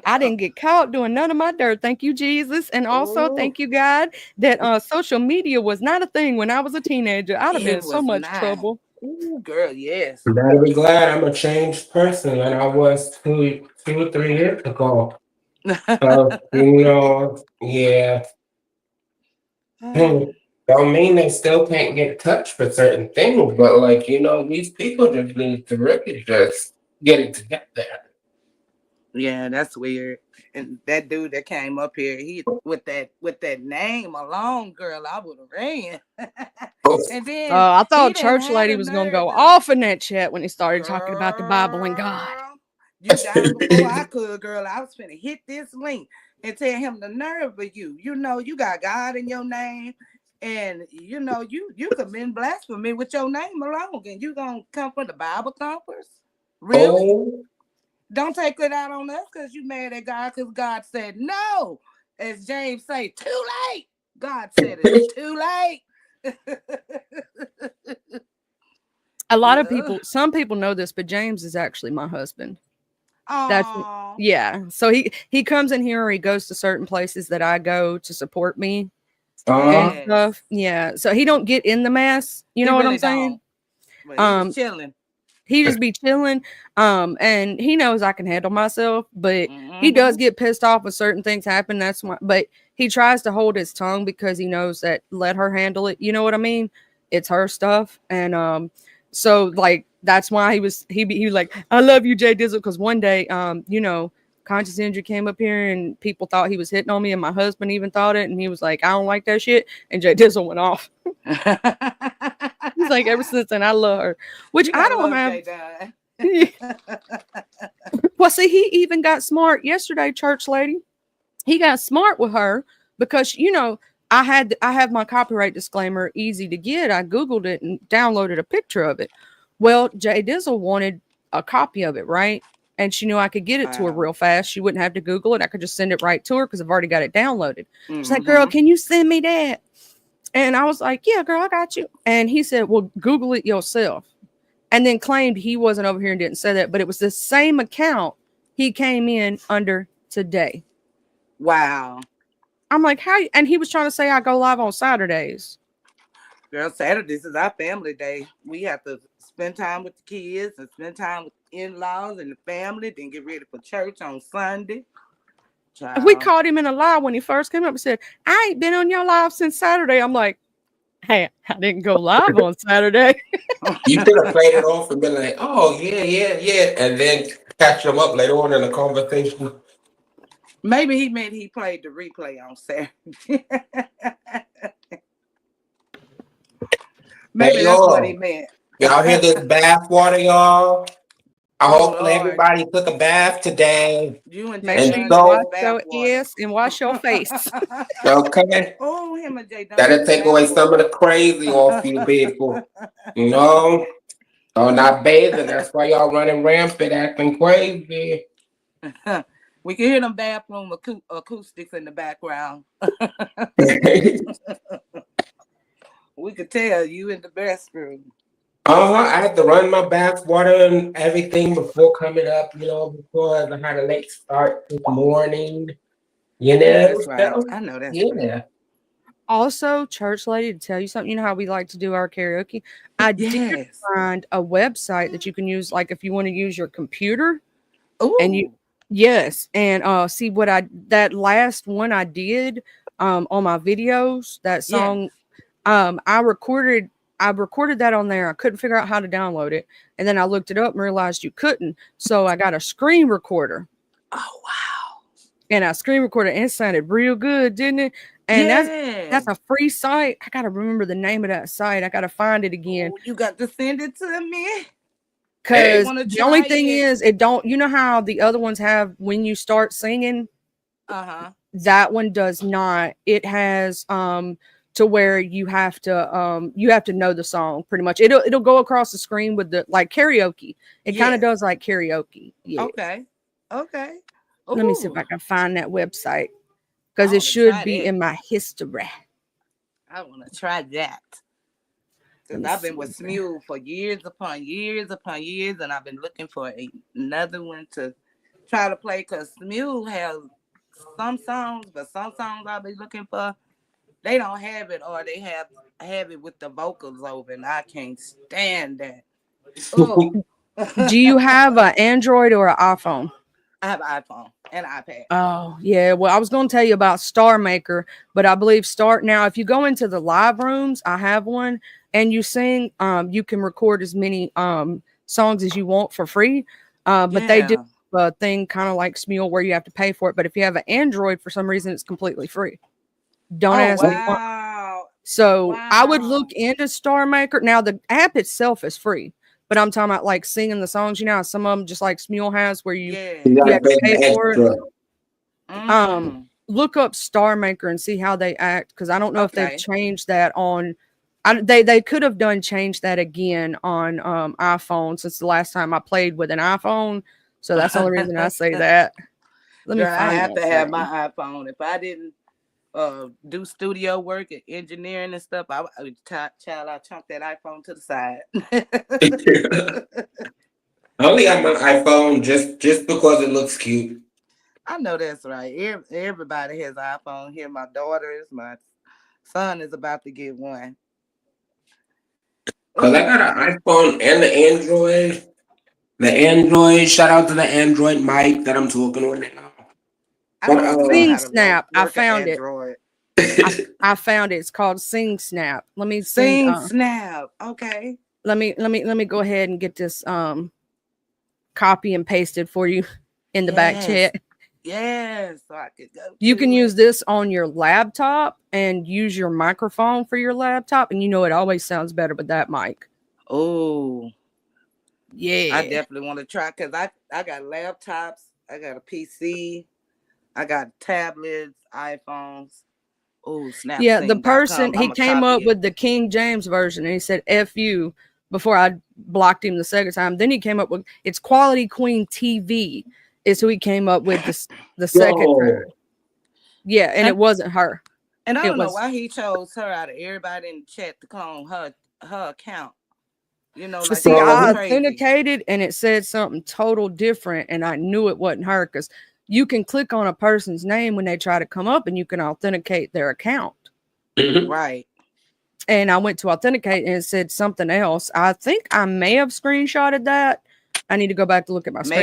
I didn't get caught doing none of my dirt. Thank you, Jesus. And also thank you, God, that social media was not a thing when I was a teenager. I'd have been in so much trouble. Ooh, girl, yes. You better be glad I'm a changed person than I was 2 or 3 years ago. Yeah. Don't mean they still can't get touched for certain things, but these people just need to really just get it together. Yeah, that's weird. And that dude that came up here, he with that name alone, girl, I would have ran. And then I thought church lady was gonna go off in that chat when he started talking about the Bible and God. You died before I could, girl. I was finna hit this link and tell him the nerve of you. You got God in your name. And you commit blasphemy with your name alone, and you gonna come for the Bible thumpers? Really? Oh. Don't take it out on us because you mad at God because God said no. As James say, too late. God said it's too late. A lot of people, some people know this, but James is actually my husband. Yeah. So he comes in here or he goes to certain places that I go to support me. And stuff. Yeah. So he don't get in the mess. You know what I'm saying? He's chilling. He just be chilling. And he knows I can handle myself, but he does get pissed off when certain things happen. That's why, but he tries to hold his tongue because he knows that let her handle it. You know what I mean? It's her stuff. And so like that's why he was like, I love you, Jay Dizzle, because one day, you know, Conscious Energy came up here and people thought he was hitting on me, and my husband even thought it, and he was like, I don't like that shit, and Jay Dizzle went off. He's like, ever since then, I love her, which I don't have. Well, see, he even got smart yesterday, church lady. He got smart with her because, you know, I have my copyright disclaimer easy to get. I Googled it and downloaded a picture of it. Well, Jay Dizzle wanted a copy of it, right? And she knew I could get it to her real fast. She wouldn't have to Google it. I could just send it right to her because I've already got it downloaded. She's like, girl, can you send me that? And I was like, yeah, girl, I got you. And he said, well, Google it yourself. And then claimed he wasn't over here and didn't say that. But it was the same account he came in under today. Wow. I'm like, how? And he was trying to say I go live on Saturdays. Girl, Saturdays is our family day. We have to spend time with the kids and spend time with in-laws and the family, then get ready for church on Sunday. Child. We caught him in a lie when he first came up and said, I ain't been on your live since Saturday. I'm like, hey, I didn't go live on Saturday. You could have played it off and been like, oh, yeah. And then catch them up later on in the conversation. Maybe he meant he played the replay on Saturday. Maybe that's what he meant. Y'all hear this bath water, y'all? I hope everybody took a bath today. You and make sure you wash your ears and wash your face. Okay. Oh, him and Jay. That'll take away some of the crazy off you people. You know? Oh, not bathing. That's why y'all running rampant, acting crazy. We can hear them bathroom acoustics in the background. We could tell you in the restroom. I had to run my bath water and everything before coming up, you know, because I had a late start this morning. You know, that's right. I know that's right. Also, church lady, to tell you something, you know how we like to do our karaoke? I did find a website that you can use, like if you want to use your computer. Ooh. And you and see what that last one I did on my videos, that song, I recorded that on there. I couldn't figure out how to download it, and then I looked it up and realized you couldn't, so I got a screen recorder. Oh wow. And I screen recorded and it sounded real good, didn't it? And that's a free site. I gotta remember the name of that site. I gotta find it again. Oh, you got to send it to me. Because the only thing is, it don't, you know how the other ones have when you start singing? That one does not. It has to where you have to know the song pretty much. It'll go across the screen with the like karaoke. It kind of does like karaoke. Yeah. Okay. Let me see if I can find that website. Because it should be in my history. I want to try that. Because I've been with Smule for years upon years, and I've been looking for another one to try to play. Because Smule has some songs, but some songs I'll be looking for, they don't have it, or they have it with the vocals over, and I can't stand that. Do you have an Android or an iPhone? I have an iPhone and iPad. Oh, yeah. Well, I was going to tell you about Star Maker, but I believe now, if you go into the live rooms, I have one, and you sing, you can record as many songs as you want for free. But they do a thing kind of like Smule where you have to pay for it. But if you have an Android, for some reason, it's completely free. Don't ask me. So I would look into Star Maker. Now, the app itself is free. But I'm talking about like singing the songs, you know, some of them just like Smule has where you have to pay for it. Look up Star Maker and see how they act, because I don't know if they've changed that on. They could have changed that again on iPhone since the last time I played with an iPhone. So that's the only reason I say that. Let me. I have to have my iPhone. If I didn't do studio work and engineering and stuff, I chunk that iPhone to the side. I only got my iPhone just because it looks cute. I know that's right. Everybody has an iPhone here. My daughters, my son is about to get one. Cause I got an iPhone and the Android. The Android, shout out to the Android mic that I'm talking on now. Sing Snap. I found it. I found it. It's called Sing Snap. Let me Sing Snap. Okay. let me go ahead and get this copy and pasted for you in the back chat. Yes, so I could go. You can use this on your laptop and use your microphone for your laptop, and it always sounds better with that mic. Oh, yeah. I definitely want to try because I got laptops, I got a PC, I got tablets, iPhones. Oh, snap! Yeah, the person he came up with the King James version, and he said "F you" before I blocked him the second time. Then he came up with it's Quality Queen TV. Is who he came up with the second time. Yeah, and it wasn't her. And I don't know why he chose her out of everybody in the chat to clone her account. Like see, I authenticated and it said something total different, and I knew it wasn't her because you can click on a person's name when they try to come up, and you can authenticate their account. Right. And I went to authenticate, and it said something else. I think I may have screenshotted that. I need to go back to look at my screenshot.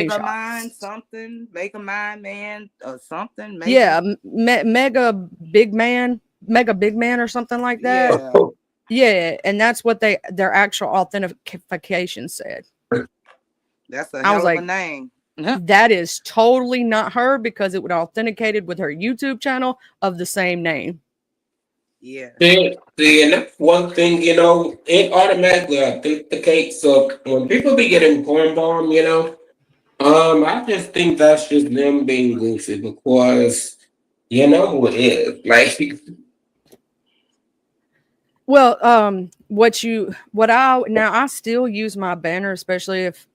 Make a mind man or something. Yeah, mega big man or something like that. Yeah, and that's what their actual authentication said. That's a hell of a name. That is totally not her because it would authenticated with her YouTube channel of the same name. Yeah. See, and that's one thing, it automatically authenticates. So when people be getting porn bomb, I just think that's just them being goofy because you know who it is. Like, well, I still use my banner, especially if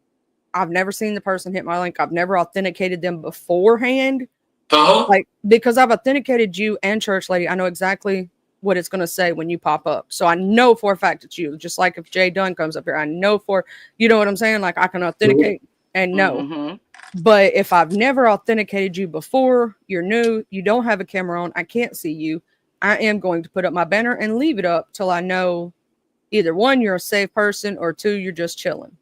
I've never seen the person hit my link. I've never authenticated them beforehand. Like, because I've authenticated you and Church Lady, I know exactly what it's going to say when you pop up. So I know for a fact it's you. Just like if Jay Dunn comes up here, I know you know what I'm saying? Like, I can authenticate and know. Mm-hmm. But if I've never authenticated you before, you're new, you don't have a camera on, I can't see you, I am going to put up my banner and leave it up till I know either one, you're a safe person, or two, you're just chilling.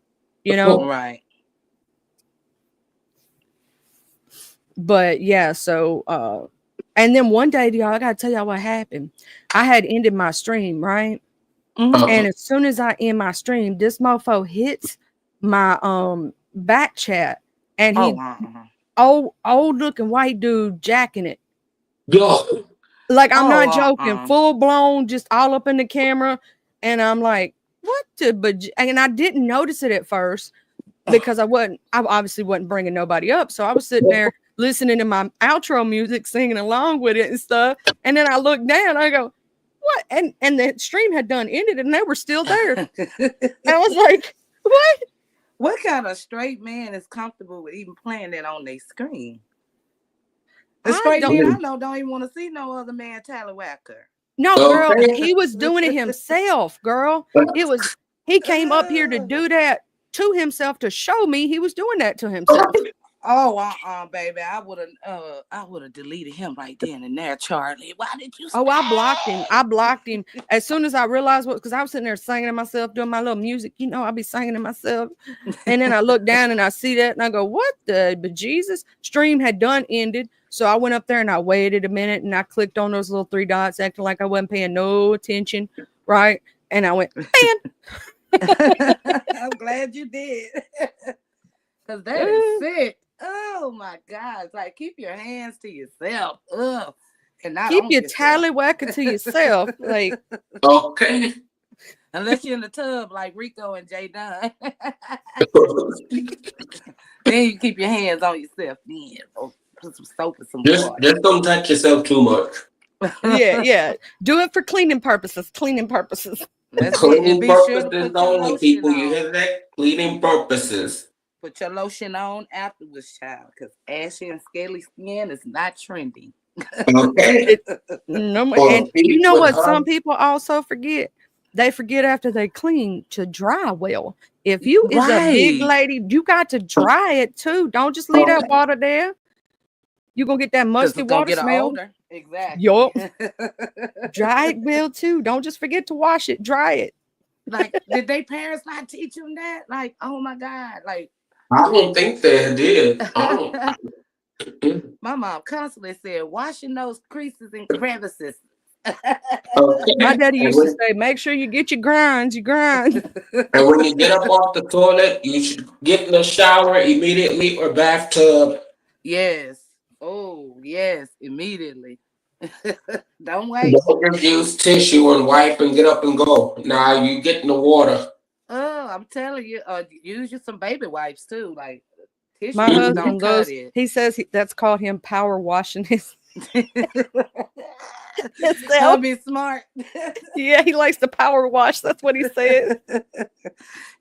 Right. But yeah, so and then one day, y'all, I gotta tell y'all what happened. I had ended my stream, right? Mm-hmm. And as soon as I end my stream, this mofo hits my back chat, and he old looking white dude jacking it. Yo. Like, I'm not joking, full blown, just all up in the camera. And I'm like, what and I didn't notice it at first because I obviously wasn't bringing nobody up. So I was sitting there listening to my outro music, singing along with it and stuff. And then I looked down, I go, what? And the stream had done ended and they were still there. And I was like, what? What kind of straight man is comfortable with even playing that on their screen? The straight man I know don't even want to see no other man tallywacker. No, girl, he was doing it himself, girl. He came up here to do that to himself to show me he was doing that to himself. Oh, baby, I would have deleted him right then and there, Charlie. Why did you? Oh, I blocked him as soon as I realized because I was sitting there singing to myself, doing my little music. I'll be singing to myself, and then I look down and I see that, and I go, "What the bejesus?" Stream had done ended, so I went up there and I waited a minute, and I clicked on those little three dots, acting like I wasn't paying no attention, right? And I went, "Man." I'm glad you did, because that is sick. Oh my God! Like, keep your hands to yourself. And not keep your tallywhacker to yourself. Like, okay. Unless you're in the tub like Rico and Jay Dunn. Then you keep your hands on yourself. Then put some soap and some water. Just don't touch yourself too much. Yeah. Do it for cleaning purposes. Cleaning purposes only, people. You hear that? Cleaning purposes. Put your lotion on afterwards, child, because ashy and scaly skin is not trending. Okay. And you know what some people also forget? They forget after they clean to dry well. If you is a big lady, you got to dry it too. Don't just leave that water there. You're going to get that musty water smell. Older. Exactly. Yup. Dry it well too. Don't just forget to wash it. Dry it. Like, did they parents not teach them that? Like, oh my God. Like, I don't think they did. My mom constantly said, washing those creases and crevices Okay. My daddy And used to when, say, make sure you get your grinds, you grind. and when you get up off the toilet, you should get in the shower immediately or bathtub. Yes. Oh, yes, immediately. Don't wait. Don't just use tissue and wipe and get up and go. Now you get in the water. Oh, I'm telling you, use you some baby wipes too. Like My tissue just don't husband cut goes, it. he says that's called him power washing his I'll himself. be smart. Yeah, he likes to power wash. That's what he said.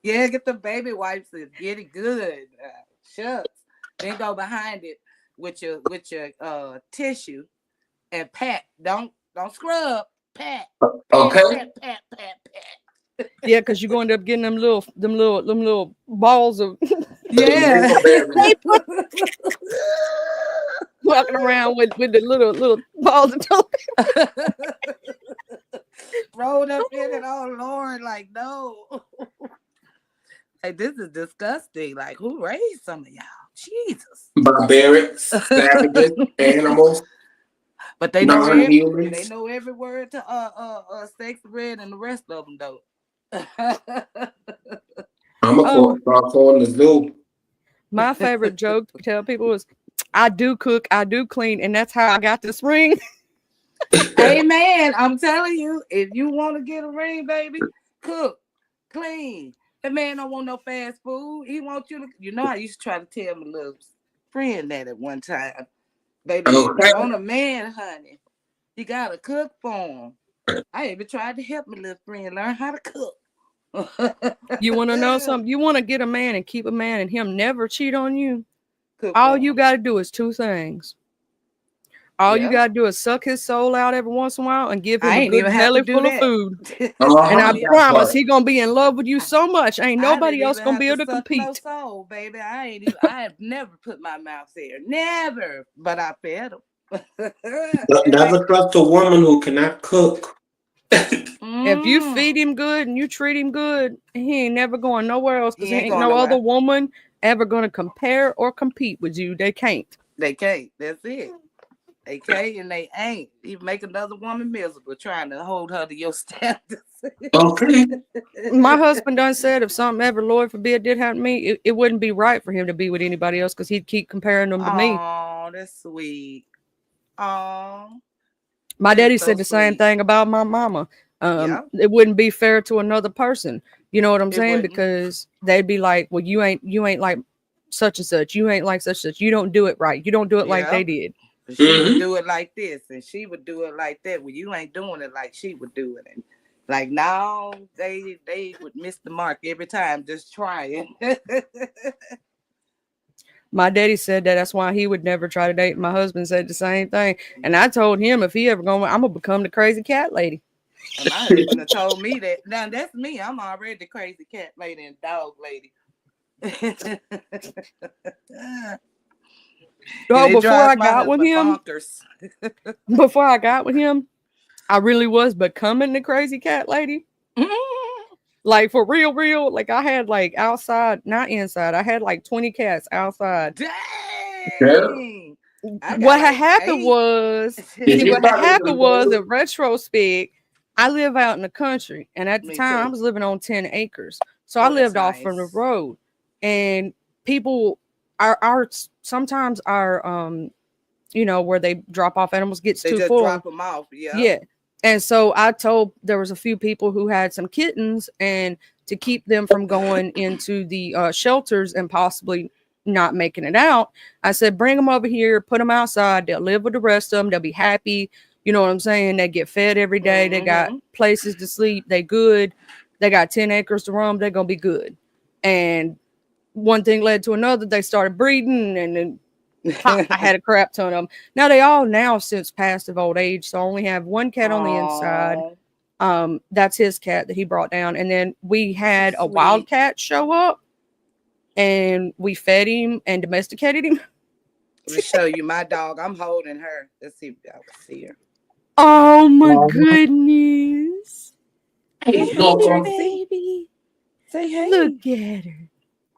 Yeah, get the baby wipes and get it good. Shucks. Then go behind it with your tissue and pat. Don't scrub. Pat. Okay. Pat. Yeah, because you're going to end up getting them little balls of Yeah. walking around with the little balls of toilet. Rolled up in it. Oh Lord, like no. Like this is disgusting. Like who raised some of y'all? Jesus. Barbarics, savages, animals. But they know non-humans. they know every word to sex red and the rest of them though. I'm gonna start calling the zoo. My favorite joke to tell people is, I do cook, I do clean, and that's how I got this ring. Hey man, I'm telling you, if you want to get a ring, baby, cook, clean. That man don't want no fast food. He wants you to, you know, I used to try to tell my little friend that at one time. Baby, if you want a man, honey, you gotta cook for him. I even tried to help my little friend learn how to cook. You want to know something? You want to get a man and keep a man and him never cheat on you? Cook All for you him. got to do is two things. All you Yeah. got to do is suck his soul out every once in a while and give him I a ain't good even have belly to do full of that. food. Uh-huh. And I That promise part. he going to be in love with you so much. Ain't nobody I else didn't going to even be have able to suck no compete. soul, baby. I have never put my mouth there. Never. But I fed him. Never trust a woman who cannot cook. If you feed him good and you treat him good, he ain't never going nowhere else because He ain't ain't going no nowhere. other woman ever going to compare or compete with you. They can't. They can't. That's it. They can't and they ain't. You make another woman miserable trying to hold her to your standards. Okay. My husband done said if something ever, Lord forbid, did happen to me, it wouldn't be right for him to be with anybody else because he'd keep comparing them to me. Oh, that's sweet. Oh. My That is daddy so said the same sweet. thing about my mama. Yeah. It wouldn't be fair to another person. You know what I'm It saying? wouldn't. Because they'd be like, well, you ain't like such and such. You ain't like such and such. You don't do it right. You don't do it like Yeah. they did. She would do it like this and she would do it like that. Well, you ain't doing it like she would do it. And like now they would miss the mark every time just trying. My daddy said that that's why he would never try to date. My husband said the same thing. And I told him if he ever going, I'm going to become the crazy cat lady. And my husband have told me that. Now that's me. I'm already the crazy cat lady and dog lady. Oh, it before drives I my got with husband him, before I got with him, I really was becoming the crazy cat lady. Like for real. Like I had like outside, not inside. I had like 20 cats outside. Dang. What had happened was, in retrospect, I live out in the country, and at the Me time I too. was living on 10 acres. So Oh, I that's lived off from the nice. road, and people our sometimes our you know, where they drop off animals gets They too just full. drop them off. Yeah. Yeah. And so I told there was a few people who had some kittens, and to keep them from going into the shelters and possibly not making it out, I said, bring them over here, put them outside. They'll live with the rest of them. They'll be happy. You know what I'm saying? They get fed every day. They got places to sleep. They good. They got 10 acres to roam. They're going to be good. And one thing led to another. They started breeding, and then pop, I had a crap ton of them. Now they all now since passed of old age, so I only have one cat on the inside. That's his cat that he brought down, and then we had a wildcat show up, and we fed him and domesticated him. Let me show you my dog. I'm holding her. Let's see if y'all can see her. Oh my goodness! Hey, baby. Say hey. Look at her.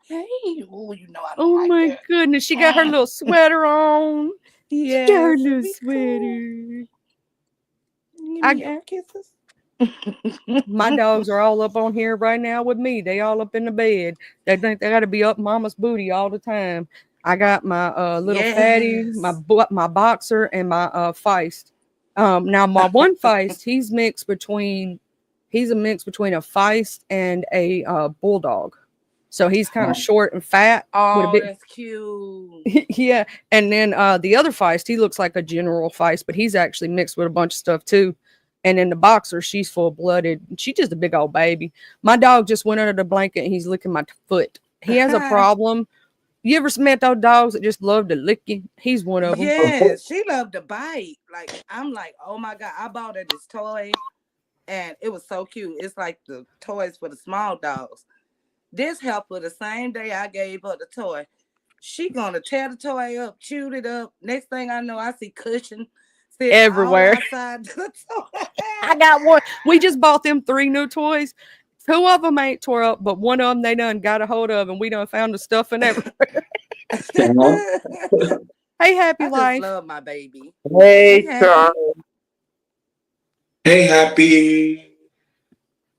Hey. Oh, you know I don't Oh like my that. goodness! She got her little sweater on. Yeah. She got her little sweater. give I me air kisses? My dogs are all up on here right now with me. They all up in the bed. They think they got to be up mama's booty all the time. I got my little fatty, Yes. my boxer, and my feist. Now my one feist, he's a mix between a feist and a bulldog. So he's kind of short and fat with a Oh, bit. that's cute. Yeah, and then the other feist, he looks like a general feist, but he's actually mixed with a bunch of stuff too. And then the boxer, she's full blooded. She's just a big old baby. My dog just went under the blanket and he's licking my foot. He has a problem. You ever met those dogs that just love to lick you? He's one of them. Yes, she loved to bite. Like, I'm like, oh my God, I bought her this toy and it was so cute. It's like the toys for the small dogs. This helper, the same day I gave her the toy, she gonna tear the toy up, chew it up. Next thing I know, I see cushion sitting Everywhere. all outside the toy. I got one. We just bought them 3 new toys. 2 of them ain't tore up, but one of them they done got a hold of, and we done found the stuff in everywhere. Hey, happy I just life. love my baby. Hey, Happy. Charlie. Hey, happy.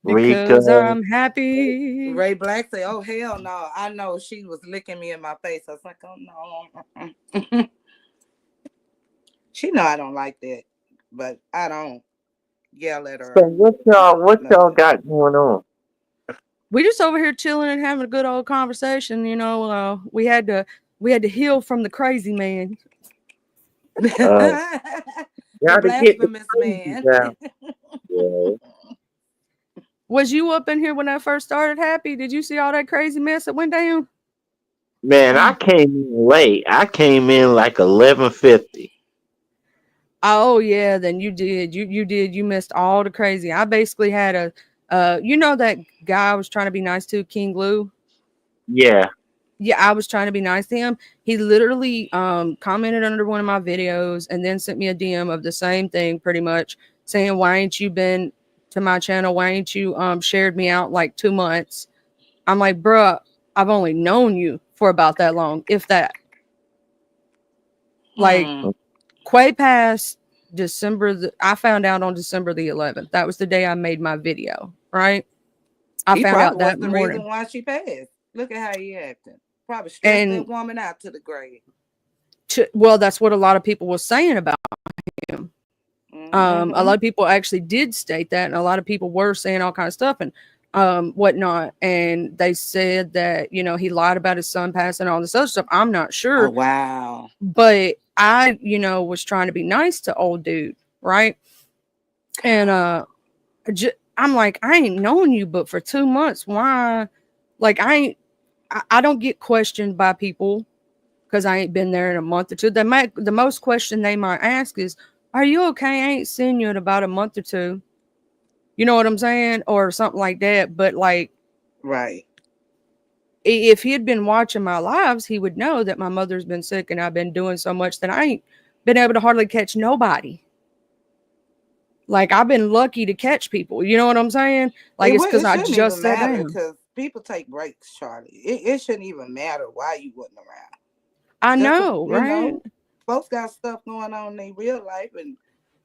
Because Rika. I'm happy. Ray Black say, "Oh hell no!" I know she was licking me in my face. I was like, "Oh no." She know I don't like that, but I don't yell at her. So what y'all got going on? We just over here chilling and having a good old conversation. You know, we had to heal from the crazy man. The blasphemous man. Yeah. Was you up in here when I first started, Happy? Did you see all that crazy mess that went down? Man, I came in late. I came in like 11:50. Oh yeah, then you did. You did. You missed all the crazy. I basically had you know that guy I was trying to be nice to, King Lou? Yeah. Yeah, I was trying to be nice to him. He literally commented under one of my videos and then sent me a DM of the same thing, pretty much saying, "Why ain't you been to my channel? Why ain't you shared me out like 2 months?" I'm like, bruh, I've only known you for about that long, if that. Like, Quay passed December. I found out on December the 11th. That was the day I made my video, right? I found out that the morning. reason why she passed. Look at how he acting. Probably stressed that woman out to the grave. Well, that's what a lot of people were saying about him. A lot of people actually did state that, and a lot of people were saying all kinds of stuff and whatnot. And they said that, you know, he lied about his son passing, all this other stuff. I'm not sure. Oh, wow. But I, you know, was trying to be nice to old dude, right? And I'm like, I ain't known you but for 2 months. Why? Like, I don't get questioned by people because I ain't been there in a month or two. The most question they might ask is, "Are you okay? I ain't seen you in about a month or two." You know what I'm saying? Or something like that. But like, right. If he had been watching my lives, he would know that my mother's been sick and I've been doing so much that I ain't been able to hardly catch nobody. Like, I've been lucky to catch people. You know what I'm saying? Like, it's because I just sat down. Because people take breaks, Charlie. It shouldn't even matter why you wasn't around. I know, right? Know, folks got stuff going on in their real life, and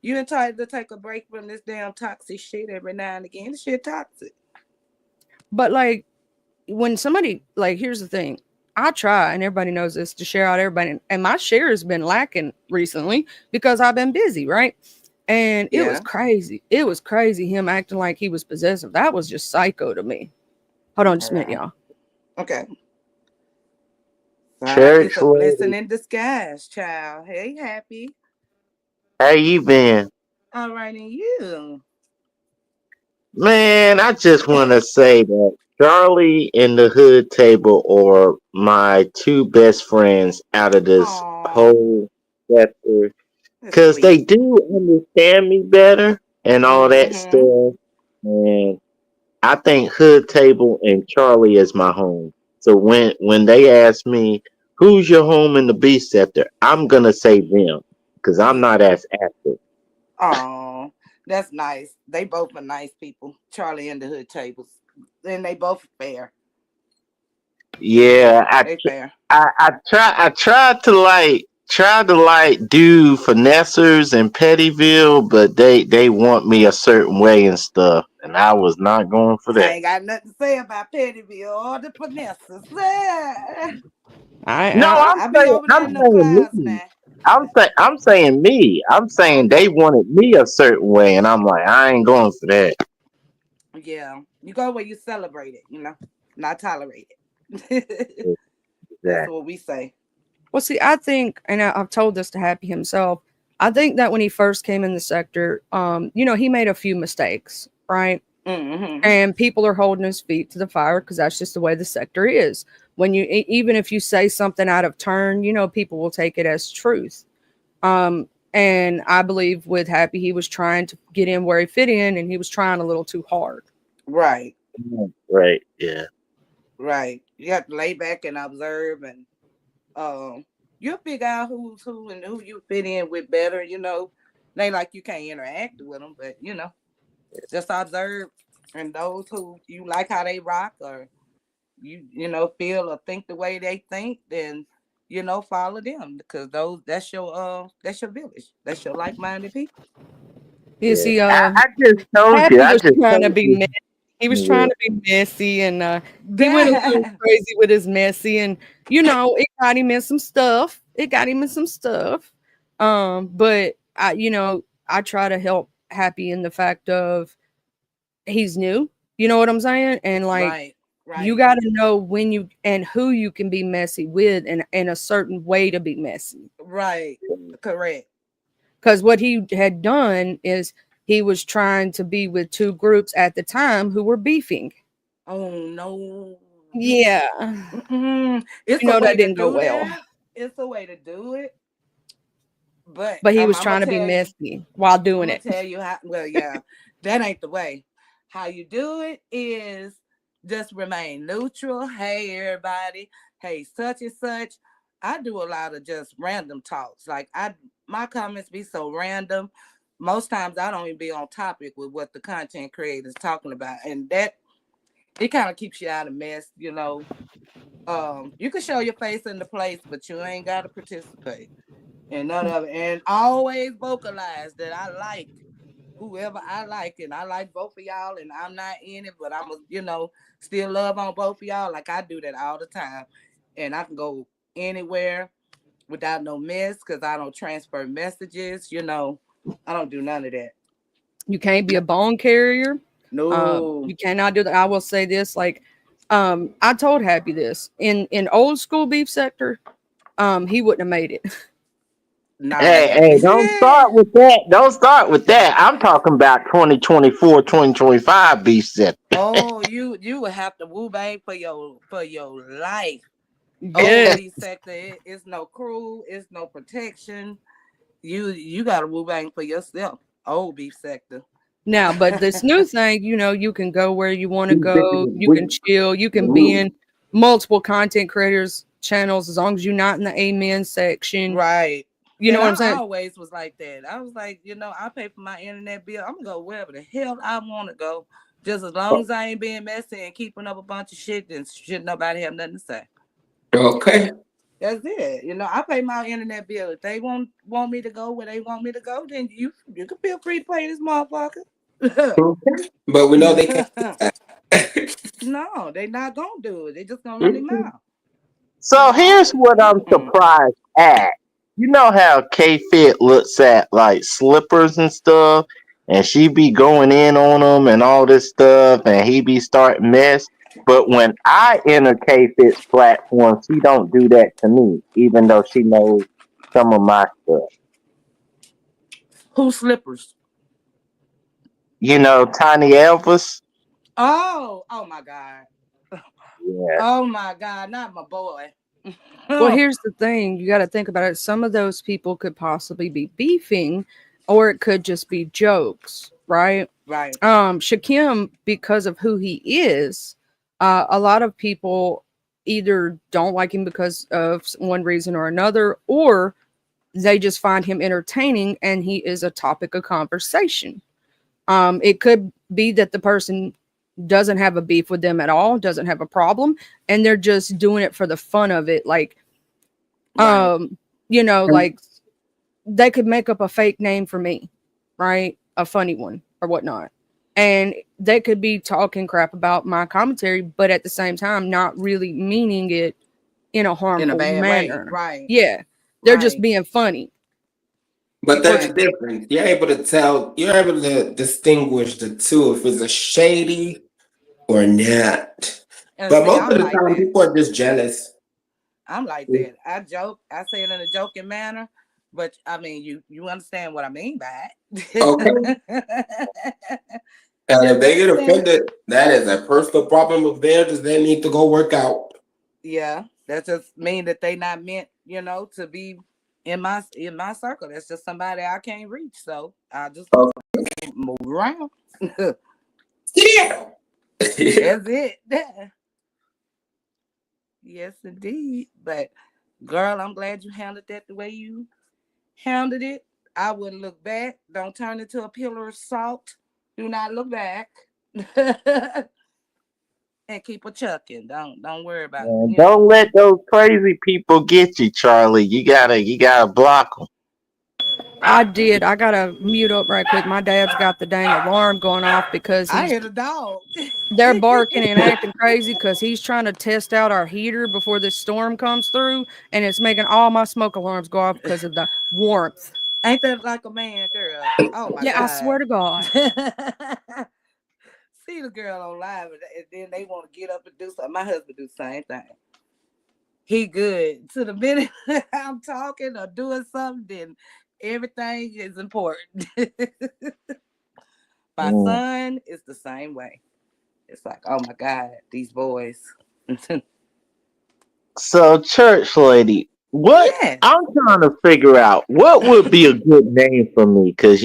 you entitled to take a break from this damn toxic shit every now and again. This shit toxic. But like, when somebody, like, here's the thing. I try, and everybody knows this, to share out everybody. And my share has been lacking recently because I've been busy, right? And it was crazy. It was crazy him acting like he was possessive. That was just psycho to me. Hold on just a minute, y'all. Okay. Church it's a blessing in disguise, child. Hey, Happy. How you been? All right, and you? Man, I just want to say that Charlie and the Hood Table are my 2 best friends out of this whole sector. Because they do understand me better and all that stuff. And I think Hood Table and Charlie is my home. So when they ask me, who's your home in the beast sector, I'm going to say them. Because I'm not as active. Oh, that's nice. They both are nice people. Charlie and the Hood Tables. And they both fair. Yeah, I tried to, like, tried to like do finessers and Pettyville, but they want me a certain way and stuff, and I was not going for I that. ain't got nothing to say about Pettyville or the Finesses. No, I be over there I'm in the saying clouds me. now. I'm saying me. I'm saying they wanted me a certain way, and I'm like, I ain't going for that. Yeah, you go where you celebrate it, not tolerate it. That's Exactly. what we say. Well, see, I think, and I've told this to Happy himself. I think that when he first came in the sector, he made a few mistakes, right? Mm-hmm. And people are holding his feet to the fire because that's just the way the sector is. When even if you say something out of turn, people will take it as truth. And I believe with Happy, he was trying to get in where he fit in, and he was trying a little too hard. Right. Right. Yeah. Right. You have to lay back and observe, and you'll figure out who's who and who you fit in with better. They like you can't interact with them, but just observe, and those who you like how they rock, or feel or think the way they think, then follow them, because that's your village, that's your like-minded people. You Yeah. see, I just told you. Happy I was just trying to told be you. messy. He was Yeah. trying to be messy, and he went a little crazy with his messy, and it got him in some stuff. But I try to help Happy in the fact of he's new. You know what I'm saying? And like Right. you Right. got to know when you and who you can be messy with, and a certain way to be messy. Right. Correct. Because what he had done is he was trying to be with two groups at the time who were beefing. Oh no. Yeah. It's a That way to didn't go do well. that. It's a way to do it. But But he I'm was gonna trying to be tell you. messy while I'm doing gonna it. tell you how. Well, yeah, that ain't the way. How you do it is just remain neutral. Hey, everybody. Hey, such and such. I do a lot of just random talks. Like my comments be so random. Most times I don't even be on topic with what the content creator's talking about, and that it kind of keeps you out of mess. You can show your face in the place, but you ain't got to participate. And none of it. And always vocalize that I like whoever I like, and I like both of y'all, and I'm not in it, but I'm still love on both of y'all. Like, I do that all the time. And I can go anywhere without no mess, because I don't transfer messages. I don't do none of that. You can't be a bone carrier. No. You cannot do that. I will say this, like, I told Happy this in old school beef sector, he wouldn't have made it. Hey, don't start with that. Don't start with that. I'm talking about 2024, 2025 beef set. Oh, you would have to woo bang for your life. Yes. Beef sector, it's no crew, it's no protection. You gotta woo bang for yourself. Old beef sector. Now, but this new thing, you can go where you want to go. You can chill. You can be in multiple content creators channels as long as you're not in the amen section. Right. You know what I'm saying? I always was like that. I was like, I pay for my internet bill. I'm gonna go wherever the hell I want to go. Just as long as I ain't being messy and keeping up a bunch of shit, then should nobody have nothing to say. Okay. That's it. I pay my internet bill. If they want me to go where they want me to go, then you can feel free to play this motherfucker. Okay. But we know they can't. No, they not gonna do it. They just gonna run their mouth. So here's what I'm surprised at. You know how K-Fit looks at like slippers and stuff, and she be going in on them and all this stuff, and he be starting mess. But when I enter K-Fit's platform, she don't do that to me, even though she knows some of my stuff. Who slippers? Tiny Elvis. Oh my God. Yeah. Oh my God, not my boy. Well, here's the thing. You got to think about it. Some of those people could possibly be beefing, or it could just be jokes, right? Right. Shakim, because of who he is, a lot of people either don't like him because of one reason or another, or they just find him entertaining and he is a topic of conversation. It could be that the person doesn't have a beef with them at all, doesn't have a problem, and they're just doing it for the fun of it. Like, Right. You know, like they could make up a fake name for me, right? A funny one or whatnot. And they could be talking crap about my commentary, but at the same time, not really meaning it in a harmful in a bad manner. way, right? Yeah. They're just Right. being funny. But there's a difference. You're able to distinguish the two if it's a shady or not. And But see, most I'm of the like time, that. people are just jealous. I'm like that. I joke. I say it in a joking manner, but I mean, you understand what I mean by it. Okay. And if they get offended, that is a personal problem of theirs. They need to go work out. Yeah, that just mean that they not meant, to be in my circle. That's just somebody I can't reach. So I just move around. Yeah. That's it. Yes, indeed. But girl, I'm glad you handled that the way you handled it. I wouldn't look back. Don't turn into a pillar of salt. Do not look back. And keep a chucking. Don't worry about it. Don't let those crazy people get you, Charlie. You gotta block them. I did. I gotta mute up right quick. My dad's got the dang alarm going off because I hear the dog. they're barking and acting crazy because he's trying to test out our heater before this storm comes through, and it's making all my smoke alarms go off because of the warmth. Ain't that like a man, girl? Oh my Yeah, God. I swear to God. See the girl on live, and then they want to get up and do something. My husband do the same thing. He good. To the minute I'm talking or doing something, then everything is important. My son is the same way. It's like, oh my God, these boys. So, church lady, what I'm trying to figure out what would be a good name for me, because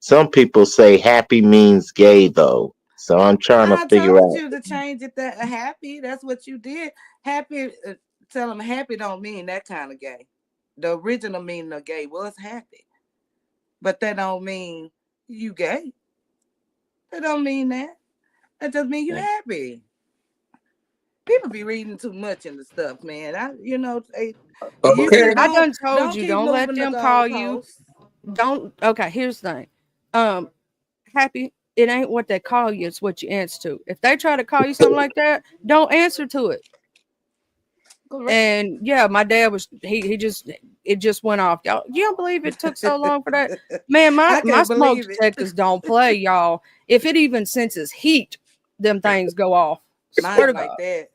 some people say happy means gay though. So I'm trying to figure I out. told you to change it to happy. That's what you did. Happy. Tell them happy don't mean that kind of gay. The original meaning of gay was happy, but that don't mean you gay. That don't mean that. That just mean you happy. People be reading too much in the stuff, man. Okay. I done told you, don't let them call you. Okay, here's the thing. Happy, it ain't what they call you, it's what you answer to. If they try to call you something like that, don't answer to it. And yeah, my dad was it just went off. Y'all, you don't believe it took so long for that? Man, my smoke detectors don't play, y'all. If it even senses heat, them things go off. Mine like that.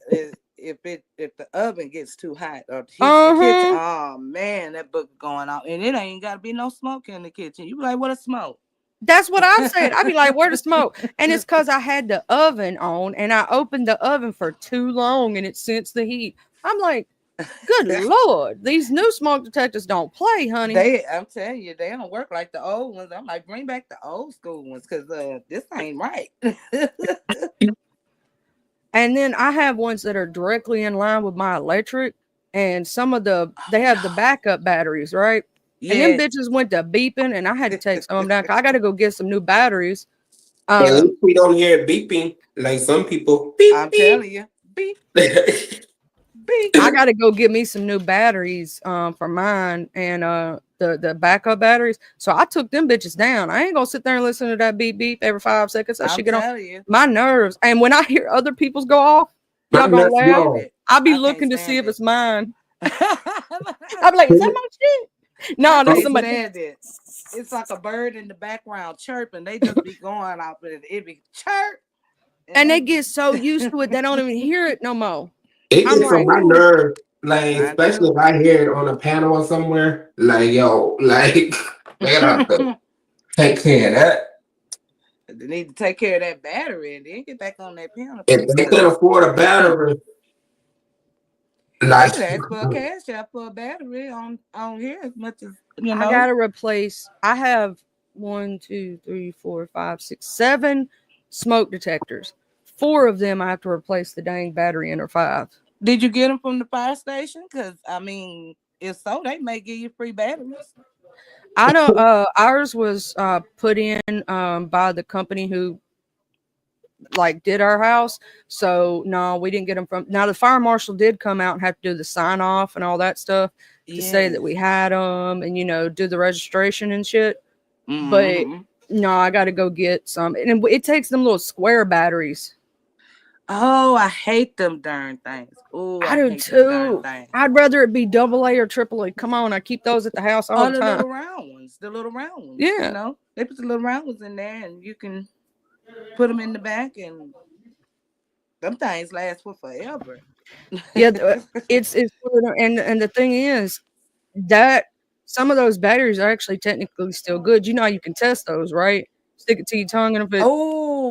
If the oven gets too hot or the kitchen, oh man, that book going out, and it ain't got to be no smoke in the kitchen. You be like, what a smoke? That's what I'm saying. I'd be like, where the smoke? And it's because I had the oven on and I opened the oven for too long and it sensed the heat. I'm like, good Lord, these new smoke detectors don't play, honey. I'm telling you, they don't work like the old ones. I'm like, bring back the old school ones because this ain't right. And then I have ones that are directly in line with my electric, and they have the backup batteries, right? Yeah. And them bitches went to beeping, and I had to take some of them down. I got to go get some new batteries. At least we don't hear it beeping like some people. Beep, I'm telling you, beep. I got to go get me some new batteries for mine and the backup batteries. So I took them bitches down. I ain't gonna sit there and listen to that beep beep every 5 seconds. I should get on my nerves. And when I hear other people's go off, y'all gonna laugh. I'll be looking to see if it's mine. I'll be like, is that my shit? No, that's somebody. It's like a bird in the background chirping. They just be going out, but it be chirp. And they get so used to it, they don't even hear it no more. It gets on my nerve, like especially if I hear it on a panel or somewhere. Like they gotta take care of that. They need to take care of that battery and then get back on that panel. If they can afford a battery, like ask for a cash out for a battery on here as much as I gotta replace. I have 1, 2, 3, 4, 5, 6, 7 smoke detectors. 4 of them I have to replace the dang battery in, or 5. Did you get them from the fire station? Because I mean, if so, they may give you free batteries. I don't. Ours was put in by the company who like did our house. So no, we didn't get them from. Now the fire marshal did come out and have to do the sign off and all that stuff to say that we had them and do the registration and shit. But no, I got to go get some, and it takes them little square batteries. Oh, I hate them darn things. Oh, I do too. I'd rather it be AA or AAA. Come on, I keep those at the house all the time. Little round ones. The little round ones. Yeah. They put the little round ones in there, and you can put them in the back, and them things last for forever. Yeah, it's and the thing is that some of those batteries are actually technically still good. You know how you can test those, right? Stick it to your tongue, and if it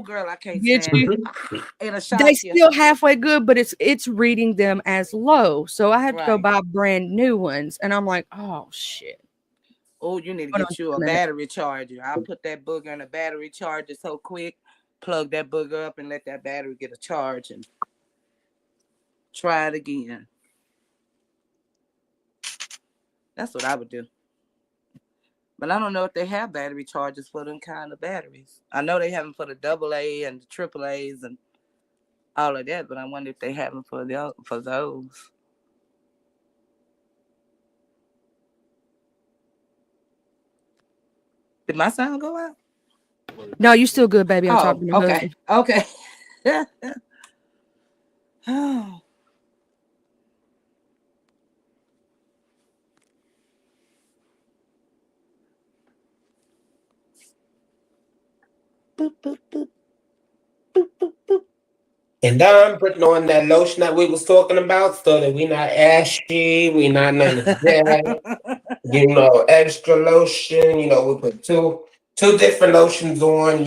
girl, I can't gets stand you, it. In a shop, they still halfway good, but it's reading them as low. So I had to go Right. buy brand new ones, and I'm like, oh shit. Oh, you need to Hold on get you a a minute. battery charger. I'll put that booger in a battery charger so quick. Plug that booger up and let that battery get a charge and try it again. That's what I would do. But I don't know if they have battery chargers for them kind of batteries. I know they have them for the AA and the AAAs and all of that, but I wonder if they have them for those. Did my sound go out? No, you still good, baby. I'm talking to okay. Okay. Oh. Boop, boop, boop. Boop, boop, boop. And I'm putting on that lotion that we was talking about so that we not ashy, we not none of that. Extra lotion, we put two different lotions on,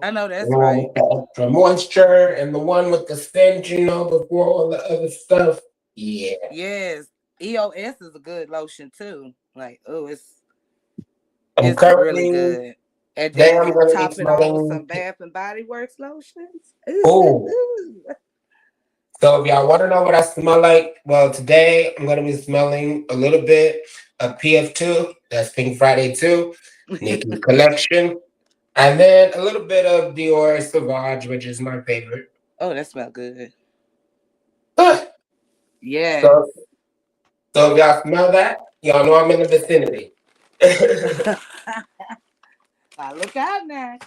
I know that's right. with the extra moisture and the one with the stench, before all the other stuff. Yeah. Yes. EOS is a good lotion too. Like, it's currently really good. And Today then I'm gonna top be it off with smelling. some Bath and Body Works lotions. Oh. So if y'all want to know what I smell like, well, today I'm gonna be smelling a little bit of PF2. That's Pink Friday 2, Nikki Collection, and then a little bit of Dior Sauvage, which is my favorite. Oh, that smells good. Ah. Yeah. So if y'all smell that, y'all know I'm in the vicinity. Look out now.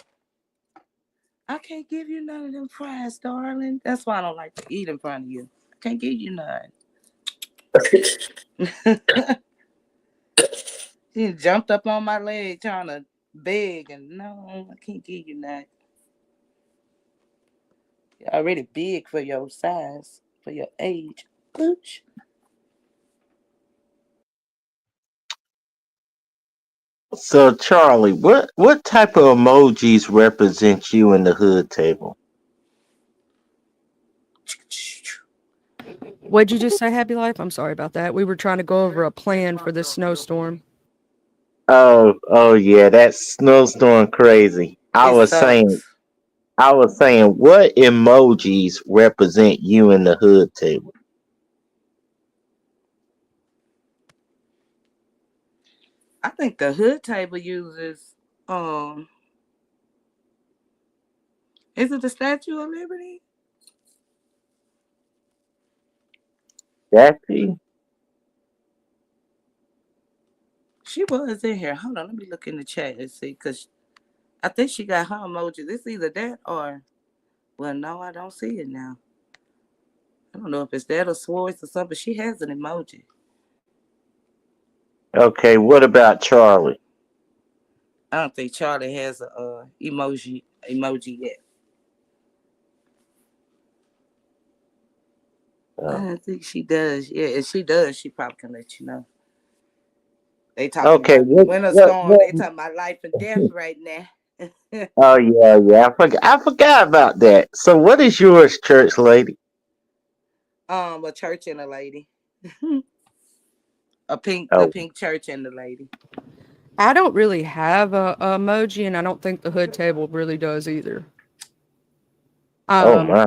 I can't give you none of them fries, darling. That's why I don't like to eat in front of you. I can't give you none. She jumped up on my leg trying to beg, and no, I can't give you none. You're already big for your size, for your age. Pooch. So Charlie, what type of emojis represent you in the hood table? What'd you just say, Happy Life? I'm sorry about that. We were trying to go over a plan for this snowstorm. Oh yeah, that snowstorm crazy. I was saying, what emojis represent you in the hood table? I think the hood table uses is it the Statue of Liberty? Jackie? She was in here. Hold on, let me look in the chat and see, because I think she got her emojis. It's either that or, well, no, I don't see it now. I don't know if it's that or Swords or something. She has an emoji. Okay, what about Charlie? I don't think Charlie has a emoji yet. I don't think she does. Yeah, if she does, she probably can let you know. They talking Okay, about winter storm. They talking about life and death right now. Oh yeah, I forgot about that. So what is yours, church lady? A church and a lady. The pink church and the lady. I don't really have a emoji, and I don't think the hood table really does either. Oh my.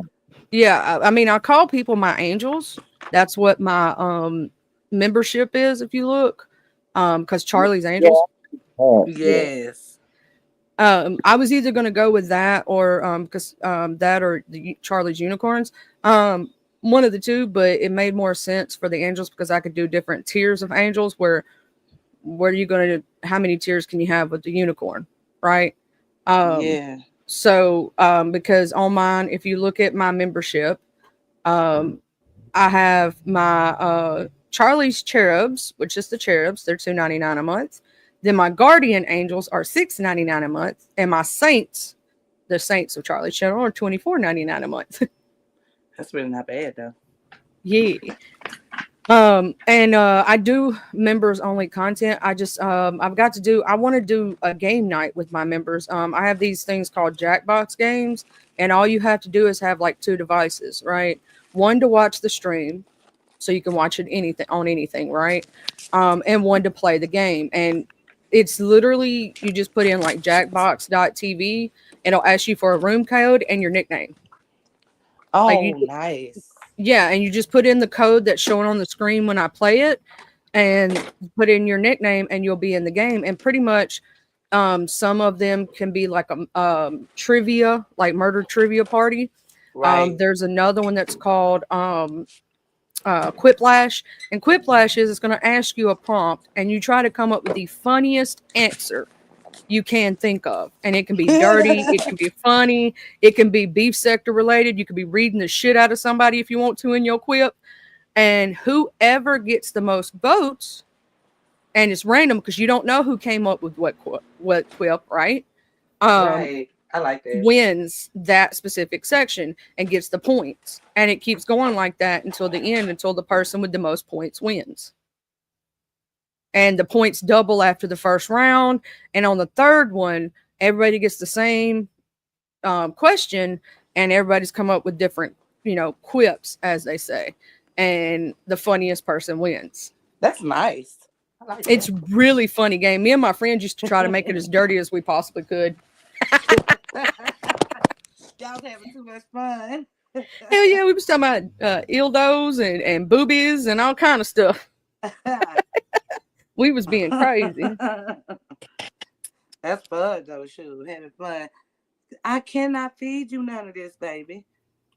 Yeah, I mean, I call people my angels. That's what my membership is, if you look. Because Charlie's Angels. Oh, yes. I was either going to go with that or because that or the Charlie's Unicorns. One of the two, but it made more sense for the angels because I could do different tiers of angels. Where are you going to? How many tiers can you have with the unicorn, right? Yeah. So because on mine, if you look at my membership, I have my Charlie's Cherubs, which is the cherubs. They're $2.99 a month. Then my guardian angels are $6.99 a month, and my saints, the saints of Charlie's Channel, are $24.99 a month. That's really not bad though. Yeah. And I do members only content. I just I want to do a game night with my members. I have these things called Jackbox games, and all you have to do is have like 2 devices, right? One to watch the stream, so you can watch it on anything, right? And one to play the game. And it's literally you just put in like jackbox.tv and it'll ask you for a room code and your nickname. Oh, Like nice. yeah, and you just put in the code that's showing on the screen when I play it and put in your nickname and you'll be in the game. And pretty much some of them can be like a trivia, like murder trivia party. Right. There's another one that's called Quiplash, and Quiplash is it's going to ask you a prompt and you try to come up with the funniest answer you can think of, and it can be dirty, it can be funny, it can be beef sector related, you could be reading the shit out of somebody if you want to in your quip, and whoever gets the most votes, and it's random because you don't know who came up with what quip, right? Right. I like that. Wins that specific section and gets the points, and it keeps going like that until the end, until the person with the most points wins. And the points double after the first round, and on the third one everybody gets the same question, and everybody's come up with different quips, as they say, and the funniest person wins. That's nice. I like It's that. really funny game. Me and my friends used to try to make it as dirty as we possibly could. Y'all having too much fun. Hell yeah, we was talking about dildos and boobies and all kind of stuff. We was being crazy. That's fun though, shoot, having fun. I cannot feed you none of this, baby.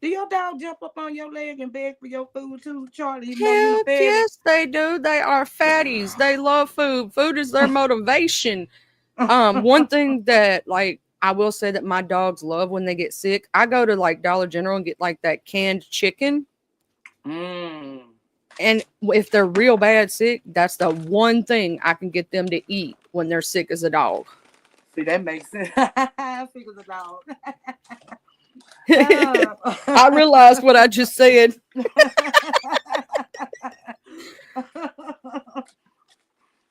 Do your dog jump up on your leg and beg for your food too, Charlie? Even though you Heck fed it? yes, they do. They are fatties. They love food. Food is their motivation. One thing that like I will say that my dogs love when they get sick, I go to like Dollar General and get like that canned chicken. Mm. And if they're real bad sick, that's the one thing I can get them to eat when they're sick as a dog. See, that makes sense. Sick as a dog. I realized what I just said.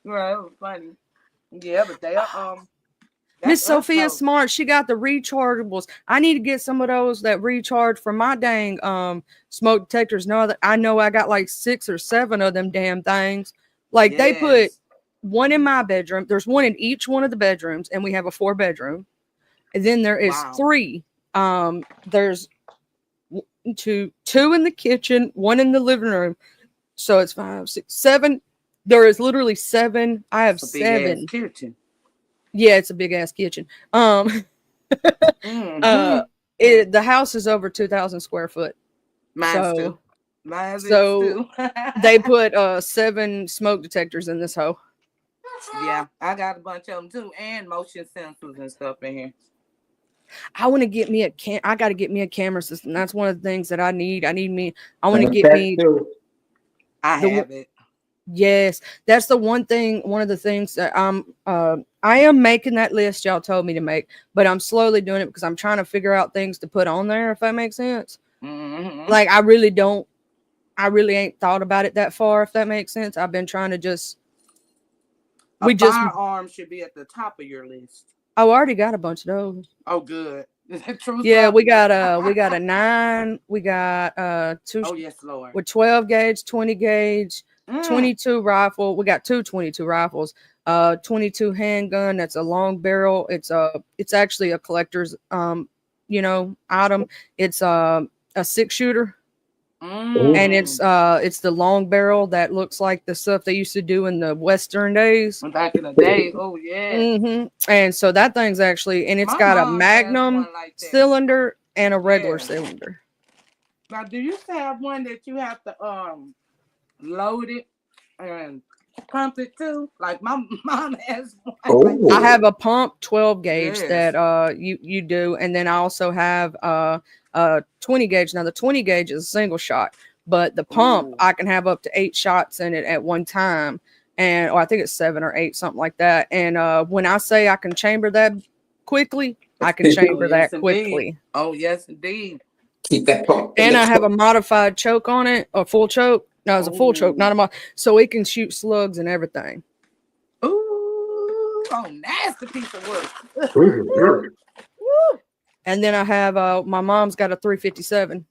Right, it was funny. Yeah, but they are Miss Sophia Smart, she got the rechargeables. I need to get some of those that recharge for my dang smoke detectors. No, I know I got like 6 or 7 of them damn things. Like they put one in my bedroom. There's one in each one of the bedrooms, and we have a 4-bedroom. And then there is 3. There's 2 in the kitchen, 1 in the living room. So it's 5, 6, 7. There is literally 7. I have 7. Kitchen. Yeah, it's a big ass kitchen. The house is over 2,000 square foot. Mine's too. They put 7 smoke detectors in this hole. Yeah, I got a bunch of them too, and motion sensors and stuff in here. I want to get me I got to get me a camera system. That's one of the things that I need. I want to get me. I have it. Yes, that's the one thing. One of the things that I am making that list y'all told me to make, but I'm slowly doing it because I'm trying to figure out things to put on there, if that makes sense. Mm-hmm. Like I really ain't thought about it that far, if that makes sense. I've been trying to just. Firearm should be at the top of your list. I already got a bunch of those. Oh, good. Yeah, we got a 9. We got 2. Oh yes, Lord. With 12 gauge, 20 gauge. 22 rifle. We got 2 22 rifles. 22 handgun. That's a long barrel. It's actually a collector's item. It's a 6-shooter. and it's the long barrel that looks like the stuff they used to do in the Western days. Back in the day. Oh yeah. And so that thing's actually, and it's My got a mom has Magnum one like that. cylinder and a regular Yeah. cylinder. Now, do you have one that you have to load it and pump it too? Like my mom has one. I have a pump 12 gauge Yes. that you do, and then I also have a 20 gauge. Now the 20 gauge is a single shot, but the pump I can have up to 8 shots in it at one time, and I think it's 7 or 8, something like that. And when I say I can chamber that quickly, I can chamber Yes, that quickly. indeed. Oh yes, indeed. Keep that pump. And I have a modified choke on it, a full choke. No, it's a full choke, not a mod, so it can shoot slugs and everything. Ooh, oh, nasty piece of work. Woo. And then I have my mom's got a 357.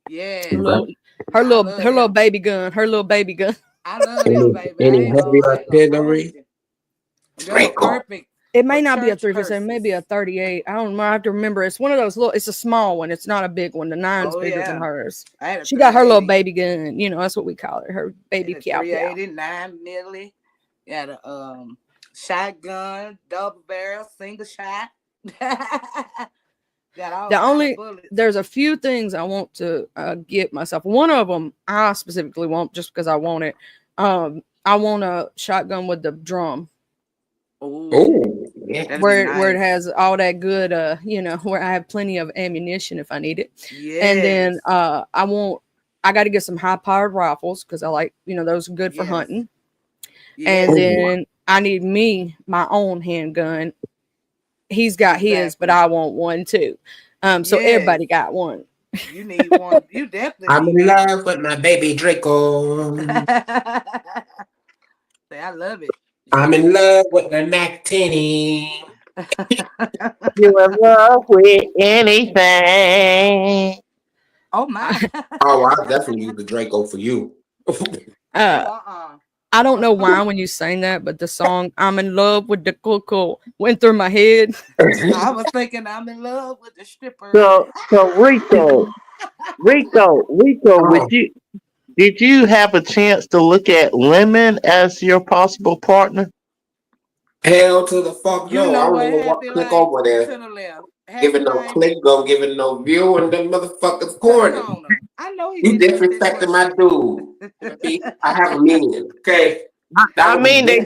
Yeah. Her little baby gun. I love this baby. Any I ain't heavy gonna artillery? They're perfect. It may not be a church 357, purses. maybe a 38. I don't know. I have to remember. It's one of those little. It's a small one. It's not a big one. The 9's Oh, bigger yeah. than hers. I had a She got her little 380. baby gun. You know, that's what we call it. Her baby Had a cow. 380, 9 milli. You had a shotgun, double barrel, single shot. Got all kinds of bullets. There's a few things I want to get myself. One of them I specifically want just because I want it. I want a shotgun with the drum. Oh, yeah. Where it has all that good where I have plenty of ammunition if I need it. Yes. And then I got to get some high powered rifles because I like, those are good for Yes. hunting. Yes. And then I need my own handgun. He's got his, but I want one too. So Yes. everybody got one. You need one. You definitely I'm need in love with my baby Draco. Say, I love it. I'm in love with the Mac 10. You in love with anything? Oh my. Oh, I'll definitely use the Draco for you. I don't know why when you sang that, but the song "I'm in love with the coco" went through my head. I was thinking I'm in love with the stripper. So Rico, did you have a chance to look at Lemon as your possible partner? Hell to the fuck You no. know I what, don't even want Happy to click Life? over there. To the left. Giving no Life. click, go giving no view, and them motherfuckers corny. I know You disrespecting my dude. See, I have a meaning, okay? I mean they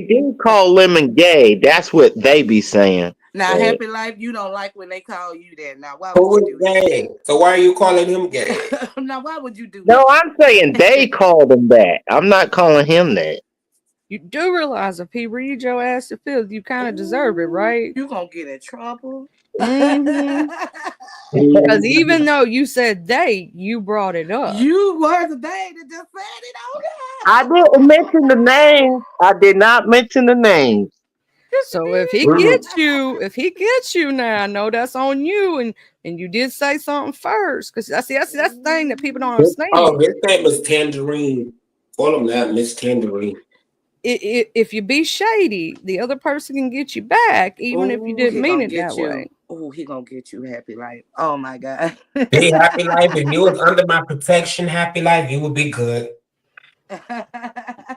do call Lemon gay. That's what they be saying. Now, Happy Life, you don't like when they call you that. Now, why Who would is you do gay? So why are you calling him gay? that? Now, why would you do that? No, I'm saying they called him that. I'm not calling him that. You do realize if he read your ass to filth, you kind of deserve it, right? You gonna get in trouble. Because even though you said they, you brought it up. You were the day that just said it on I didn't mention the name. I did not mention the name. So if he gets you now, I know that's on you, and you did say something first, because that's the thing that people don't understand. Oh, his name is Tangerine. Call him that, Miss Tangerine. If you be shady, the other person can get you back, even if you didn't mean it that way. Oh, he gonna get you, Happy Life. Oh my God. Hey, Happy Life, if you was under my protection, Happy Life, you would be good.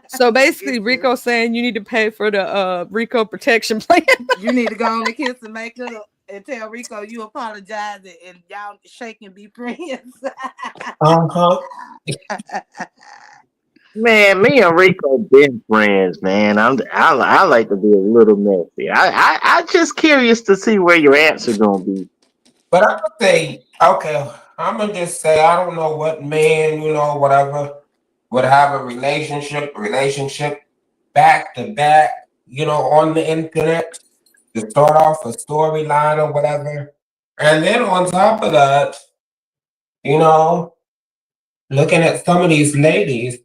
So basically, Rico saying you need to pay for the Rico protection plan. You need to go on the kiss and make up and tell Rico you apologize and y'all shake and be friends. Man, me and Rico been friends, man. I like to be a little messy. I just curious to see where your answer gonna be. But I'm gonna say, okay, I'm gonna just say I don't know what man, whatever, would have a relationship back to back, on the internet to start off a storyline or whatever. And then on top of that, looking at some of these ladies,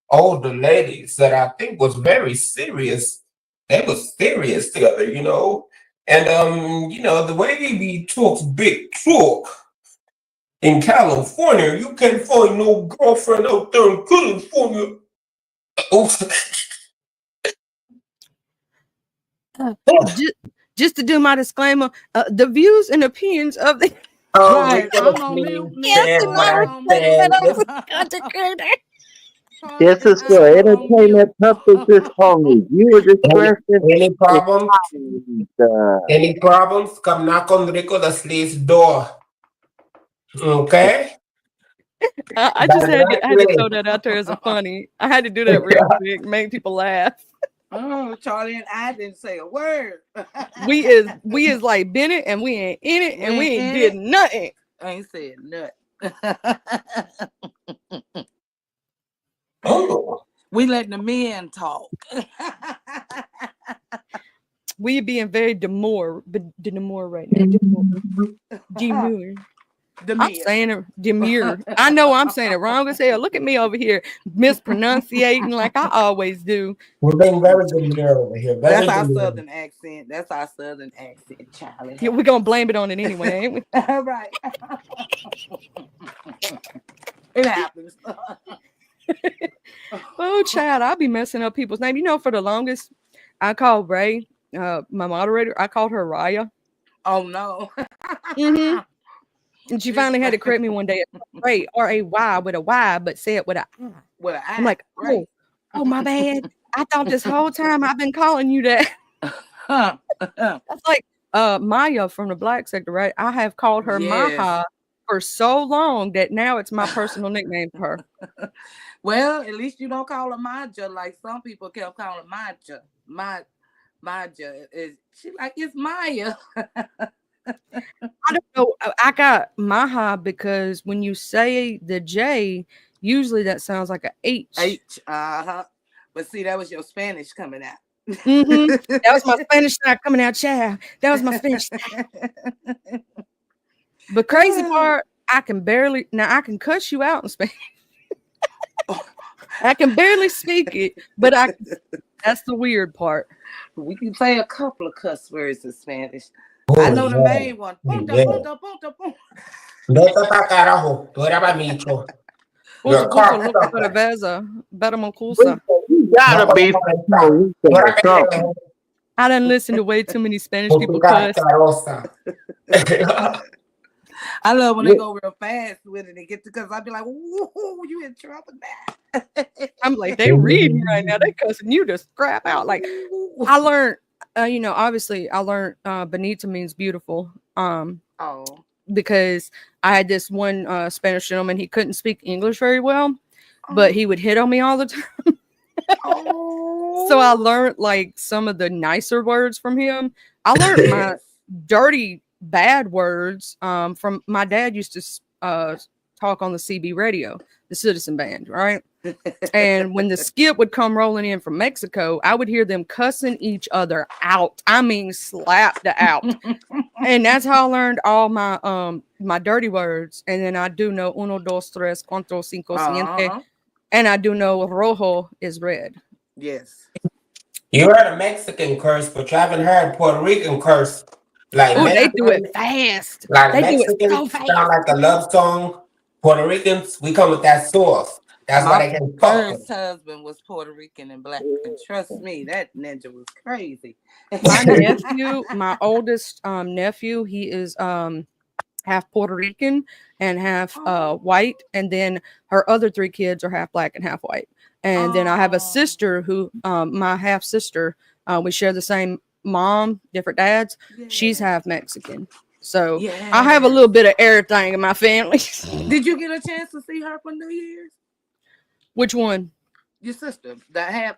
older ladies that I think was very serious. They was serious together, And the way he talks big talk in California, you can't find no girlfriend out there in California. Just to do my disclaimer, the views and opinions of the Right. I'm Ridiculous on mute, me Miss Yes, said and what I Toya I was on thinking said. mute. that This was consecrated. This Charlie and is I for are on mute. entertainment purposes only. Viewer any, discretion any is problems? advised. Any problems? Come knock on Rico the Slee's door. Okay? I just had to, I had to Directly. throw that out there as a funny. I had to do that real quick, make people laugh. Oh, Charlie and I didn't say a word. We is like Bennett, and we ain't in it, and we ain't in did it. nothing. Ain't said nothing. Oh. We letting the men talk. We being very demure right now. Demure. The I'm men. saying it demure. I know I'm saying it wrong as hell. Look at me over here mispronunciating like I always do. We're being very demure over here. Very That's our demure. southern accent. That's our southern accent, Charlie. Yeah, we're gonna blame it on it anyway, ain't we? Right. It happens. Oh, child, I'll be messing up people's name. You know, for the longest, I called Ray, my moderator, I called her Raya. Oh no. Mm-hmm. And she finally had to correct me one day. Ray, R-A-Y with a Y, but say it with a I. Well, I'm like, right. oh, my bad. I thought this whole time I've been calling you that. That's like Maya from the Black Sector, right? I have called her Yes. Maha for so long that now it's my personal nickname for her. Well, at least you don't call her Maja like some people kept calling Maja. Maja is she like it's Maya. I don't know. I got Maha because when you say the J, usually that sounds like a H. H. But see, that was your Spanish coming out. Mm-hmm. That was my Spanish side coming out, child. That was my Spanish side. But crazy part, I can cuss you out in Spanish. I can barely speak it, but that's the weird part. We can say a couple of cuss words in Spanish. Oh, I know the yeah. main one. Punta, Yeah. punta, punta, punta. Vete pa' carajo. Tú eras mamicho. You're a cocksucker. You gotta be from Puerto Rico or something. I done listened to way too many Spanish Tú people cuss. cascarosa. I love when they go real fast with it and get to because I'd be like, "Woo, you in trouble now." I'm like, they reading right now. They cussing you to scrap out. Like, I learned, obviously I learned bonita means beautiful. Because I had this one Spanish gentleman, he couldn't speak English very well, but he would hit on me all the time. So I learned like some of the nicer words from him. I learned my dirty bad words from my dad used to talk on the CB radio, the Citizen Band, right? And when the skip would come rolling in from Mexico, I would hear them cussing each other out. I mean, slapped out. And that's how I learned all my my dirty words. And then I do know uno, dos, tres, cuatro, cinco, siguiente. And I do know rojo is red. Yes. You heard a Mexican curse, but you haven't heard Puerto Rican curse. Like they do it fast. Like they Mexicans do it so fast. sound like a love song. Puerto Ricans, we come with that sauce. That's why they can fuck. My first husband was Puerto Rican and black. And trust me, that ninja was crazy. My nephew, my oldest nephew, he is half Puerto Rican and half white, and then her other three kids are half black and half white. And then I have a sister who my half sister, we share the same mom, different dads. She's half Mexican. So I have a little bit of everything in my family. Did you get a chance to see her for New Year's? Which one? Your sister that had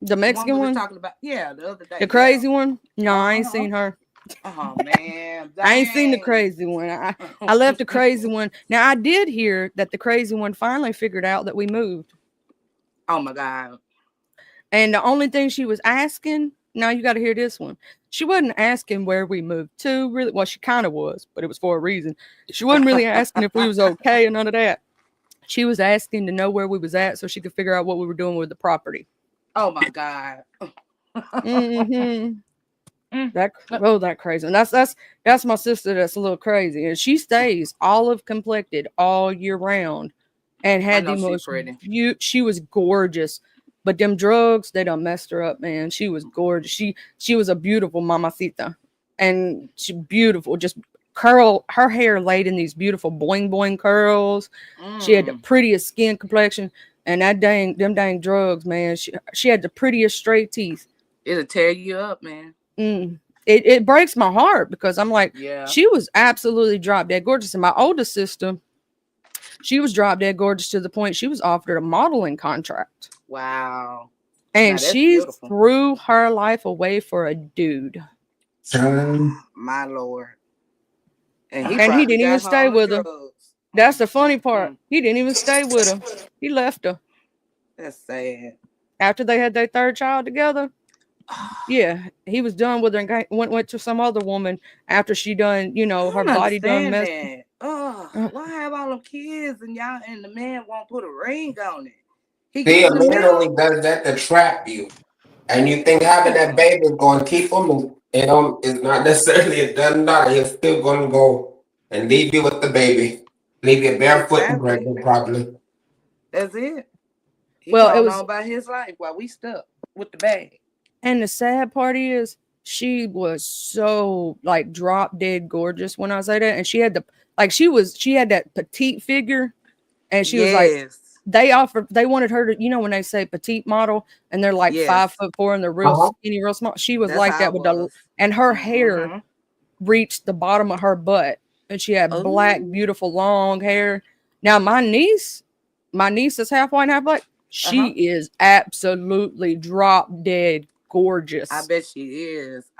the Mexican one? Talking about the other day. The crazy one? No, I ain't seen her. Oh man, I ain't seen the crazy one. I left the crazy one. Now I did hear that the crazy one finally figured out that we moved. Oh my God. And the only thing she was asking, now you got to hear this one. She wasn't asking where we moved to, really. Well, she kind of was, but it was for a reason. She wasn't really asking if we was okay and none of that. She was asking to know where we was at so she could figure out what we were doing with the property. Oh my God. Mm-hmm. That crazy. And that's my sister. That's a little crazy, and she stays olive complected all year round, and had the most. She was gorgeous, but them drugs they done messed her up, man. She was gorgeous. She was a beautiful mamacita, and she beautiful, just her hair laid in these beautiful boing boing curls. She had the prettiest skin complexion, and them dang drugs, man. She had the prettiest straight teeth. It'll tear you up, man. It breaks my heart because I'm like, Yeah. she was absolutely drop dead gorgeous. And my oldest sister, she was drop dead gorgeous to the point she was offered a modeling contract. Wow. And Now, that's she beautiful. threw her life away for a dude. My Lord. And He probably didn't even got stay on with her. drugs. That's the funny part. He didn't even stay with her. He left her. That's sad. After they had their third child together. Yeah, he was done with her and went to some other woman after she done, you know, her body done messed. Why have all them kids and y'all and the man won't put a ring on it? He See, a getting the man only milk. does that to trap you. And you think having that baby is going to keep him, it's not necessarily, it doesn't matter. He's still going to go and leave you with the baby. Leave you barefoot and pregnant, probably. That's it. He Well, it was on about his life while we stuck with the bag. And the sad part is she was so like drop dead gorgeous when I say that. And she had she had that petite figure. And she was like, they wanted her to, you know, when they say petite model and they're like 5'4" and they're real skinny, real small. She was like that with and her hair reached the bottom of her butt. And she had black, beautiful, long hair. Now my niece is half white and half black. She is absolutely drop dead gorgeous. I bet she is.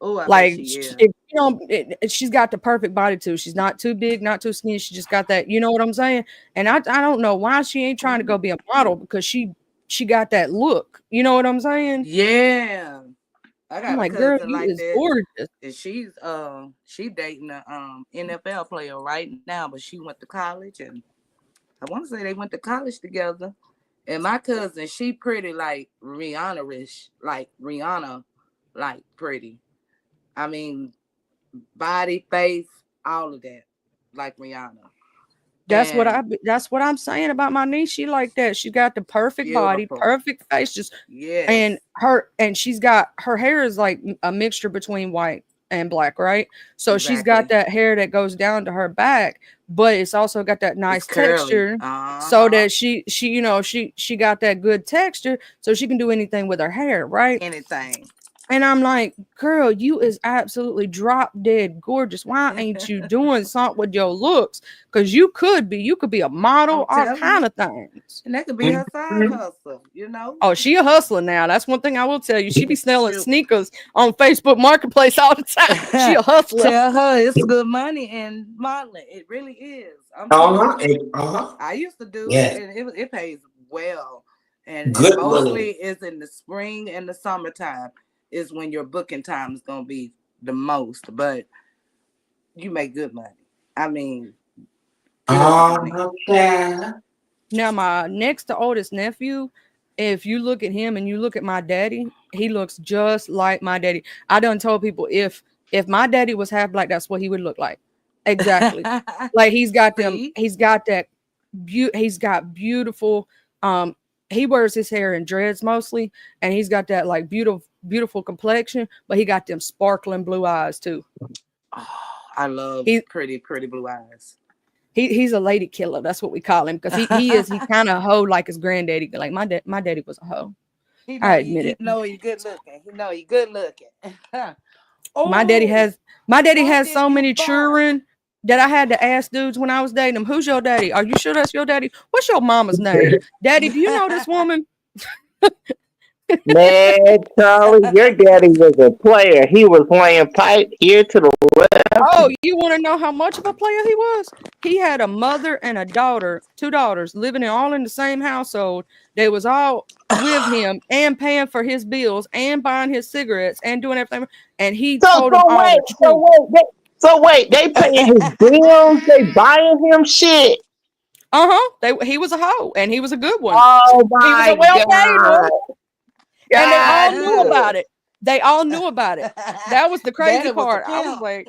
Oh, I like bet she is. You know, she's got the perfect body too. She's not too big, not too skinny. She just got that, you know what I'm saying? And I don't know why she ain't trying to go be a model because she got that look. You know what I'm saying? Yeah. I got I'm like, a girl, cousin you like is that. gorgeous. And she dating a NFL player right now, but she went to college and I want to say they went to college together. And my cousin, she pretty like Rihanna-ish, like Rihanna, like pretty. I mean, body, face, all of that, like Rihanna. That's what I'm saying about my niece. She like that. She got the perfect body, perfect face, just and she's got her hair is like a mixture between white and black, right? So she's got that hair that goes down to her back, but it's also got that nice texture. So that she you know she got that good texture, so she can do anything with her hair, right? Anything. And I'm like, girl, you is absolutely drop dead gorgeous. Why ain't you doing something with your looks? Because you could be a model, all kind of things. And that could be her side hustle, you know? Oh, she a hustler now. That's one thing I will tell you. She be selling sneakers on Facebook Marketplace all the time. She a hustler. Tell her it's good money in modeling. It really is. I used to do it, and it pays well. And mostly is in the spring and the summertime. Is when your booking time is gonna be the most, but you make good money. I mean, Now my next to oldest nephew, if you look at him and you look at my daddy, he looks just like my daddy. I done told people if my daddy was half black, that's what he would look like. Exactly. Like he's got beautiful he wears his hair in dreads mostly, and he's got that like beautiful complexion, but he got them sparkling blue eyes too. Oh, I love pretty blue eyes. He's a lady killer. That's what we call him because he kind of hoe like his granddaddy. Like my daddy was a hoe. I admit it. No, he's good looking. My daddy has so many children that I had to ask dudes when I was dating them, who's your daddy? Are you sure that's your daddy? What's your mama's name? Daddy, do you know this woman? Man, Charlie, your daddy was a player. He was playing pipe here to the left. Oh, you want to know how much of a player he was? He had a mother and a daughter, 2 daughters, living all in the same household. They was all with him and paying for his bills and buying his cigarettes and doing everything. And he told them all the truth. So wait, they paying his bills, they buying him shit. He was a hoe, and he was a good one. Oh my he was a well-paid one. And they all God. knew about it. They all knew about it. That was the crazy part. I was like,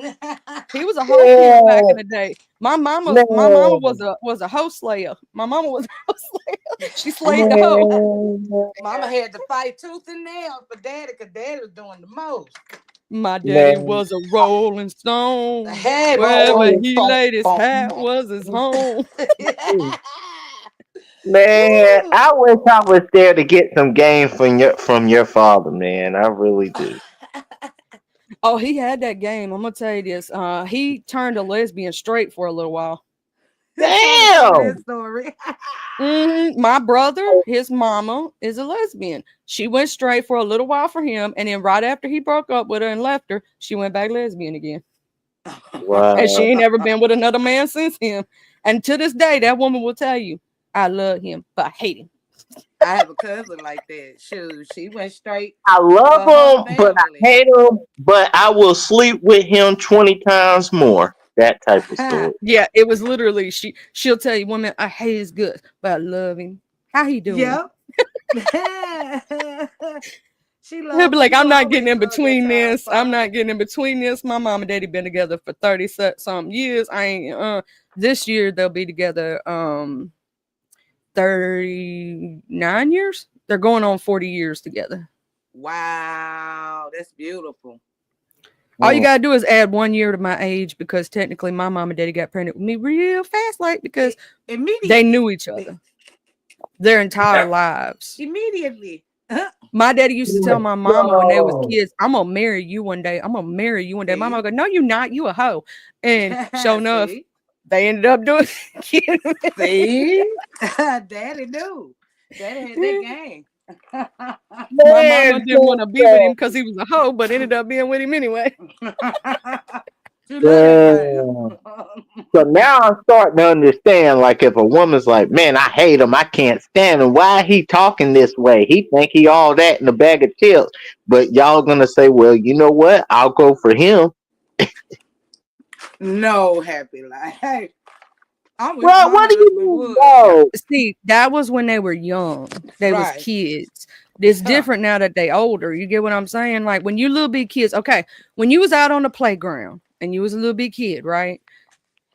he was a hoe kid back in the day. My mama was a hoe slayer. My mama was a hoe slayer. She slayed the hoe. Mama had to fight tooth and nail for daddy because daddy was doing the most. My daddy Man, was a rolling stone. Hey, Wherever boom, he boom, laid his boom, hat boom. was his home. man, Woo. I wish I was there to get some game from your father, man. I really do. Oh, he had that game. I'm gonna tell you this. He turned a lesbian straight for a little while. Tell that Damn. story. My brother, his mama is a lesbian. She went straight for a little while for him, and then right after he broke up with her and left her, she went back lesbian again. And she Wow. ain't never been with another man since him. And to this day, that woman will tell you, I love him, but I hate him. I have a cousin like that. Shoot, she went straight I for her love him, but I family. hate him, but I will sleep with him 20 times more. That type of story. Yeah, it was literally she'll tell you, woman, I hate his guts, but I love him. How he doing? Yep. She He'll loved be him. like, You I'm not always getting in love your between child this. I'm father. not getting in between this. My mom and daddy been together for 30 something years. I ain't this year they'll be together 39 years. They're going on 40 years together. Wow, that's beautiful. All you gotta do is add 1 year to my age because technically my mom and daddy got pregnant with me real fast, like because Immediately. they knew each other their entire lives. Immediately. My daddy used to tell my mama when they was No. kids, I'm gonna marry you one day. I'm gonna marry you one day. My mama go, no, you're not. You a hoe. And sure enough, See? they ended up doing it. See? Daddy knew. Daddy had that game. My mama didn't want to be with him because he was a hoe, but ended up being with him anyway. You love that Damn. So now I'm starting to understand, like, if a woman's like, man, I hate him, I can't stand him, why he talking this way? He think he all that in a bag of chips. But y'all gonna say, well, you know what? I'll go for him. No, happy life. Hey, I wish Well, my what do husband you would. know? See, that was when they were young. They was Right. kids. It's different now that they older. You get what I'm saying? Like when you little big kids, okay, when you was out on the playground and you was a little big kid, right?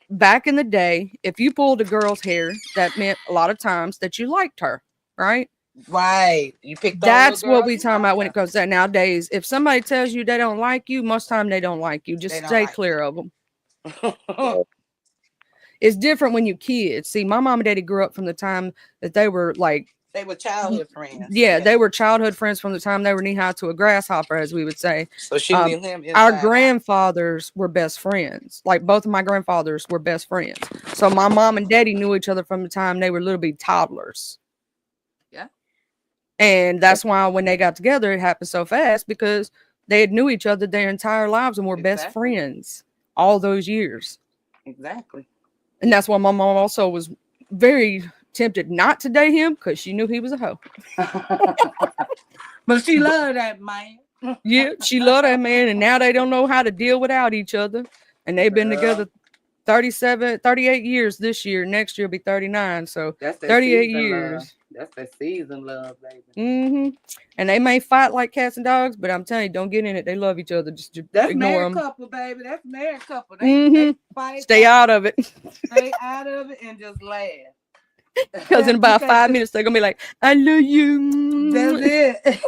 Back in the day, if you pulled a girl's hair, that meant a lot of times that you liked her, right? Right. You picked on That's little what girls, we you talking like about when her. it comes to that. Nowadays. If somebody tells you they don't like you, most time they don't like you. They Just don't stay like clear of them. you. It's different when you kids. See, my mom and daddy grew up from the time that they were like, They were childhood friends. yeah, they were childhood friends from the time they were knee high to a grasshopper, as we would say. So she knew him inside Our out. grandfathers were best friends. Like both of my grandfathers were best friends. So my mom and daddy knew each other from the time they were little big toddlers. Yeah. And that's why when they got together, it happened so fast because they had knew each other their entire lives and were best Exactly. friends all those years. Exactly. And that's why my mom also was very tempted not to date him because she knew he was a hoe. But she loved that man. Yeah, she loved that man, and now they don't know how to deal without each other. And they've been together 38 years this year. Next year will be 39. So That's that 38 season years. love. That's that season love, baby. Mm-hmm. And they may fight like cats and dogs, but I'm telling you, don't get in it. They love each other. Just That's ignore married them. couple, baby. That's married couple. They fight. Stay out of it. Stay out of it and just laugh. Because in about 5 minutes, they're going to be like, I love you. That's it.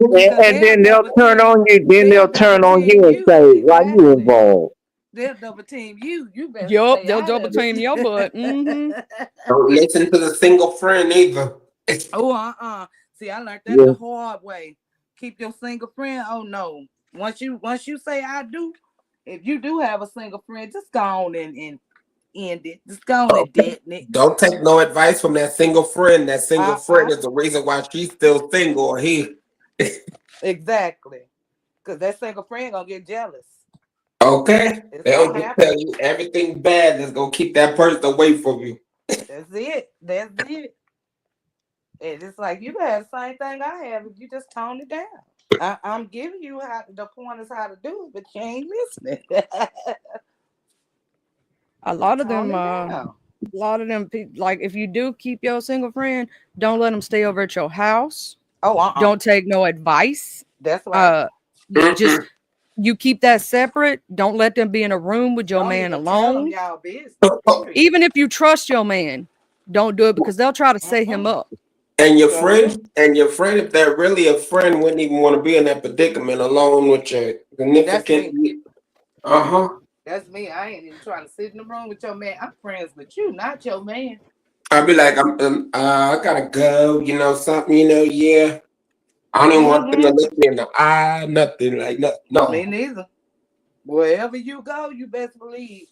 And then they'll turn on you. Then they'll turn on you and say, why you involved? They'll double team you. You better. Yup, stay they'll out double of it. team your butt. Mm-hmm. Don't listen to the single friend either. Oh, See, I learned that the hard way. Keep your single friend. Oh no. Once you say I do, if you do have a single friend, just go on and end it. Just go on and deaden it. Don't take no advice from that single friend. That single friend is the reason why she's still single or he. Exactly. Because that single friend gonna get jealous. Okay. It's They'll gonna just happen. tell you everything bad that's gonna keep that person away from you. That's it. That's it. And it's like you have the same thing I have if you just tone it down. I'm giving you how the point is how to do it, but you ain't listening. A lot of Tone them, it down. like if you do keep your single friend, don't let them stay over at your house. Oh, Don't take no advice. That's right. Just you keep that separate. Don't let them be in a room with your Don't man even tell them alone. y'all business. Even if you trust your man, don't do it because they'll try to set him up. And your friend, if they're really a friend, wouldn't even want to be in that predicament alone with significantly. That's me. I ain't even trying to sit in the room with your man. I'm friends with you, not your man. I'll be like, I gotta go, something, yeah. I don't even want them to look me in the eye, nothing like that. No. Me neither. Wherever you go, you best believe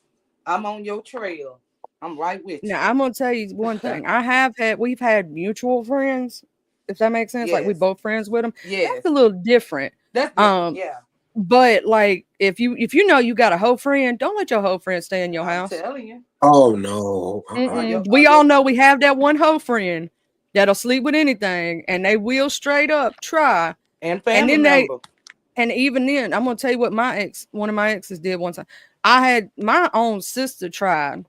I'm on your trail. I'm right with you. Now I'm gonna tell you one thing. We've had mutual friends, if that makes sense. Like we Yes. both friends with them. Yes. That's a little different. That's different, yeah. But like if you know you got a hoe friend, don't let your hoe friend stay in your house. I'm telling you. Oh no. We all know we have that one hoe friend that'll sleep with anything, and they will straight up try. And family member. And even then, I'm gonna tell you what one of my exes did one time. I had my own sister tried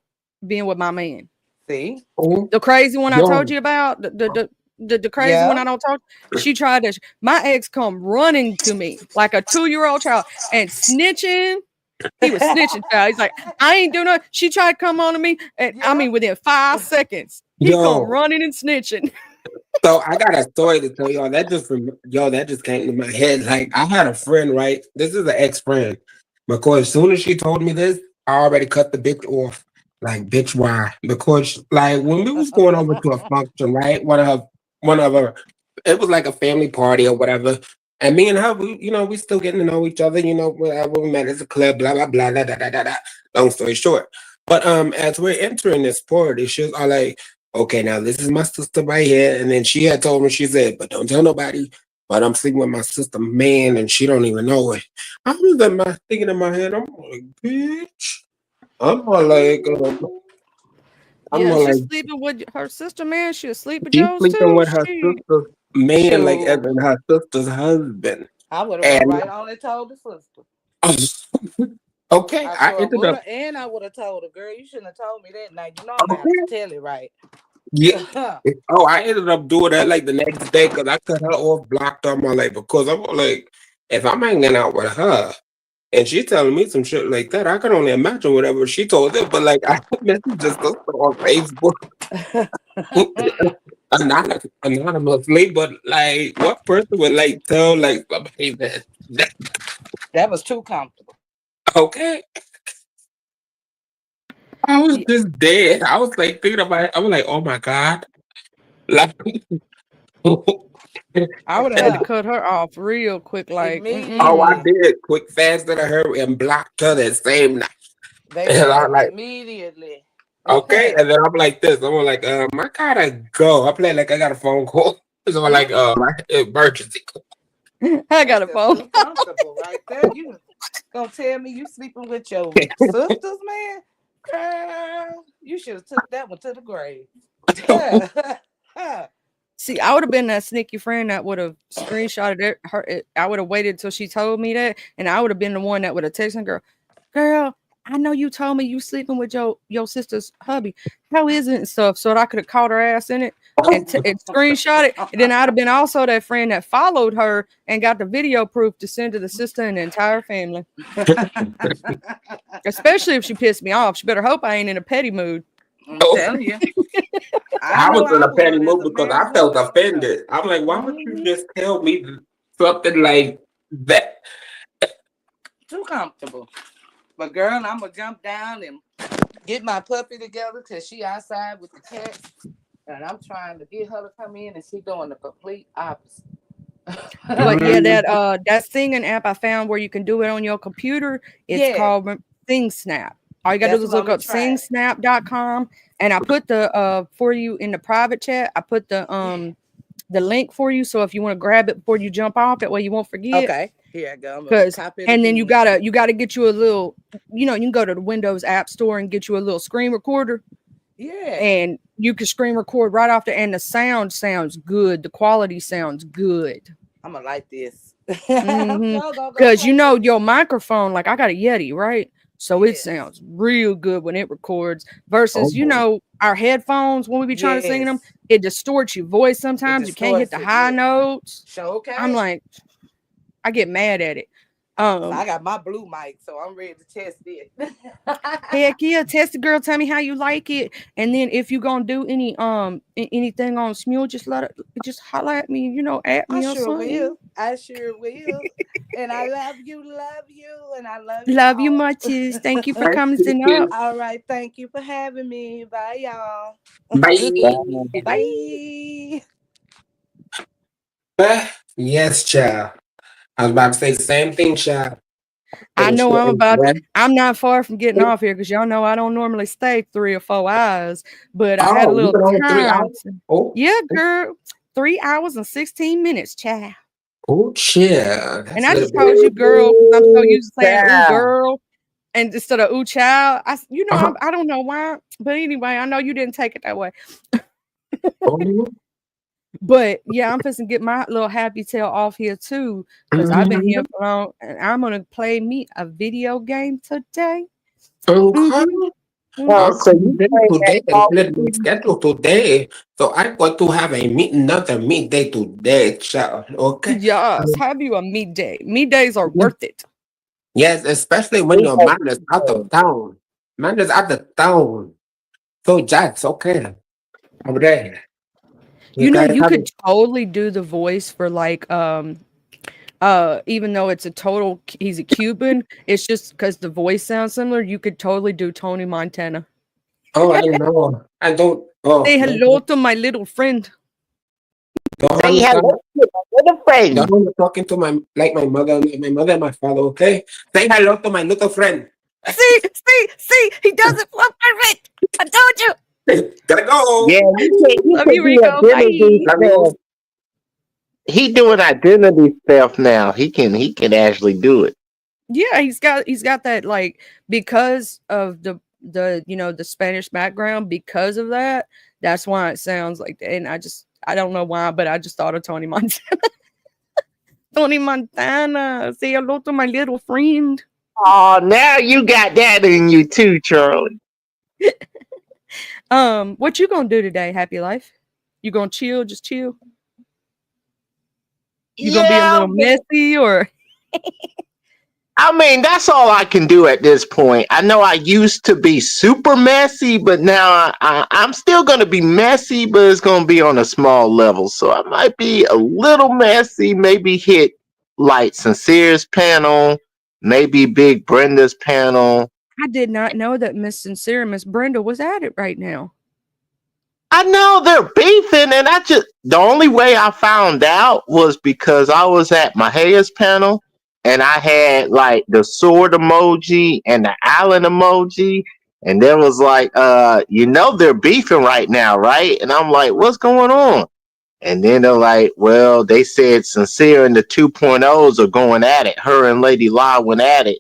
being with my man. See? The crazy one I told you about, the crazy one I don't talk. She tried this. My ex come running to me like a 2-year-old child and snitching. He was snitching, child. He's like, I ain't doing nothing. She tried to come on to me, and I mean within 5 seconds, he come running and snitching. So I got a story to tell y'all. That just came to my head. Like I had a friend, right? This is an ex-friend. Because as soon as she told me this, I already cut the bitch off. Like, bitch, why? Because like when we was going over to a function, right? One of her, it was like a family party or whatever. And me and her, we still getting to know each other, when we met as a club, blah, blah, blah, da, da, da, da, da. Long story short. But as we're entering this party, she's all like, okay, now this is my sister right here. And then she had told me, she said, but don't tell nobody. But I'm sleeping with my sister, man, and she don't even know it. I was thinking in my head, I'm like, bitch. I'm more like, she's sleeping with her sister, man. She'll sleep with she's Joe's sleeping too. with her sister's man, like as in her sister's husband. I would have went right on and told the sister. Okay, I would have told her, girl, you shouldn't have told me that. Now you know I'm gonna have to tell it right. Yeah. I ended up doing that like the next day because I cut her off, blocked her my life because I'm like, if I'm hanging out with her and she's telling me some shit like that, I can only imagine whatever she told her. But like I messaged her sister on Facebook. Anonymously, but like what person would like tell like somebody that was too comfortable. Okay. I was just dead. I was like thinking about it. I was like, oh my God. Like I would have had to cut her off real quick, like I did quick, fast than her and blocked her that same night. And I'm like immediately. Okay, and then I'm like this. I'm like, I gotta go. I play like I got a phone call. So I'm like, emergency. I got a phone. Comfortable right there. You gonna tell me you sleeping with your sisters, man? Girl, you should have took that one to the grave. See, I would have been that sneaky friend that would have screenshotted her. I would have waited till she told me that, and I would have been the one that would have texted girl, I know you told me you sleeping with your sister's hubby. How is it and stuff? So that I could have caught her ass in it and screenshot it. And then I'd have been also that friend that followed her and got the video proof to send to the sister and the entire family. Especially if she pissed me off. She better hope I ain't in a petty mood. I'm telling you. I was in a petty mood because I felt offended. I'm like, why would you just tell me something like that? Too comfortable. But girl, I'm gonna jump down and get my puppy together because she outside with the cats. And I'm trying to get her to come in and she doing the complete opposite. But yeah, that singing app I found where you can do it on your computer, it's called SingSnap. All you gotta do is look up singsnap.com, and I put the for you in the private chat. I put the link for you, so if you want to grab it before you jump off, that way you won't forget. Okay, here I go. And then you gotta get you a little, you can go to the Windows App Store and get you a little screen recorder. Yeah, and you can screen record right off and the sound sounds good. The quality sounds good. I'm gonna like this because your microphone, like I got a Yeti, right? So it sounds real good when it records versus, our headphones, when we be trying to sing them, it distorts your voice sometimes. You can't hit the high notes. Okay. I'm like, I get mad at it. I got my blue mic, so I'm ready to test it. Heck yeah, test it, girl. Tell me how you like it. And then if you gonna do anything on Smule, just holler at me, at me. I sure will. And I love you, and I love Love you y'all. muches. Thank you for Thank coming you. up. All right, thank you for having me. Bye, y'all. Bye. Bye. Yes, child. I was about to say the same thing, child. I Finish know it. I'm not far from getting off here because y'all know I don't normally stay 3 or 4 hours, but I had a Oh, you little been on 3 hours? time. Oh, Yeah, girl. 3 hours and 16 minutes, child. oh, chill. And That's a I little just bit. told you, girl, because I'm so Ooh, used to saying "ooh, child. girl," and instead of "ooh, child." Uh-huh. I don't know why, but anyway, I know you didn't take it that way. Oh, But yeah, I'm supposed to get my little happy tail off here too, because I've been here mhm. for long, and I'm gonna play me a video game today. Okay. Mhm, Oh, mhm. so I'm you ready playing that today. Call of Let me Duty? schedule today. So I got to have another midday today, child. Okay. Yes, have you a me day? Me days are worth it. Yes, especially when We your have man is out of town. Man is out of town. So that's okay. I'm ready. You You know, guys you have could it. totally do the voice for like even though it's he's a Cuban, it's just because the voice sounds similar. You could totally do Tony Montana. Oh, I know. I don't. Oh, Say hello to my little friend. don't say understand. hello to my little Don't friend. want talking to my mother and my father. Okay. Say hello to my little friend. See, he does it so perfect. I told you. Gotta go. Yeah, you Love can you, do Rico. identity Bye. Love stuff. you. He doing identity stuff now. He can actually do it. Yeah, he's got that like because of the Spanish background, because of that, that's why it sounds like that. And I don't know why, but I just thought of Tony Montana. Tony Montana. Say hello to my little friend. Oh, now you got that in you too, Charlie. What you gonna do today, Happy Life? You gonna chill, just chill? You gonna be a Yeah, little messy or I mean, that's all I can do at this point. I know I used to be super messy, but now I'm still going to be messy, but it's going to be on a small level. So I might be a little messy, maybe hit like Sincere's panel, maybe Big Brenda's panel. I did not know that Miss Sincere and Miss Brenda was at it right now. I know they're beefing, and the only way I found out was because I was at Mahia's panel and I had like the sword emoji and the island emoji, and there was like, they're beefing right now, right? And I'm like, what's going on? And then they're like, well, they said Sincere and the 2.0s are going at it. Her and Lady La went at it.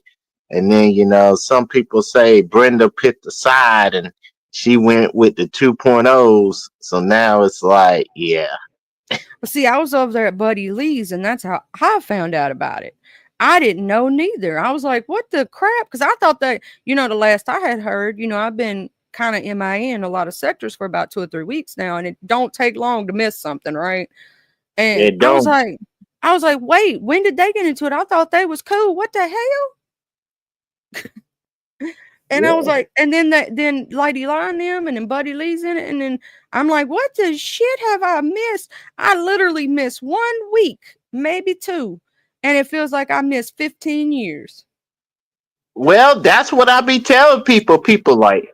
And then, some people say Brenda picked a side and she went with the 2.0s. So now it's like, yeah. Well, see, I was over there at Buddy Lee's, and that's how I found out about it. I didn't know neither. I was like, what the crap? Because I thought that, the last I had heard, I've been kind of MIA in a lot of sectors for about 2 or 3 weeks now, and it don't take long to miss something, right? And It don't. I was like, wait, when did they get into it? I thought they was cool. What the hell? And I was Yeah. like, and then Lady La and them, and then Buddy Lee's in it, and then I'm like, what the shit have I missed? I literally missed 1 week, maybe 2, and it feels like I missed 15 years. Well, that's what I be telling people. People like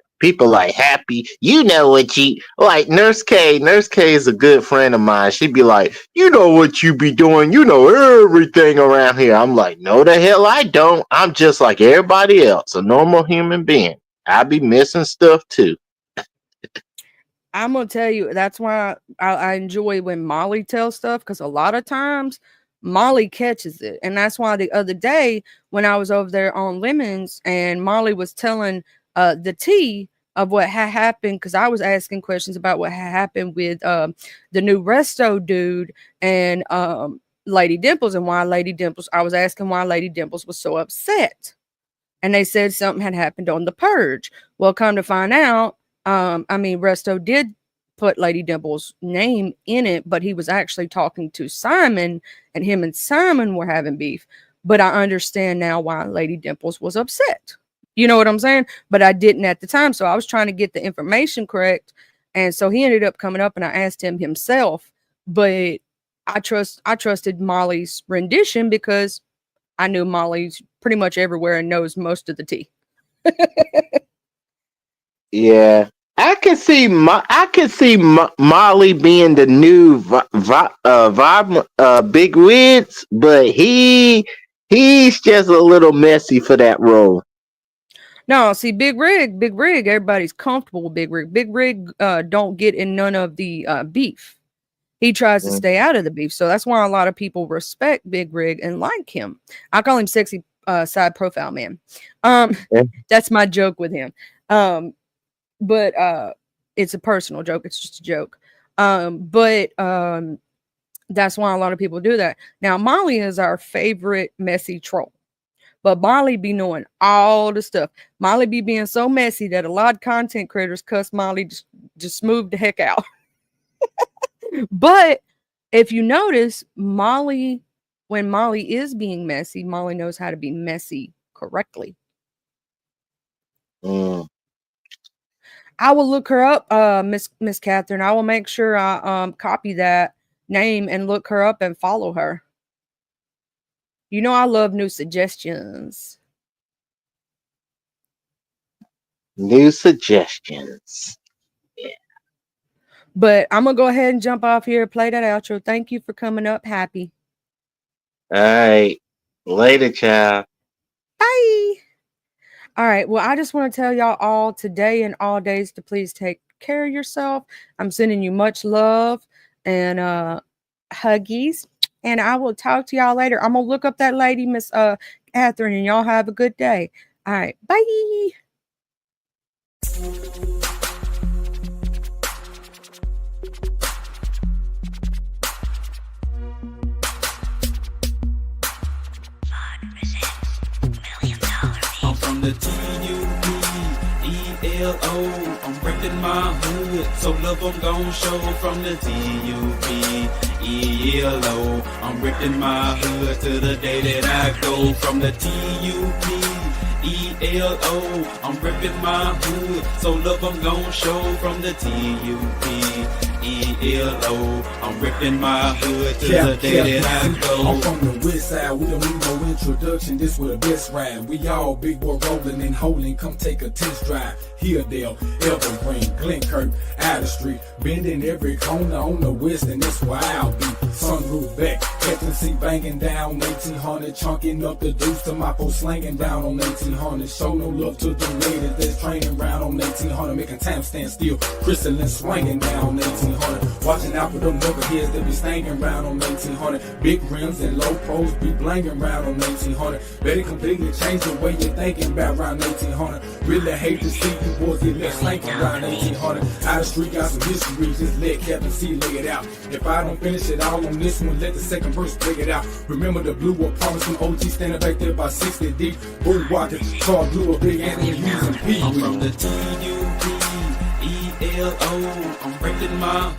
happy. You know what you like. Nurse K. Nurse K is a good friend of mine. She'd be like, you know what you be doing. You know everything around here. I'm like, no, the hell I don't. I'm just like everybody else, a normal human being. I be missing stuff too. I'm gonna tell you that's why I enjoy when Molly tells stuff, because a lot of times Molly catches it, and that's why the other day when I was over there on Lemons and Molly was telling the tea of what had happened, because I was asking questions about what had happened with the new resto dude and Lady Dimples, and why Lady Dimples. I was asking why Lady Dimples was so upset, and they said something had happened on the purge. Well, come to find out, Resto did put Lady Dimple's name in it, but he was actually talking to Simon, and him and Simon were having beef. But I understand now why Lady Dimples was upset. You know what I'm saying? But I didn't at the time, so I was trying to get the information correct, and so he ended up coming up, and I asked him himself. But I trusted Molly's rendition because I knew Molly's pretty much everywhere and knows most of the tea. Yeah, I can see Molly being the new Big Wigs, but he's just a little messy for that role. No, see, Big Rig, everybody's comfortable with Big Rig. Big Rig don't get in none of the beef. He tries to stay out of the beef. So that's why a lot of people respect Big Rig and like him. I call him sexy side profile man. That's my joke with him. But it's a personal joke. It's just a joke. But that's why a lot of people do that. Now, Molly is our favorite messy troll. But Molly be knowing all the stuff. Molly be being so messy that a lot of content creators cuss Molly just move the heck out. But if you notice, when Molly is being messy, Molly knows how to be messy correctly. I will look her up, Miss Catherine. I will make sure I copy that name and look her up and follow her. You know I love new suggestions. New suggestions. Yeah. But I'm going to go ahead and jump off here, play that outro. Thank you for coming up, Happy. All right. Later, child. Bye. All right. Well, I just want to tell y'all all today and all days to please take care of yourself. I'm sending you much love and huggies. And I will talk to y'all later. I'm going to look up that lady, Miss Catherine, and y'all have a good day. All right. Bye. I'm from the TUBELO. I'm breaking my hood, so love I'm gon' show from the TUBELO. I'm ripping my hood to the day that I go from the TUBELO. I'm ripping my hood, so love I'm gon' show from the TUBELO. I'm ripping my hood to the day that I go. I'm from the west side, we don't need no introduction. This where the best ride. We all big boy rolling and holding. Come take a test drive. Hilldale, Evergreen, Glenkirk, Outer Street, bending every corner on the west, and that's where I'll be. Sunroof back, Captain C banging down 1800, chunking up the deuce to my post slanging down on 1800. Show no love to the ladies that's training round on 1800, making time stand still. Crystalline swinging down on 1800, watching out for them knuckleheads that be staying round on 1800. Big rims and low pros be blanging round on 1800. Better completely change the way you're thinking about round 1800. Really hate to see you boys get left slanking around 1800. Out of street got some history, just let Captain C lay it out. If I don't finish it all on this one, let the second verse break it out. Remember the blue apartments from OG standing back there by 60 deep. Blue Walker, Charles Blue, a big Anthony using P. I'm from the TUBELO. I'm breaking my